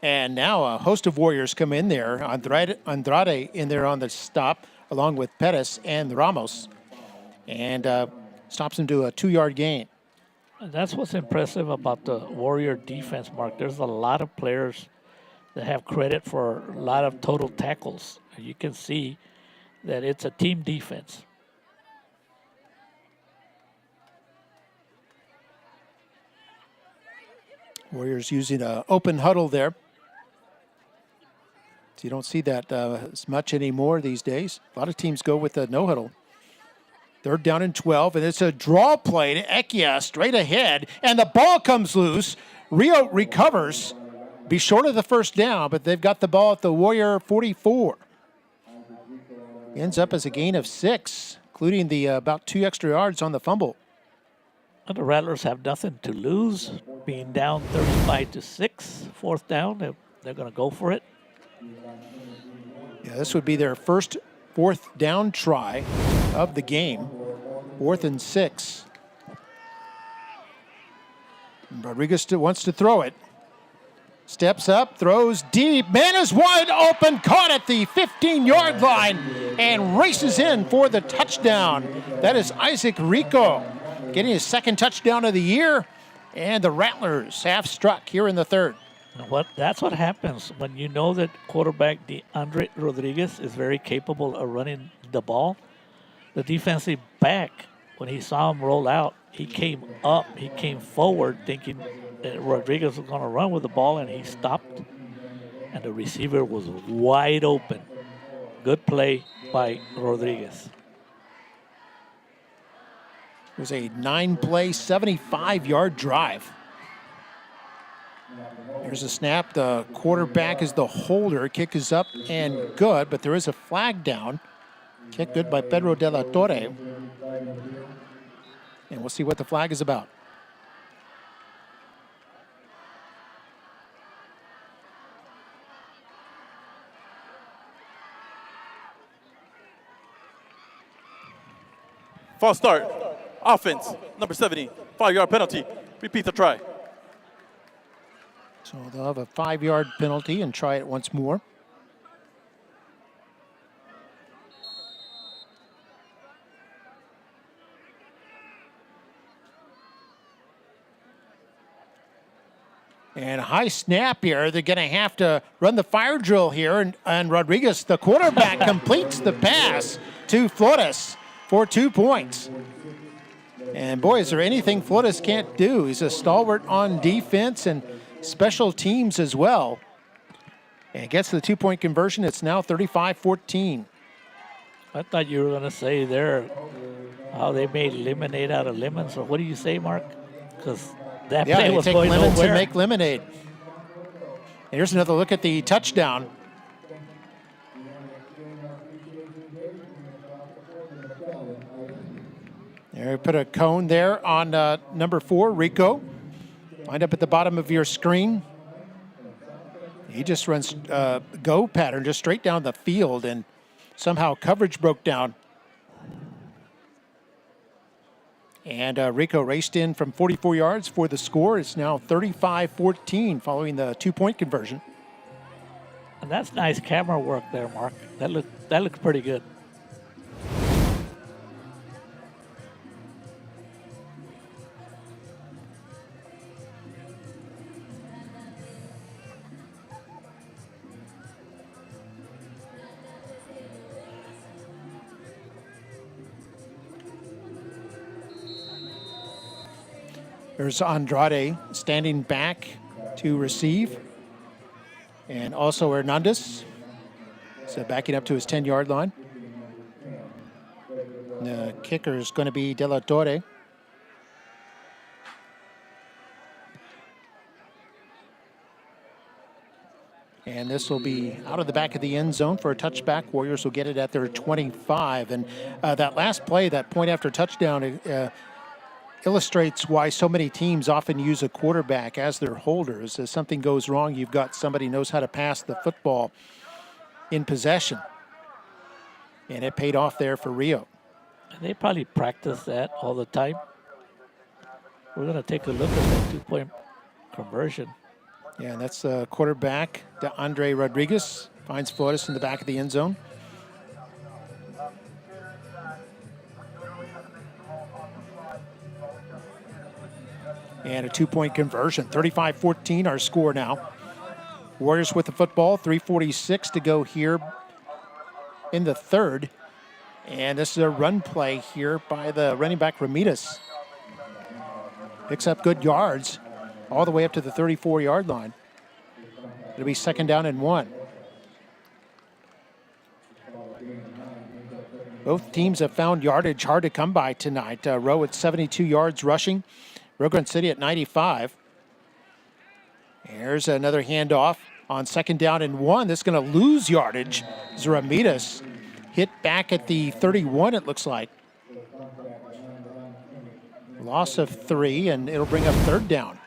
And now a host of Warriors come in there. Andrade in there on the stop, along with Perez and Ramos. And stops him to a 2-yard gain. And that's what's impressive about the Warrior defense, Mark. There's a lot of players that have credit for a lot of total tackles. You can see that it's a team defense. Warriors using an open huddle there. So you don't see that as much anymore these days. A lot of teams go with a no huddle. 3rd down and 12, and it's a draw play to Ekia straight ahead, and the ball comes loose. Rio recovers. Be short of the 1st down, but they've got the ball at the Warrior 44. Ends up as a gain of 6, including the about 2 extra yards on the fumble. And the Rattlers have nothing to lose, being down 35-6, 4th down. They're going to go for it. Yeah, this would be their first 4th down try of the game. 4th and 6. Rodriguez wants to throw it. Steps up, throws deep. Man is wide open, caught at the 15-yard line, and races in for the touchdown. That is Isaac Rico, getting his 2nd touchdown of the year, and the Rattlers have struck here in the 3rd. That's what happens when you know that quarterback Andre Rodriguez is very capable of running the ball. The defensive back, when he saw him roll out, he came up, he came forward thinking that Rodriguez was going to run with the ball, and he stopped, and the receiver was wide open. Good play by Rodriguez. It was a 9-play, 75-yard drive. Here's a snap. The quarterback is the holder. Kick is up and good, but there is a flag down. Kick good by Pedro de la Torre. And we'll see what the flag is about. False start. Offense, number 70, 5-yard penalty. Repeat the try. So they'll have a 5-yard penalty and try it once more. And a high snap here. They're going to have to run the fire drill here. And Rodriguez, the quarterback, completes the pass to Flores for 2 points. And boy, is there anything Flores can't do. He's a stalwart on defense and special teams as well. And gets the 2-point conversion. It's now 35-14. I thought you were going to say there how they made lemonade out of lemons. Or what do you say, Mark? Because that play was take going lemons nowhere. and make lemonade. And here's another look at the touchdown. There, put a cone there on number 4, Rico. Wind up at the bottom of your screen. He just runs go pattern just straight down the field, and somehow coverage broke down. And Rico raced in from 44 yards for the score. It's now 35-14 following the 2-point conversion. And that's nice camera work there, Mark. That looks pretty good. There's Andrade standing back to receive. And also Hernandez. So backing up to his 10-yard line. The kicker is going to be De La Torre. And this will be out of the back of the end zone for a touchback. Warriors will get it at their 25. And that last play, that point after touchdown, illustrates why so many teams often use a quarterback as their holders. If something goes wrong, you've got somebody who knows how to pass the football in possession. And it paid off there for Rio. They probably practice that all the time. We're going to take a look at that two-point conversion. Yeah, and that's quarterback Andre Rodriguez. Finds Flores in the back of the end zone. And a two-point conversion. 35-14 our score now. Warriors with the football. 3:46 to go here in the third. And this is a run play here by the running back Ramirez. Picks up good yards all the way up to the 34-yard line. It'll be 2nd down and 1. Both teams have found yardage hard to come by tonight. Rowe at 72 yards rushing. Rio Grande City at 95. Here's another handoff on 2nd down and 1. This is going to lose yardage. Ramirez hit back at the 31, it looks like. Loss of 3, and it'll bring up 3rd down.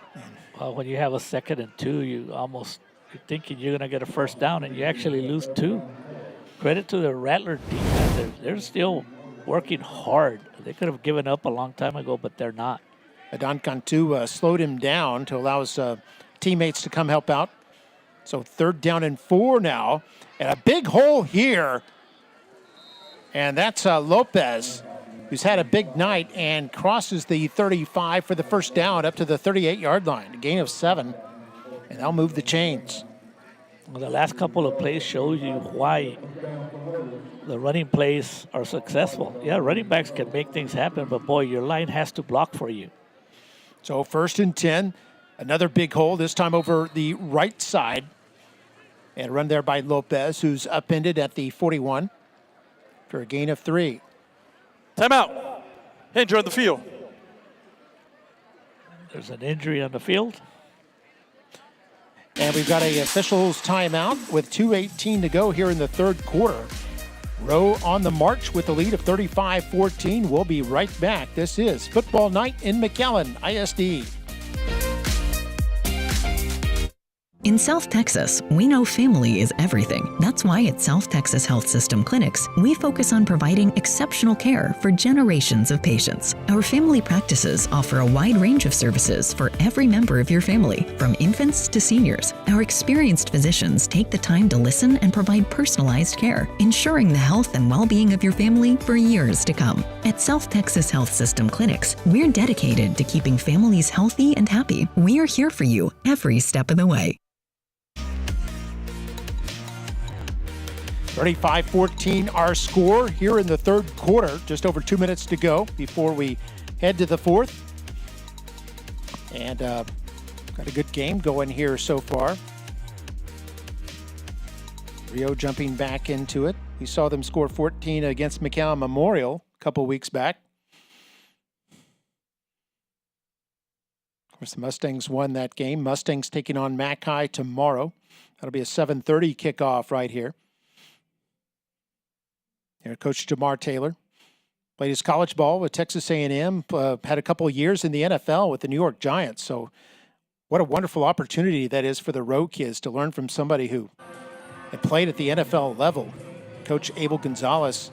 Well, when you have a 2nd and 2, you're thinking you're going to get a 1st down, and you actually lose 2. Credit to the Rattler defense. They're still working hard. They could have given up a long time ago, but they're not. Adon Cantu slowed him down to allow his teammates to come help out. So 3rd down and 4 now. And a big hole here. And that's Lopez, who's had a big night and crosses the 35 for the 1st down up to the 38-yard line. A gain of 7. And they'll move the chains. Well, the last couple of plays show you why the running plays are successful. Yeah, running backs can make things happen, but boy, your line has to block for you. So 1st and 10, another big hole, this time over the right side. And a run there by Lopez, who's upended at the 41 for a gain of 3. Timeout. Injury on the field. There's an injury on the field. And we've got a officials timeout with 2:18 to go here in the 3rd quarter. Rowe on the march with a lead of 35-14. We'll be right back. This is Football Night in McAllen ISD. In South Texas, we know family is everything. That's why at South Texas Health System Clinics, we focus on providing exceptional care for generations of patients. Our family practices offer a wide range of services for every member of your family, from infants to seniors. Our experienced physicians take the time to listen and provide personalized care, ensuring the health and well-being of your family for years to come. At South Texas Health System Clinics, we're dedicated to keeping families healthy and happy. We are here for you every step of the way. 35-14 our score here in the 3rd quarter. Just over 2 minutes to go before we head to the 4th. And got a good game going here so far. Rio jumping back into it. We saw them score 14 against McAllen Memorial a couple weeks back. Of course, the Mustangs won that game. Mustangs taking on Mackay tomorrow. That'll be a 7:30 kickoff right here. Coach Jamar Taylor played his college ball with Texas A&M, had a couple of years in the NFL with the New York Giants. So what a wonderful opportunity that is for the Rowe kids to learn from somebody who had played at the NFL level. Coach Abel Gonzalez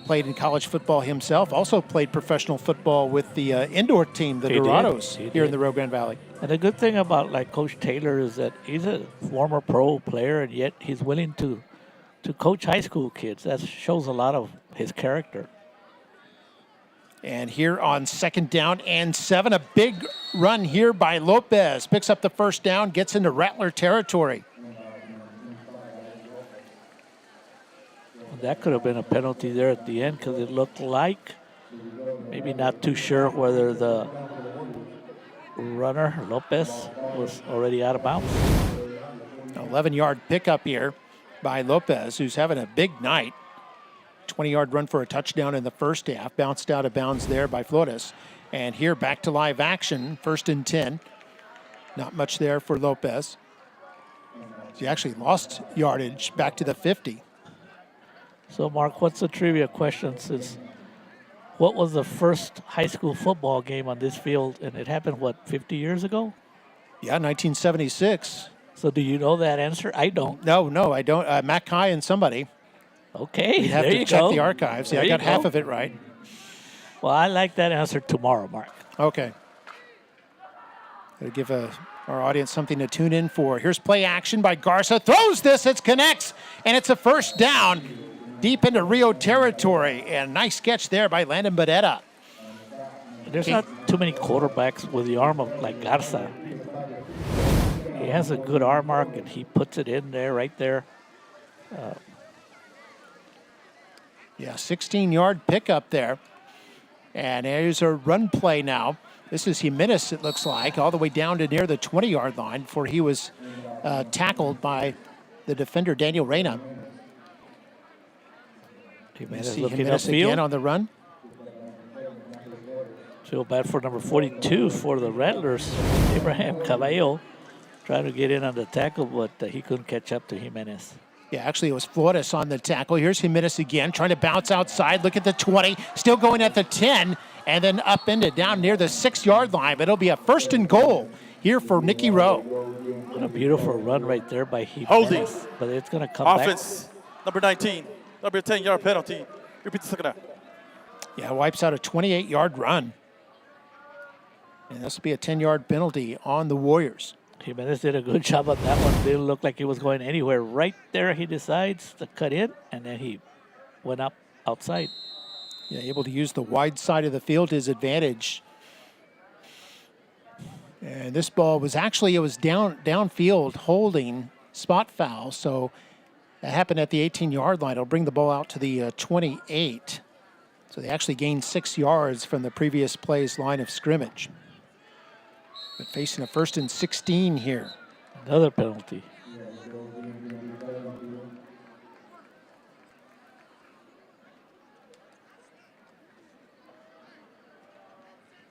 played in college football himself, also played professional football with the indoor team, the Dorados, here in the Rio Grande Valley. And the good thing about Coach Taylor is that he's a former pro player, and yet he's willing to coach high school kids. That shows a lot of his character. And here on 2nd down and 7, a big run here by Lopez. Picks up the 1st down, gets into Rattler territory. That could have been a penalty there at the end because it looked like, maybe not too sure whether the runner, Lopez, was already out of bounds. 11-yard pickup here by Lopez, who's having a big night. 20-yard run for a touchdown in the first half. Bounced out of bounds there by Flores. And here back to live action, 1st and 10. Not much there for Lopez. He actually lost yardage back to the 50. So, Mark, what's the trivia question? Since what was the first high school football game on this field? And it happened, 50 years ago? Yeah, 1976. So do you know that answer? I don't. No, I don't. Matt Kai and somebody. Okay, You'd have there to you check go. the archives. Yeah, I got half of it right. Well, I like that answer tomorrow, Mark. Okay. Gotta give our audience something to tune in for. Here's play action by Garza. Throws this, it connects, and it's a first down deep into Rio territory. And nice catch there by Landon Badetta. There's not too many quarterbacks with the arm of like Garza. He has a good arm arc, and he puts it in there, right there. Yeah, 16-yard pickup there. And here's a run play now. This is Jimenez, it looks like, all the way down to near the 20-yard line before he was tackled by the defender, Daniel Reyna. Jimenez see looking Jimenez upfield. again on the run. Feel bad for number 42 for the Rattlers. Abraham Caballo trying to get in on the tackle, but he couldn't catch up to Jimenez. Yeah, actually, it was Flores on the tackle. Here's Jimenez again, trying to bounce outside. Look at the 20, still going at the 10, and then upended down near the 6-yard line. But it'll be a 1st and goal here for Nikki Rowe. What a beautiful run right there by Jimenez. Holding. But it's going to come Offense, number 19. That'll be a 10-yard penalty. Repeat the second half. Yeah, wipes out a 28-yard run. And this will be a 10-yard penalty on the Warriors. Jimenez did a good job on that one. Didn't look like he was going anywhere. Right there, he decides to cut in, and then he went up outside. Yeah, able to use the wide side of the field to his advantage. And this ball was actually, it was downfield holding, spot foul. So that happened at the 18-yard line. It'll bring the ball out to the 28. So they actually gained 6 yards from the previous play's line of scrimmage. But facing a 1st and 16 here. Another penalty.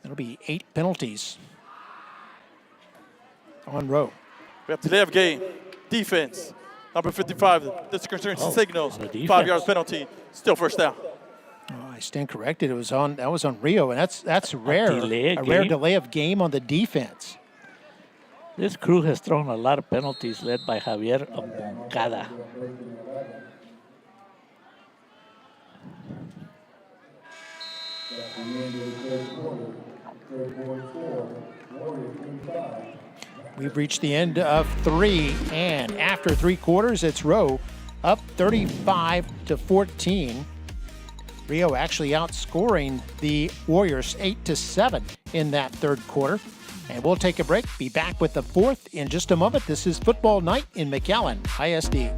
That'll be 8 penalties on Rowe. We have delay of game. Defense, number 55. Disconcerting signals. 5 yards penalty. Still first down. Oh, I stand corrected. That was on Rio, and that's rare. A rare delay of game on the defense. This crew has thrown a lot of penalties led by Javier Moncada. We've reached the end of 3, and after 3 quarters, it's Rowe up 35-14. Rio actually outscoring the Warriors 8-7 in that 3rd quarter. And we'll take a break. Be back with the 4th in just a moment. This is Football Night in McAllen ISD.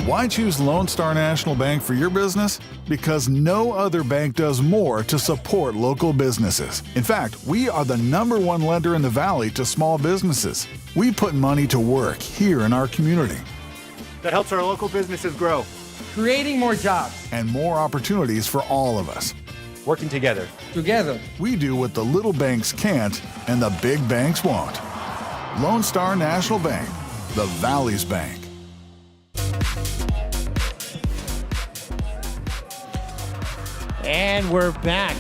Why choose Lone Star National Bank for your business? Because no other bank does more to support local businesses. In fact, we are the #1 lender in the Valley to small businesses. We put money to work here in our community. That helps our local businesses grow, creating more jobs and more opportunities for all of us. Working together. We do what the little banks can't and the big banks won't. Lone Star National Bank, the Valley's bank. And we're back.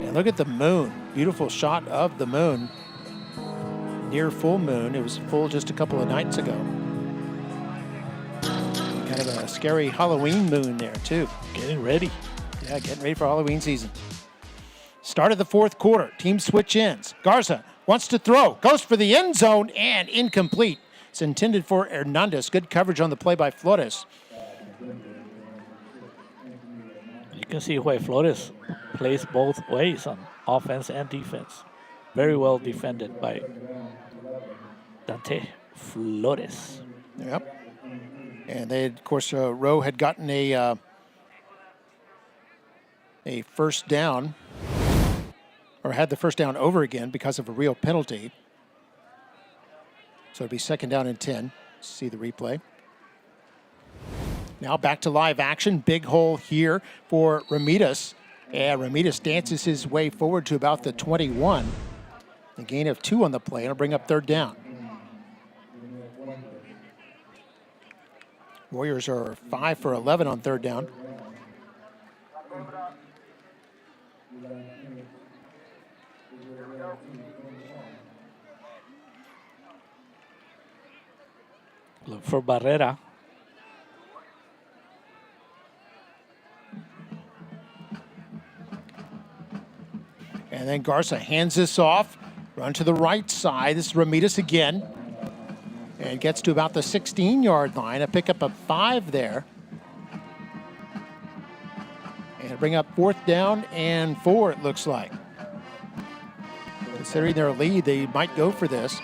And look at the moon. Beautiful shot of the moon. Near full moon. It was full just a couple of nights ago. Kind of a scary Halloween moon there, too. Getting ready. Yeah, getting ready for Halloween season. Start of the 4th quarter. Team switch ends. Garza wants to throw. Goes for the end zone and incomplete. It's intended for Hernandez. Good coverage on the play by Flores. You can see why Flores plays both ways on offense and defense. Very well defended by Dante Flores. Yep. And they, of course, Rowe had gotten a first down or had the first down over again because of a real penalty. So it'd be second down and 10. See the replay. Now back to live action. Big hole here for Ramitas. And Ramitas dances his way forward to about the 21. A gain of 2 on the play. It'll bring up third down. Warriors are 5 for 11 on third down. Look for Barrera. And then Garza hands this off. Run to the right side. This is Ramitas again. And gets to about the 16-yard line. A pickup of 5 there. And bring up fourth down and 4, it looks like. Considering their lead, they might go for this.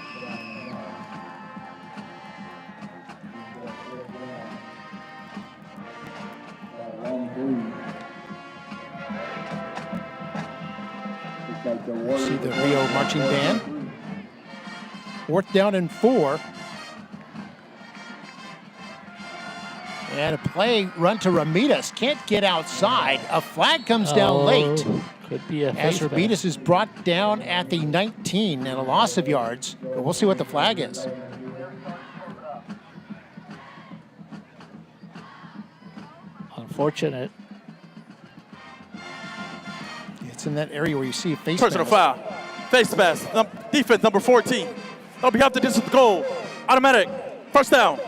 See the Rio marching band. Fourth down and 4. And a play run to Ramitas. Can't get outside. A flag comes down late. Could be a as face Ramitas mask. is brought down at the 19 and a loss of yards. But we'll see what the flag is. Unfortunate. It's in that area where you see a face Personal mask. foul. Face mask. Defense number 14. On behalf of the distance goal. Automatic. First down.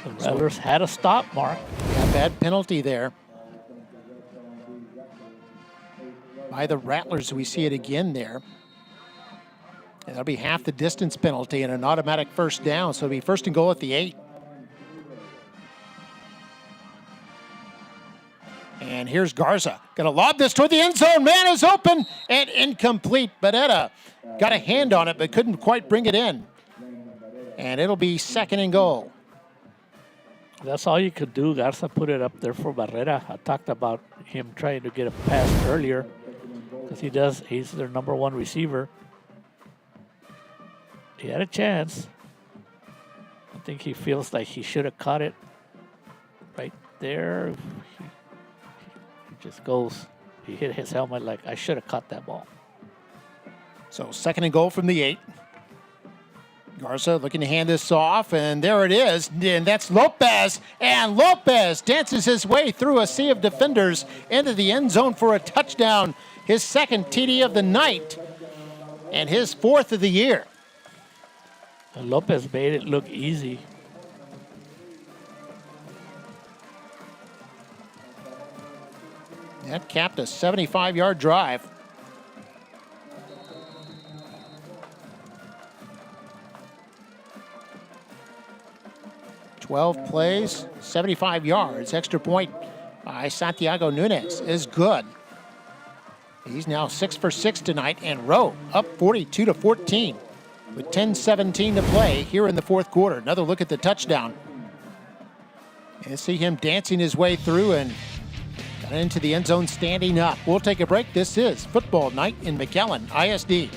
The Rattlers had a stop, Mark. Yeah, bad penalty there. By the Rattlers, we see it again there. And that'll be half the distance penalty and an automatic first down. So it'll be first and goal at the 8. And here's Garza. Gonna lob this toward the end zone. Man is open and incomplete. Barrera got a hand on it, but couldn't quite bring it in. And it'll be second and goal. That's all you could do. Garza put it up there for Barrera. I talked about him trying to get a pass earlier because he's their number 1 receiver. He had a chance. I think he feels like he should have caught it right there. He just goes, he hit his helmet like, I should have caught that ball. So second and goal from the 8. Garza looking to hand this off, and there it is. And that's Lopez. And Lopez dances his way through a sea of defenders into the end zone for a touchdown. His second TD of the night and his 4th of the year. And Lopez made it look easy. That capped a 75-yard drive. "12 plays, 75 yards. Extra point by Santiago Nunez is good. He's now 6 for 6 tonight, and Rowe up 42-14 with 10:17 to play here in the 4th quarter. Another look at the touchdown. And see him dancing his way through and got into the end zone standing up. We'll take a break. This is Football Night in McAllen ISD.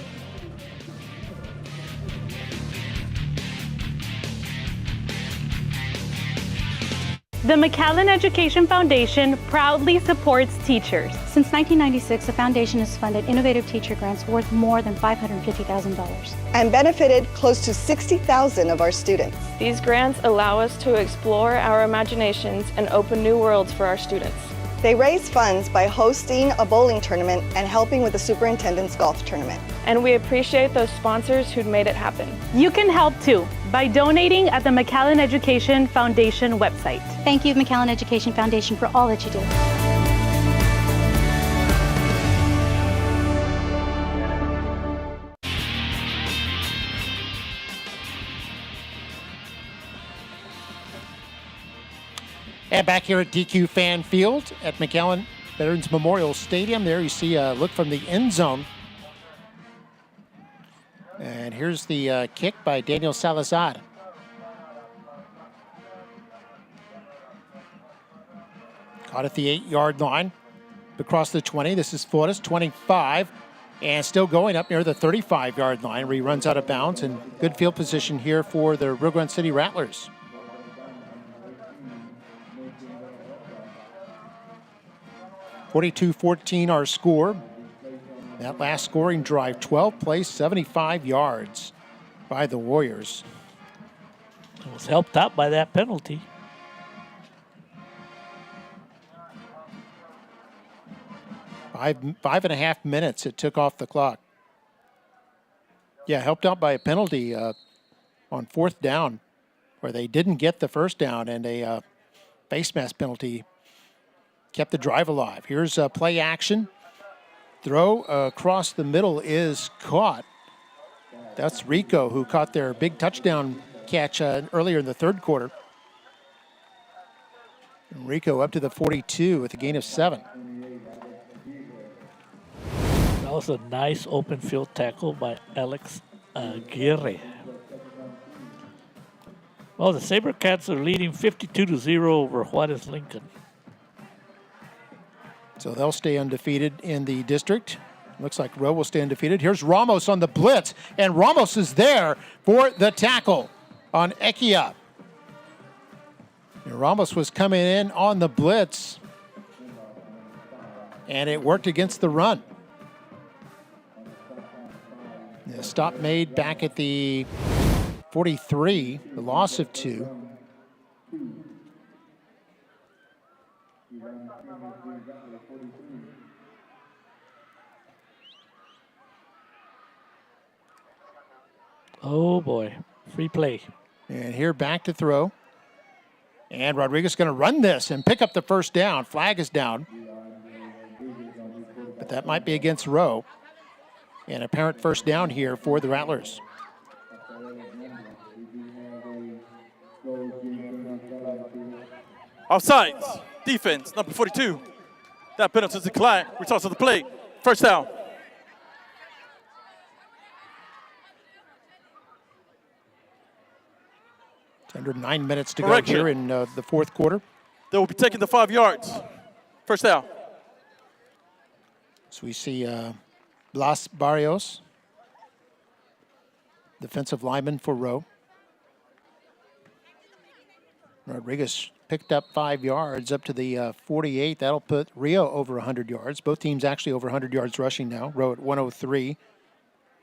The McAllen Education Foundation proudly supports teachers. Since 1996, the foundation has funded innovative teacher grants worth more than $550,000. And benefited close to 60,000 of our students. These grants allow us to explore our imaginations and open new worlds for our students. They raise funds by hosting a bowling tournament and helping with the superintendent's golf tournament. And we appreciate those sponsors who'd made it happen. You can help too by donating at the McAllen Education Foundation website. Thank you, McAllen Education Foundation, for all that you do. And back here at DQ Fan Field at McAllen Veterans Memorial Stadium, there you see a look from the end zone. And here's the kick by Daniel Salazar. Caught at the 8-yard line. across the 20. This is Flores, 25, and still going up near the 35-yard line where he runs out of bounds, and good field position here for the Rio Grande City Rattlers. (42-14) our score. That last scoring drive, 12 plays, 75 yards by the Warriors. It was helped out by that penalty. Five and a half minutes it took off the clock. Yeah, helped out by a penalty on fourth down where they didn't get the first down, and a face mask penalty kept the drive alive. Here's play action. Throw across the middle is caught. That's Rico, who caught their big touchdown catch earlier in the third quarter. And Rico up to the 42 with a gain of 7. That was a nice open field tackle by Alex Aguirre. Well, the SaberCats are leading 52-0 over Juarez Lincoln. So they'll stay undefeated in the district. Looks like Rowe will stay undefeated. Here's Ramos on the blitz, and Ramos is there for the tackle on Ekia. And Ramos was coming in on the blitz, and it worked against the run. The stop made back at the 43, the loss of 2. Oh boy, free play. And here back to throw. And Rodriguez going to run this and pick up the first down. Flag is down. But that might be against Rowe. And apparent first down here for the Rattlers. Offsides. Defense, number 42. That penalty is declined. Returns to the play. First down. Under 9 minutes to go here in the fourth quarter. They will be taking the 5 yards. First down. So we see Blas Barrios, defensive lineman for Rowe. Rodriguez picked up 5 yards up to the 48. That'll put Rio over 100 yards. Both teams actually over 100 yards rushing now. Rowe at 103,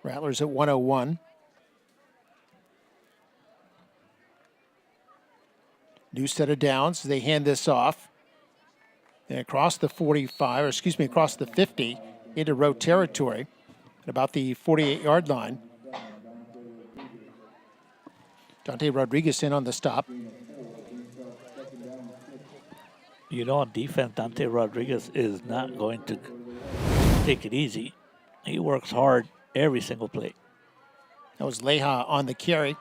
Rattlers at 101. New set of downs. They hand this off. And across the 45, or excuse me, across the 50 into Rowe territory at about the 48-yard line. Dante Rodriguez in on the stop. You know, on defense, Dante Rodriguez is not going to take it easy. He works hard every single play. That was Leja on the carry.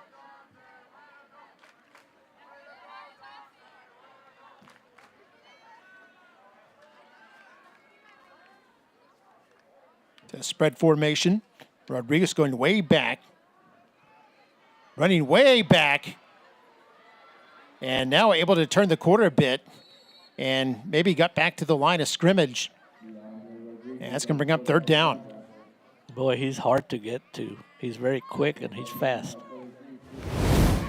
The spread formation. Rodriguez going way back. Running way back. And now able to turn the corner a bit. And maybe got back to the line of scrimmage. And that's going to bring up third down. Boy, he's hard to get to. He's very quick and he's fast.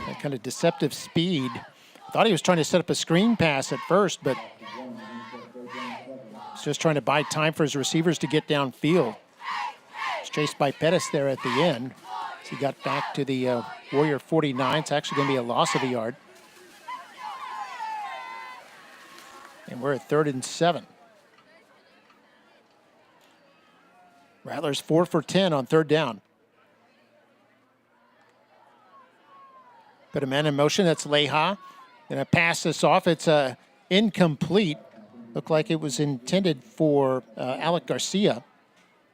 That kind of deceptive speed. Thought he was trying to set up a screen pass at first, but he's just trying to buy time for his receivers to get downfield. He's chased by Pettis there at the end. So he got back to the Warrior 49. It's actually going to be a loss of a yard. And we're at 3rd and 7. Rattlers 4 for 10 on third down. Put a man in motion. That's Leja. Gonna pass this off. It's incomplete. Looked like it was intended for Alec Garcia.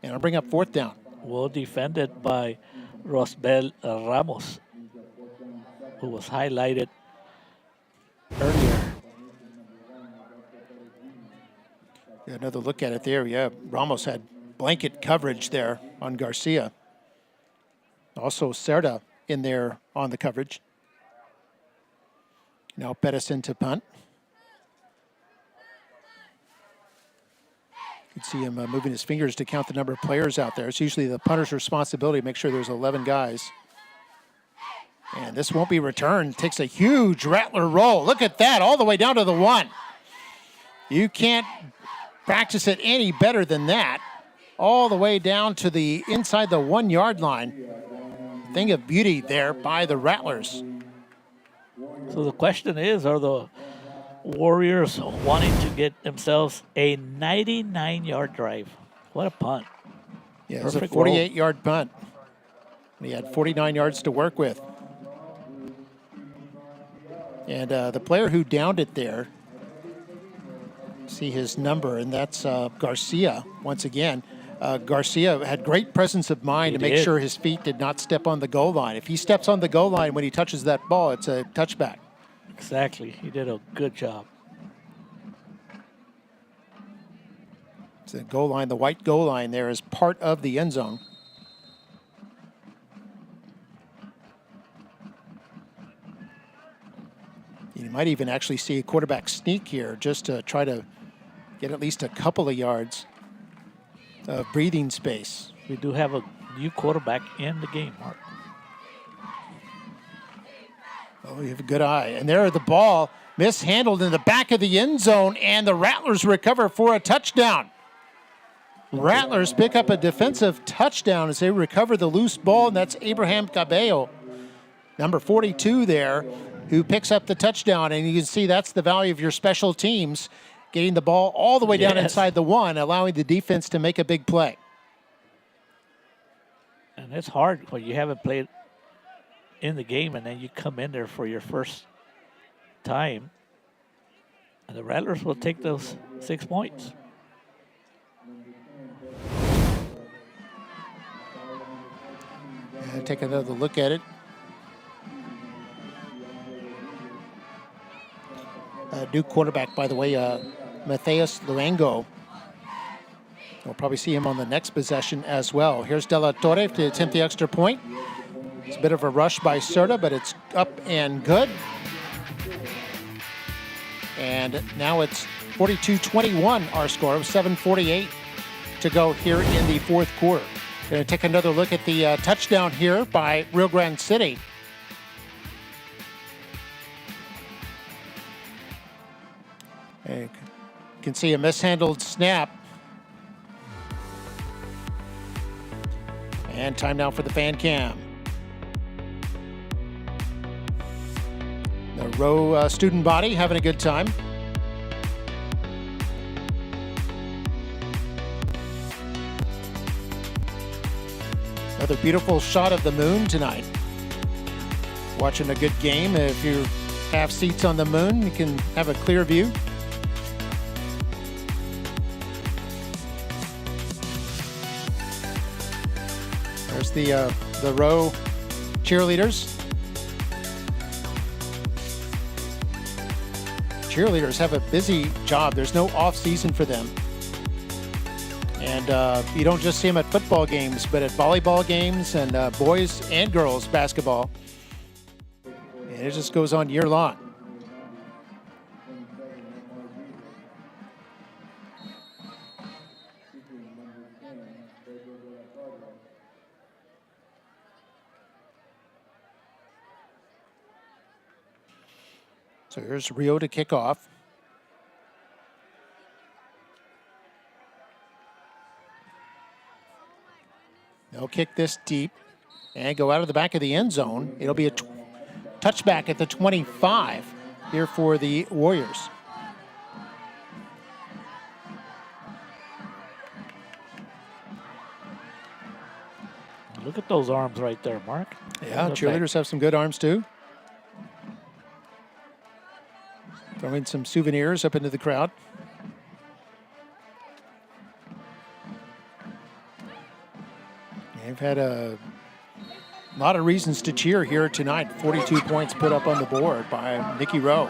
And I'll bring up fourth down. Well defended by Rotsbel Ramos, who was highlighted earlier. Another look at it there. Yeah, Ramos had blanket coverage there on Garcia. Also Cerda in there on the coverage. Now Pettis into punt. You can see him moving his fingers to count the number of players out there. It's usually the punter's responsibility to make sure there's 11 guys. And this won't be returned. Takes a huge Rattler roll. Look at that, all the way down to the 1. You can't practice it any better than that. All the way down to the inside the 1 yard line. Thing of beauty there by the Rattlers. So the question is, are the Warriors wanting to get themselves a 99-yard drive? What a punt. Yeah, it was a 48-yard punt. He had 49 yards to work with. And the player who downed it there, see his number, and that's Garcia once again. Garcia had great presence of mind to make sure his feet did not step on the goal line. If he steps on the goal line when he touches that ball, it's a touchback. Exactly. He did a good job. It's the goal line, the white goal line there is part of the end zone. You might even actually see a quarterback sneak here just to try to get at least a couple of yards of breathing space. We do have a new quarterback in the game, Mark. Oh, you have a good eye. And there the ball mishandled in the back of the end zone, and the Rattlers recover for a touchdown. Rattlers pick up a defensive touchdown as they recover the loose ball, and that's Abraham Cabello, number 42 there, who picks up the touchdown. And you can see that's the value of your special teams, getting the ball all the way down inside the 1, allowing the defense to make a big play. And it's hard when you haven't played in the game and then you come in there for your first time. And the Rattlers will take those 6 points. And take another look at it. New quarterback, by the way, Matthias Luengo. We'll probably see him on the next possession as well. Here's De La Torre to attempt the extra point. It's a bit of a rush by Serta, but it's up and good. And now it's 42-21, our score, 7:48 to go here in the fourth quarter. Going to take another look at the touchdown here by Rio Grande City. And you can see a mishandled snap. And time now for the fan cam. The Rowe student body having a good time. Another beautiful shot of the moon tonight. Watching a good game. If you have seats on the moon, you can have a clear view. There's the Rowe cheerleaders. Cheerleaders have a busy job. There's no off season for them. And you don't just see them at football games, but at volleyball games and boys and girls basketball. And it just goes on year long. So here's Rio to kick off. They'll kick this deep and go out of the back of the end zone. It'll be a touchback at the 25 here for the Warriors. Look at those arms right there, Mark. Yeah, cheerleaders have some good arms too. Throwing some souvenirs up into the crowd. They've had a lot of reasons to cheer here tonight. 42 points put up on the board by Nikki Rowe.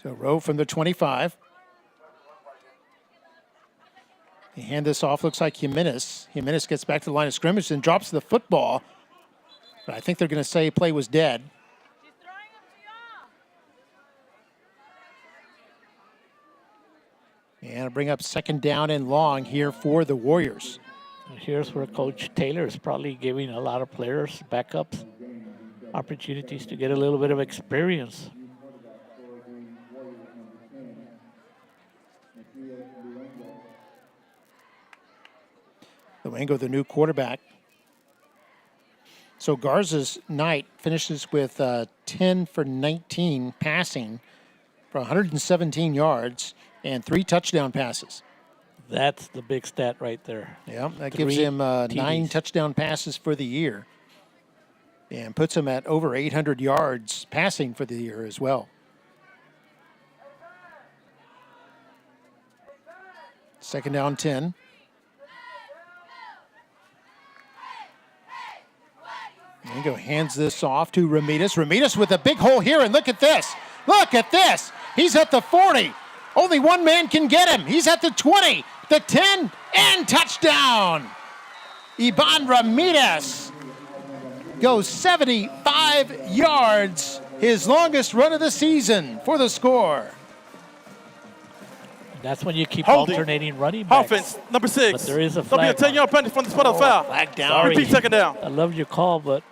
So Rowe from the 25. They hand this off, looks like Jimenez. Jimenez gets back to the line of scrimmage and drops the football. But I think they're going to say play was dead. And bring up second down and long here for the Warriors. Here's where Coach Taylor is probably giving a lot of players, backups, opportunities to get a little bit of experience. Luengo, the new quarterback. So Garza's night finishes with 10 for 19 passing for 117 yards and 3 touchdown passes. That's the big stat right there. Yeah, that gives him 9 touchdown passes for the year and puts him at over 800 yards passing for the year as well. Second down 10. Luengo hands this off to Ramirez. Ramirez with a big hole here, and look at this. Look at this. He's at the 40. Only one man can get him. He's at the 20, the 10, and touchdown. Ivan Ramirez goes 75 yards, his longest run of the season for the score. That's when you keep Holding. alternating running backs. Offense, number 6. But there is a There'll be a flag. 10-yard penalty from the spot of foul. Flag down. Sorry. Repeat second down. I love your call, but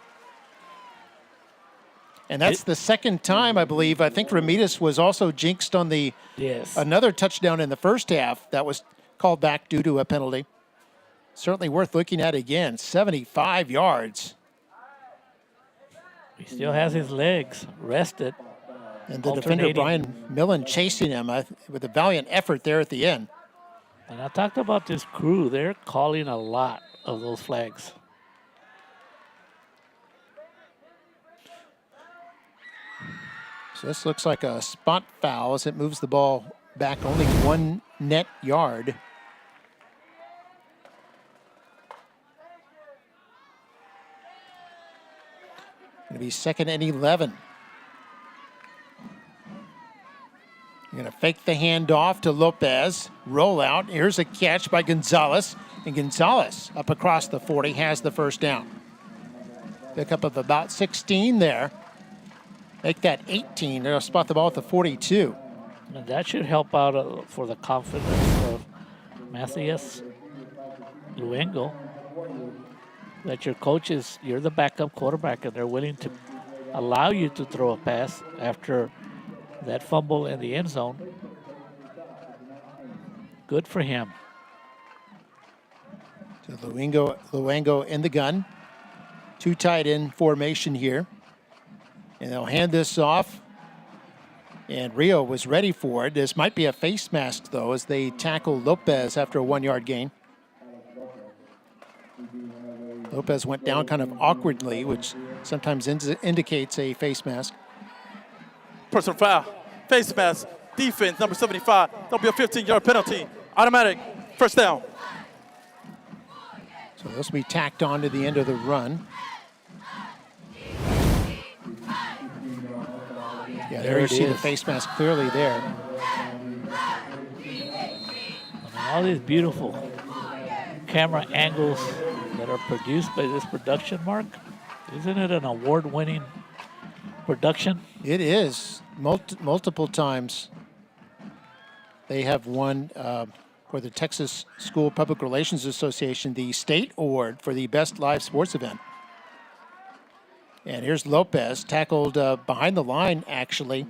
And that's the second time, I believe. I think Ramirez was also jinxed on the another touchdown in the first half that was called back due to a penalty. Certainly worth looking at again. 75 yards. he still has his legs rested. And the defender, Brian Millen, chasing him with a valiant effort there at the end. And I talked about this crew. They're calling a lot of those flags. So this looks like a spot foul as it moves the ball back only 1 net yard. Going to be second and 11. You're going to fake the handoff to Lopez. Roll out. Here's a catch by Gonzalez. And Gonzalez up across the 40 has the first down. Pickup of about 16 there. Make that 18. They'll spot the ball at the 42. And that should help out for the confidence of Macias Luengo. That your coach is, you're the backup quarterback, and they're willing to allow you to throw a pass after that fumble in the end zone. Good for him. So Luengo in the gun. 2 tight end formation here. And they'll hand this off. And Rio was ready for it. This might be a face mask, though, as they tackle Lopez after a 1-yard gain. Lopez went down kind of awkwardly, which sometimes indicates a face mask. Personal foul. Face mask. Defense, number 75. There'll be a 15-yard penalty. Automatic. First down. So this will be tacked on to the end of the run. Yeah, there you see the face mask clearly there. All these beautiful camera angles that are produced by this production, Mark. Isn't it an award-winning production? It is. Multiple times they have won for the Texas School Public Relations Association the state award for the best live sports event. And here's Lopez, tackled behind the line, actually.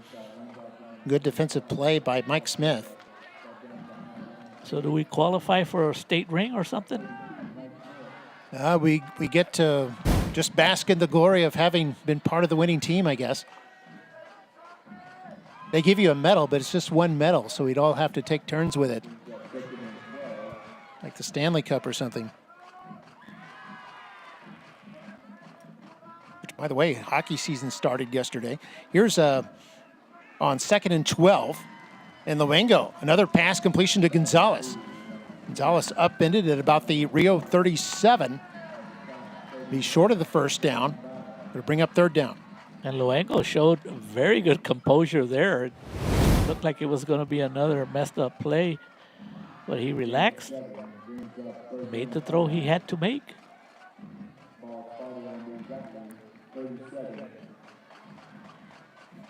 Good defensive play by Mike Smith. So do we qualify for a state ring or something? We get to just bask in the glory of having been part of the winning team, I guess. They give you a medal, but it's just one medal, so we'd all have to take turns with it. Like the Stanley Cup or something. Which, by the way, hockey season started yesterday. Here's on 2nd and 12. And Luengo, another pass completion to Gonzalez. Gonzalez upended at about the Rio 37. Be short of the first down. It'll bring up 3rd down. And Luengo showed very good composure there. It looked like it was going to be another messed up play, but he relaxed, made the throw he had to make.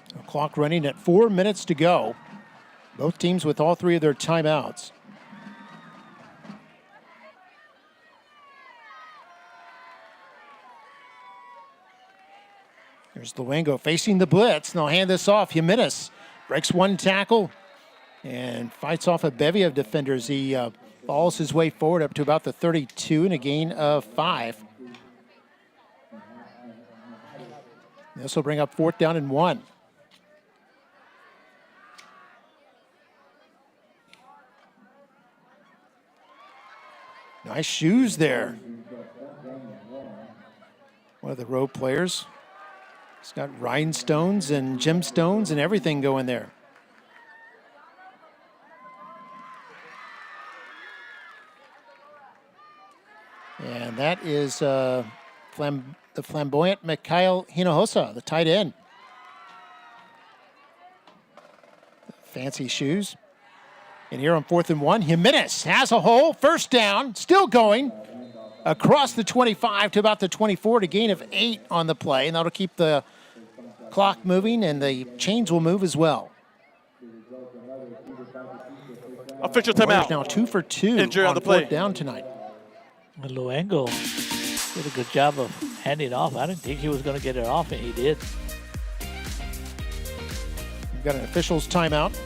The clock running at 4 minutes to go. Both teams with all three of their timeouts. Here's Luengo facing the blitz. And they'll hand this off. Jimenez breaks one tackle and fights off a bevy of defenders. He falls his way forward up to about the 32 and a gain of 5. This will bring up 4th down and 1. Nice shoes there. One of the Rowe players. He's got rhinestones and gemstones and everything going there. And that is the flamboyant Mikhail Hinojosa, the tight end. Fancy shoes. And here on 4th and 1, Jimenez has a hole. 1st down, still going across the 25 to about the 24 to gain of 8 on the play. And that'll keep the clock moving, and the chains will move as well. Official timeout. Now 2 for 2 Injury on the play. 4th down tonight. Luengo did a good job of handing it off. I didn't think he was going to get it off, and he did. We've got an official's timeout.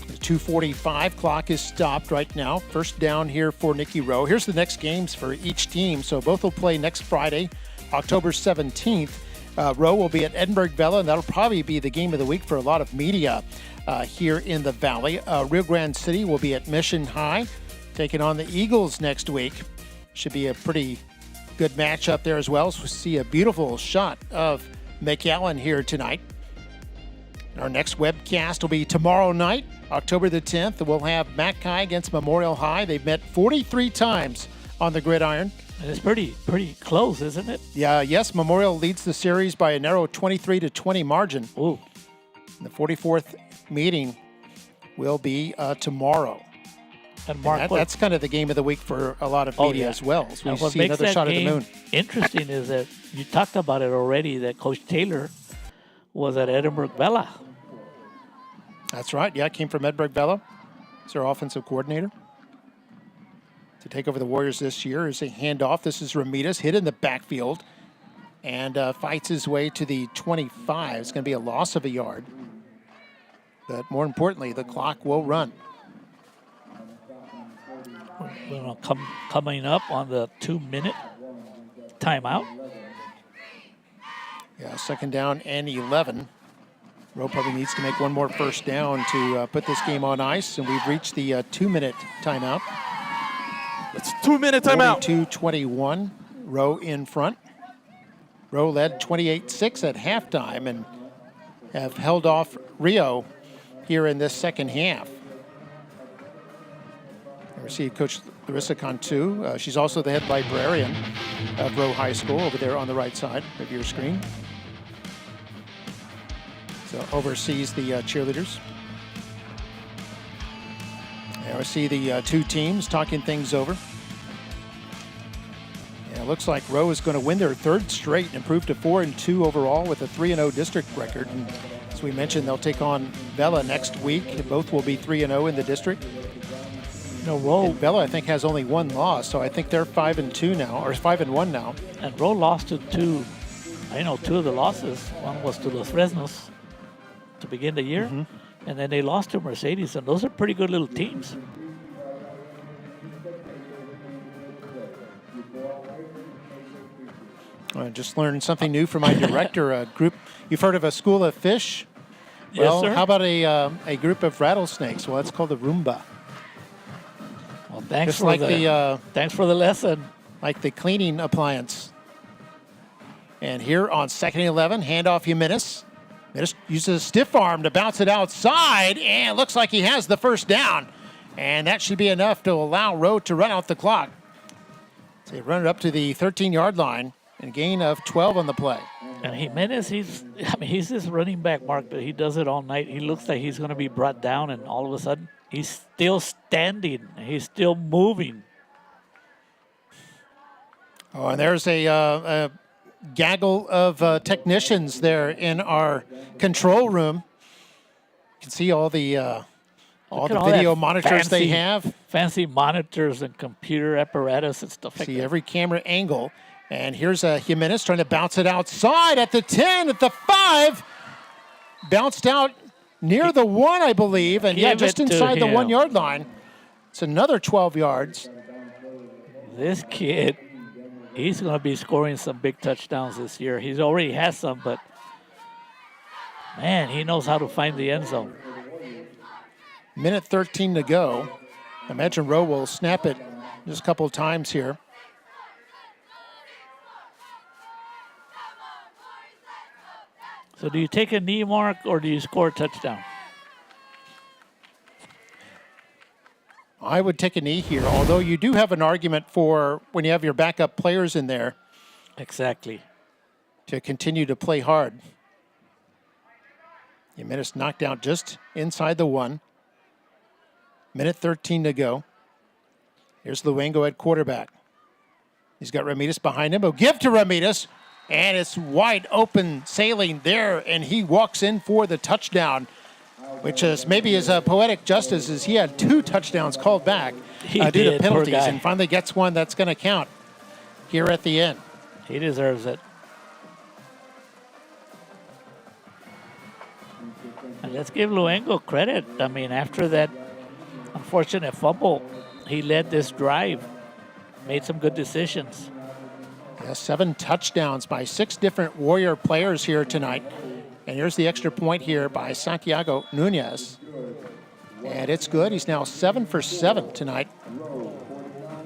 The 2:45 clock is stopped right now. 1st down here for Nikki Rowe. Here's the next games for each team. So both will play next Friday, October 17th. Rowe will be at Edinburgh Vela, and that'll probably be the game of the week for a lot of media here in the Valley. Rio Grande City will be at Mission High, taking on the Eagles next week. Should be a pretty good matchup there as well. So we see a beautiful shot of McAllen here tonight. Our next webcast will be tomorrow night, October the 10th. We'll have Mackay against Memorial High. They've met 43 times on the gridiron. And it's pretty close, isn't it? Yeah, yes, Memorial leads the series by a narrow 23-20 margin. Ooh. The 44th meeting will be tomorrow. And Mark, that's kind of the game of the week for a lot of media as well. So we see another shot of the moon. Interesting is that you talked about it already, that Coach Taylor was at Edinburgh Vela. That's right. Yeah, came from Edinburgh Vela. He's our offensive coordinator. To take over the Warriors this year is a handoff. This is Ramirez, hit in the backfield, and fights his way to the 25. It's going to be a loss of a yard. But more importantly, the clock will run. Coming up on the 2-minute timeout. Yeah, 2nd down and 11. Rowe probably needs to make one more 1st down to put this game on ice, and we've reached the 2-minute timeout. It's 2-minute timeout. 42-21, Rowe in front. Rowe led 28-6 at halftime and have held off Rio here in this 2nd half. We see Coach Larissa Cantu. She's also the head librarian of Rowe High School over there on the right side of your screen. So oversees the cheerleaders. There we see the 2 teams talking things over. Yeah, it looks like Rowe is going to win their 3rd straight and improve to 4-2 overall with a 3-0 district record. And as we mentioned, they'll take on Vela next week. Both will be 3-0 in the district. No, Rowe. Vela, I think, has only 1 loss, so I think they're 5-2 now, or 5-1 now. And Rowe lost to 2. I know 2 of the losses. One was to Los Fresnos to begin the year, and then they lost to Mercedes, and those are pretty good little teams. I just learned something new from my director. A group, you've heard of a school of fish? Well, yes, sir. How about a group of rattlesnakes? Well, that's called the Roomba. Well, thanks Just for like thanks for the lesson. Like the cleaning appliance. And here on 2nd and 11, handoff Jimenez. Jimenez uses a stiff arm to bounce it outside, and it looks like he has the 1st down. And that should be enough to allow Rowe to run out the clock. So they run it up to the 13-yard line and a gain of 12 on the play. And Jimenez, he's this running back, Mark, but he does it all night. He looks like he's going to be brought down, and all of a sudden, he's still standing. He's still moving. Oh, and there's the gaggle of technicians there in our control room. You can see all the video monitors they have. Fancy monitors and computer apparatus and stuff like that. See every camera angle. And here's Jimenez trying to bounce it outside at the 10, at the 5. Bounced out near the 1, I believe. And yeah, just inside the 1 yard line. It's another 12 yards. This kid, he's going to be scoring some big touchdowns this year. He's already has some, but man, he knows how to find the end zone. Minute 13 to go. I imagine Rowe will snap it just a couple of times here. So do you take a knee mark or do you score a touchdown? I would take a knee here, although you do have an argument for when you have your backup players in there. Exactly. To continue to play hard. Jimenez knocked out just inside the 1. Minute 13 to go. Here's Luengo at quarterback. He's got Ramirez behind him. He'll give to Ramirez, and it's wide open sailing there, and he walks in for the touchdown, which is maybe as poetic justice as he had 2 touchdowns called back due to penalties, and finally gets one that's going to count here at the end. He deserves it. And let's give Luengo credit. I mean, after that unfortunate fumble, he led this drive, made some good decisions. Yeah, 7 touchdowns by 6 different Warrior players here tonight. And here's the extra point here by Santiago Nunez. And it's good. He's now 7 for 7 tonight.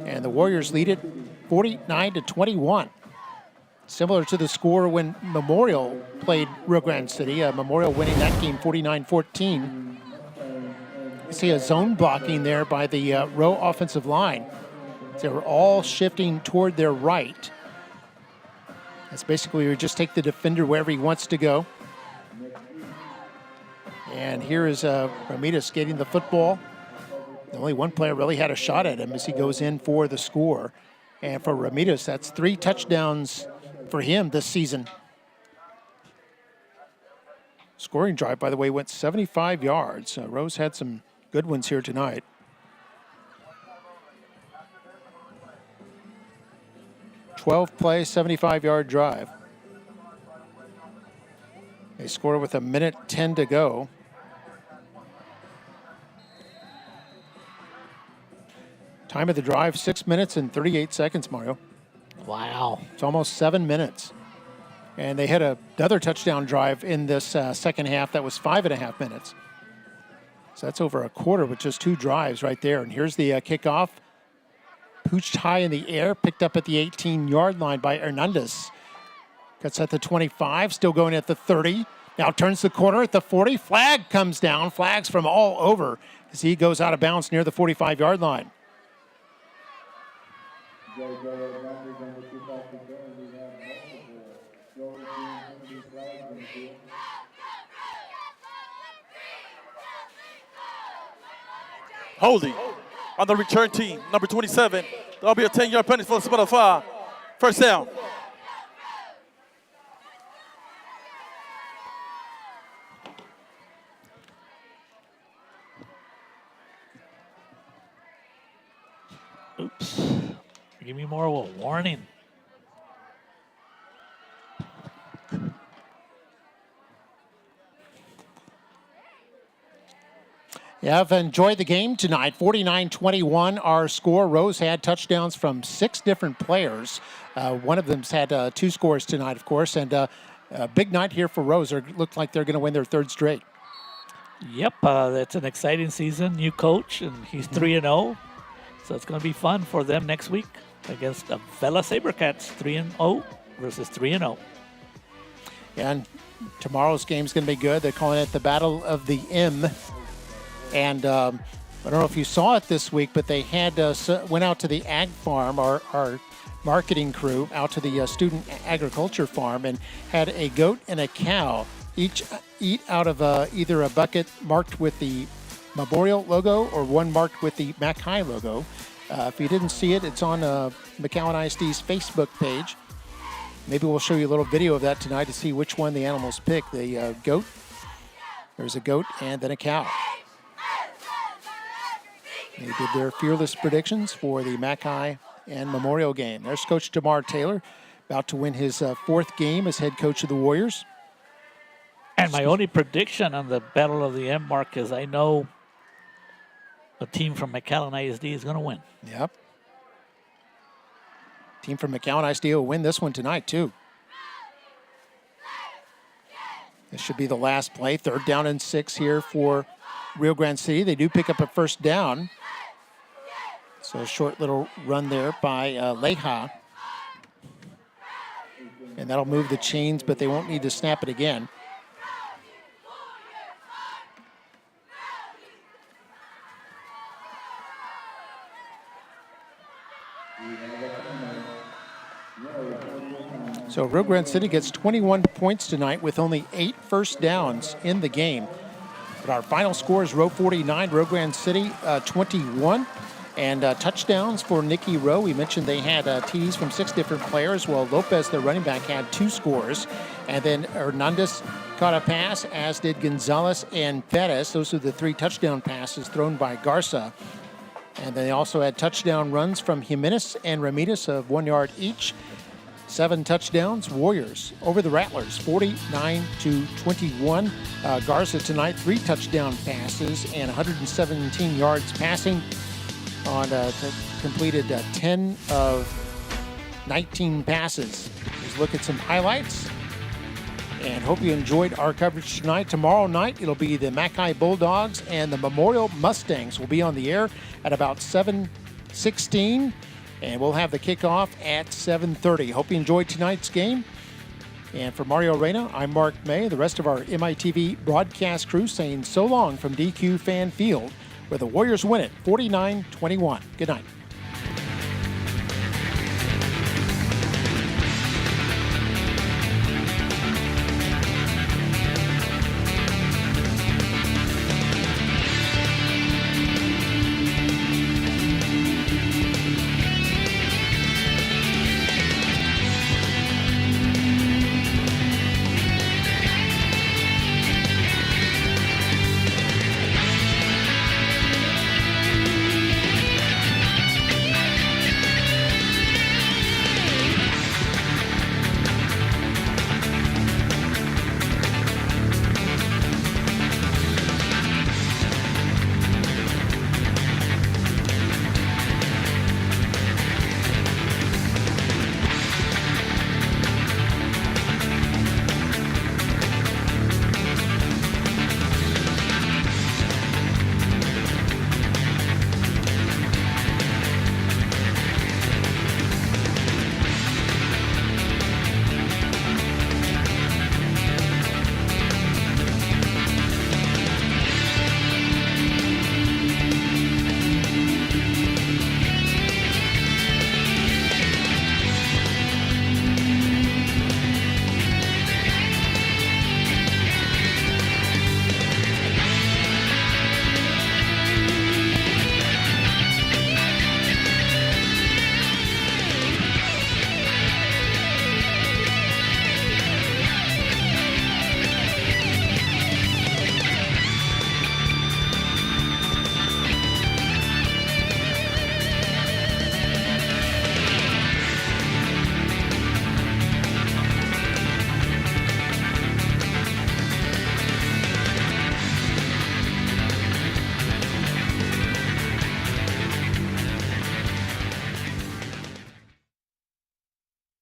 And the Warriors lead it 49-21. Similar to the score when Memorial played Rio Grande City. Memorial winning that game 49-14. You see a zone blocking there by the Rowe offensive line. They were all shifting toward their right. That's basically you just take the defender wherever he wants to go. And here is Ramirez getting the football. Only one player really had a shot at him as he goes in for the score. And for Ramirez, that's 3 touchdowns for him this season. Scoring drive, by the way, went 75 yards. Rose had some good ones here tonight. $12-play, 75-yard drive. They score with a minute 10 to go. Time of the drive, 6 minutes and 38 seconds, Mario. Wow. It's almost 7 minutes. And they had another touchdown drive in this second half that was 5.5 minutes. So that's over a quarter with just 2 drives right there. And here's the kickoff. Pooched high in the air, picked up at the 18-yard line by Hernandez. Cuts at the 25, still going at the 30. Now turns the corner at the 40. Flag comes down. Flags from all over as he goes out of bounds near the 45-yard line. Holding on the return team, number 27. There'll be a 10-yard penalty for the spot of 5. First down. Oops. Give me more of a warning. Yeah, I've enjoyed the game tonight. 49-21 our score. Rose had touchdowns from 6 different players. One of them's had 2 scores tonight, of course. And a big night here for Rose. It looked like they're going to win their 3rd straight. Yep, that's an exciting season. New coach, and he's 3-0. So it's going to be fun for them next week against the Vela Sabercats, 3-0 versus 3-0. And tomorrow's game is going to be good. They're calling it the Battle of the M. And I don't know if you saw it this week, but they had went out to the ag farm, our marketing crew, out to the student agriculture farm, and had a goat and a cow each eat out of either a bucket marked with the Memorial logo or one marked with the Mac High logo. If you didn't see it, it's on McAllen ISD's Facebook page. Maybe we'll show you a little video of that tonight to see which one the animals pick. The goat, there's a goat, and then a cow. They did their fearless predictions for the Mackay and Memorial game. There's Coach DeMar Taylor, about to win his fourth game as head coach of the Warriors. And my only prediction on the Battle of the M, Mark, is I know a team from McAllen ISD is going to win. Yep. Team from McAllen ISD will win this one tonight, too. This should be the last play. 3rd down and 6 here for Rio Grande City. They do pick up a first down. So a short little run there by Leha. And that'll move the chains, but they won't need to snap it again. So Rio Grande City gets 21 points tonight with only 8 first downs in the game. But our final score is Rio 49, Rio Grande City 21. And touchdowns for Nikki Rowe. We mentioned they had TDs from 6 different players. Well, Lopez, their running back, had 2 scores. And then Hernandez caught a pass, as did Gonzalez and Perez. Those are the 3 touchdown passes thrown by Garza. And they also had touchdown runs from Jimenez and Ramirez of 1 yard each. 7 touchdowns. Warriors over the Rattlers, 49-21. Garza tonight, 3 touchdown passes and 117 yards passing. Completed 10 of 19 passes. Let's look at some highlights. And hope you enjoyed our coverage tonight. Tomorrow night, it'll be the Mackay Bulldogs and the Memorial Mustangs will be on the air at about 7:16. And we'll have the kickoff at 7:30. Hope you enjoyed tonight's game. And for Mario Reyna, I'm Mark May. The rest of our MITV broadcast crew saying so long from DQ Fan Field, where the Warriors win it 49-21. Good night.